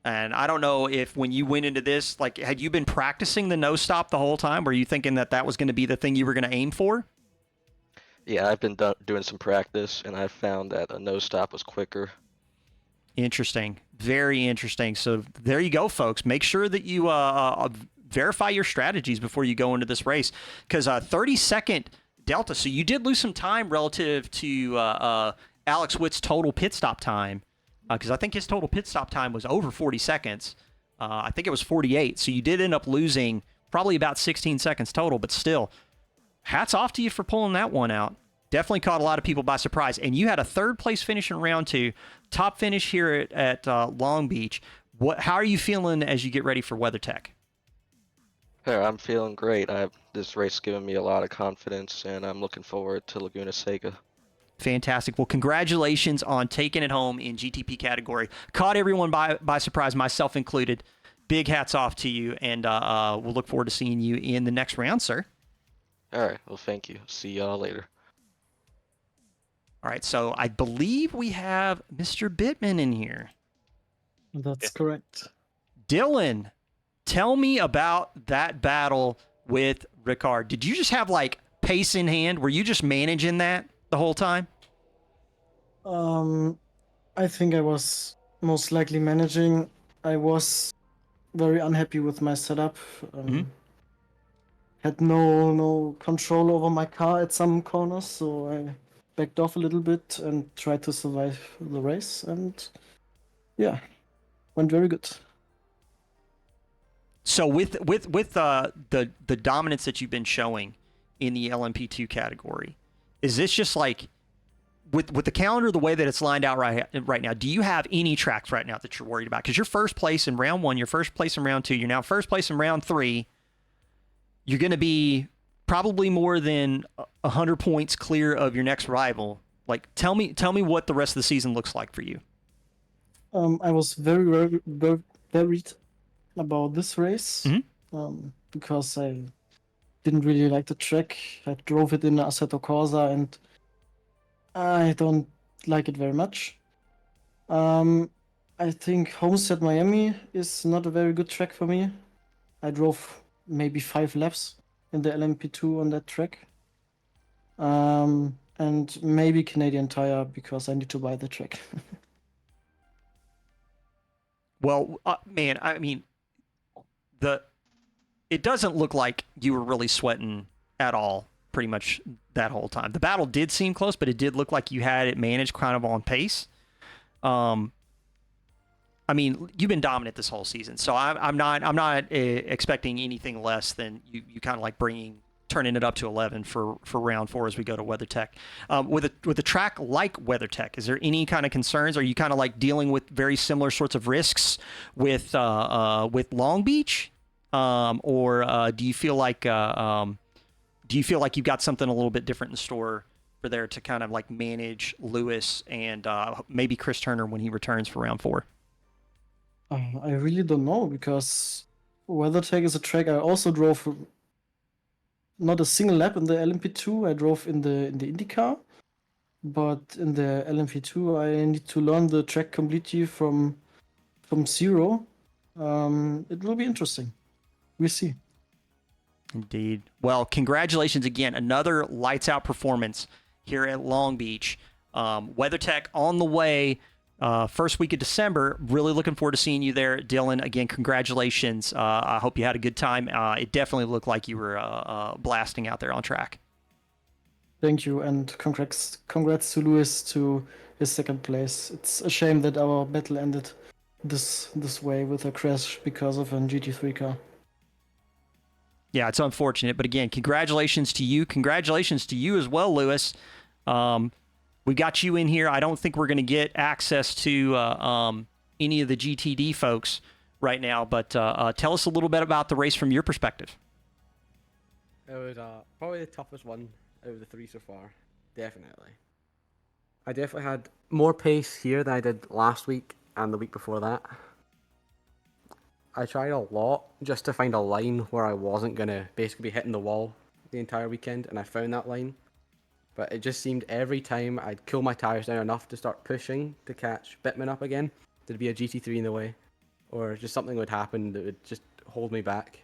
And I don't know if when you went into this, like, had you been practicing the no stop the whole time? Were you thinking that was going to be the thing you were going to aim for? Yeah, I've been doing some practice, and I found that a no stop was quicker. Interesting. Very interesting. So there you go, folks. Make sure that you verify your strategies before you go into this race. Because 30-second delta. So you did lose some time relative to Alex Witt's total pit stop time. Because I think his total pit stop time was over 40 seconds. I think it was 48. So you did end up losing probably about 16 seconds total. But still, hats off to you for pulling that one out. Definitely caught a lot of people by surprise. And you had a third place finish in round two. Top finish here at Long Beach. How are you feeling as you get ready for WeatherTech? Yeah, I'm feeling great. This race has given me a lot of confidence, and I'm looking forward to Laguna Seca. Fantastic. Well, congratulations on taking it home in GTP category. Caught everyone by surprise, myself included. Big hats off to you, and we'll look forward to seeing you in the next round, sir. All right. Well, thank you. See y'all later. All right, so I believe we have Mr. Bittman in here. That's correct. Dylan, tell me about that battle with Rickard. Did you just have, like, pace in hand? Were you just managing that the whole time? I think I was most likely managing. I was very unhappy with my setup. Had no control over my car at some corners, so I backed off a little bit and tried to survive the race, and yeah, went very good. So with the dominance that you've been showing in the LMP2 category. Is this just like with the calendar the way that it's lined out right now? Do you have any tracks right now that you're worried about? Because you're first place in round 1, you're first place in round 2, you're now first place in round 3. You're going to be probably more than 100 points clear of your next rival. Like, tell me what the rest of the season looks like for you. I was very, very, very worried about this race because I didn't really like the track. I drove it in Assetto Corsa and I don't like it very much. I think Homestead Miami is not a very good track for me. I drove maybe 5 laps in the LMP2 on that track. And maybe Canadian Tire because I need to buy the track. Well, man, I mean, it doesn't look like you were really sweating at all pretty much that whole time. The battle did seem close, but it did look like you had it managed kind of on pace. I mean, you've been dominant this whole season, so I'm not expecting anything less than you kind of like turning it up to 11 for round 4 as we go to WeatherTech. With a track like WeatherTech, is there any kind of concerns? Are you kind of like dealing with very similar sorts of risks with Long Beach, or do you feel like you've got something a little bit different in store for there to kind of like manage Lewis and maybe Chris Turner when he returns for round 4? I really don't know because WeatherTech is a track I also drove. Not a single lap in the LMP2. I drove in the IndyCar, but in the LMP2 I need to learn the track completely from zero. It will be interesting. We'll see. Indeed. Well, congratulations again. Another lights out performance here at Long Beach. WeatherTech on the way. First week of December. Really looking forward to seeing you there, Dylan. Again, congratulations. I hope you had a good time. It definitely looked like you were blasting out there on track. Thank you, and congrats to Lewis to his second place. It's a shame that our battle ended this way with a crash because of a GT3 car. Yeah, it's unfortunate, but again, congratulations to you. Congratulations to you as well, Lewis. We got you in here. I don't think we're going to get access to any of the GTD folks right now, but tell us a little bit about the race from your perspective. It was probably the toughest one out of the 3 so far, definitely. I definitely had more pace here than I did last week and the week before that. I tried a lot just to find a line where I wasn't going to basically be hitting the wall the entire weekend, and I found that line. But it just seemed every time I'd cool my tires down enough to start pushing to catch Bittman up again, there'd be a GT3 in the way, or just something would happen that would just hold me back.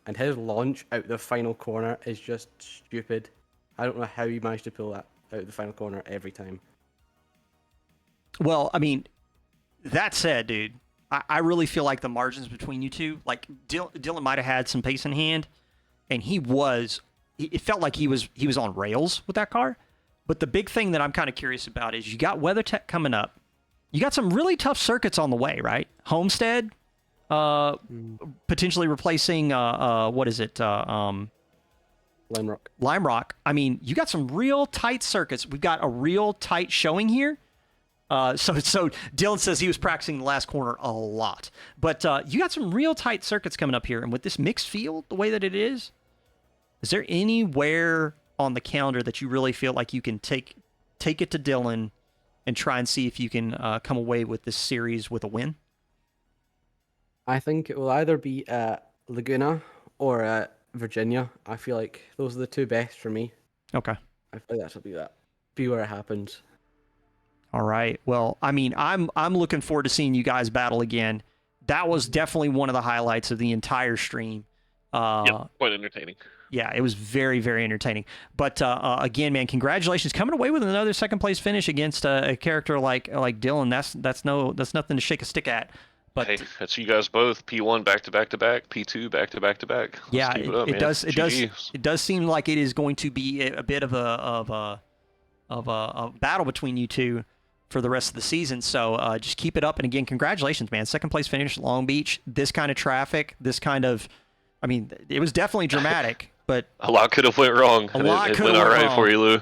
And his launch out the final corner is just stupid. I don't know how he managed to pull that out the final corner every time. Well, I mean, that said, dude, I really feel like the margins between you two, like Dylan might have had some pace in hand, and it felt like he was on rails with that car. But the big thing that I'm kind of curious about is you got WeatherTech coming up. You got some really tough circuits on the way, right? Homestead, potentially replacing what is it? Lime Rock. Lime Rock. I mean, you got some real tight circuits. We've got a real tight showing here. So Dylan says he was practicing the last corner a lot. But you got some real tight circuits coming up here. And with this mixed field, the way that it is there anywhere on the calendar that you really feel like you can take it to Dylan and try and see if you can come away with this series with a win? I think it will either be at Laguna or at Virginia. I feel like those are the 2 best for me. Okay. I feel like that'll be where it happens. All right. Well, I mean, I'm looking forward to seeing you guys battle again. That was definitely one of the highlights of the entire stream. Yeah, quite entertaining. Yeah, it was very, very entertaining. But again, man, congratulations coming away with another second place finish against a character like Dylan. That's nothing to shake a stick at. But hey, that's you guys both. P1 back to back to back, P2 back to back to back. Yeah, it does seem like it is going to be a bit of a battle between you two for the rest of the season. So just keep it up. And again, congratulations, man. Second place finish, Long Beach. This kind of traffic, I mean, it was definitely dramatic. but A lot could have went wrong. A and lot it could have went all went right for wrong. you, Lou.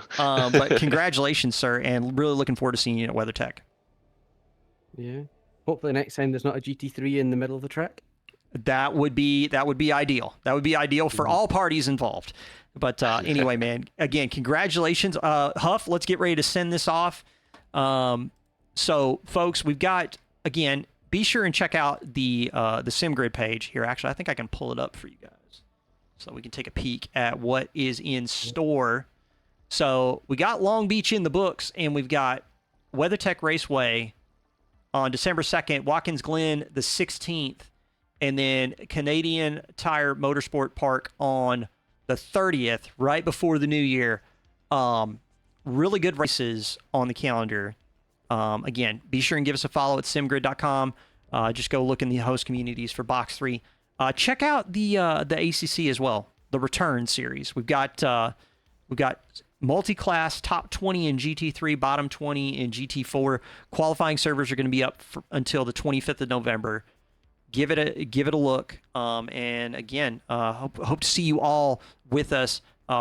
but congratulations, sir, and really looking forward to seeing you at WeatherTech. Yeah. Hopefully next time there's not a GT3 in the middle of the track. That would be ideal. That would be ideal for all parties involved. But anyway, man, again, congratulations. Huff, let's get ready to send this off. So, folks, we've got, again, be sure and check out the SimGrid page here. Actually, I think I can pull it up for you guys so we can take a peek at what is in store. So we got Long Beach in the books, and we've got WeatherTech Raceway on December 2nd, Watkins Glen the 16th, and then Canadian Tire Motorsport Park on the 30th, right before the new year. Really good races on the calendar. Again, be sure and give us a follow at simgrid.com. Just go look in the host communities for Box3. Check out the ACC as well, the Return series. We've got multi-class top 20 in GT3, bottom 20 in GT4. Qualifying servers are going to be up until the 25th of November. Give it a look. And again, hope to see you all with us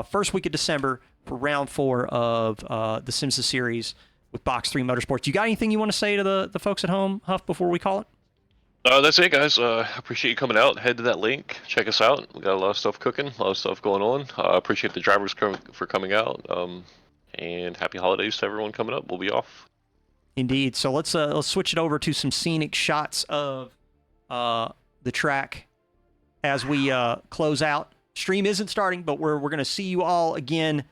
first week of December for round 4 of the SIMSA series with Box3 Motorsports. You got anything you want to say to the folks at home, Huff, before we call it? That's it, guys. Appreciate you coming out. Head to that link. Check us out. We got a lot of stuff cooking, a lot of stuff going on. Appreciate the drivers for coming out. And happy holidays to everyone coming up. We'll be off. Indeed. So let's switch it over to some scenic shots of the track as we close out. Stream isn't starting, but we're going to see you all again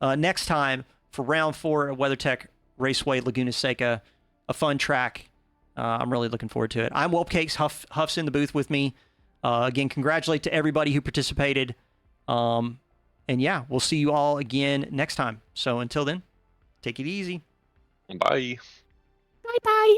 next time for round 4 at WeatherTech Raceway Laguna Seca. A fun track. I'm really looking forward to it. I'm Whelpcakes. Huff's in the booth with me. Again, congratulate to everybody who participated. And yeah, we'll see you all again next time. So until then, take it easy. Bye. Bye-bye.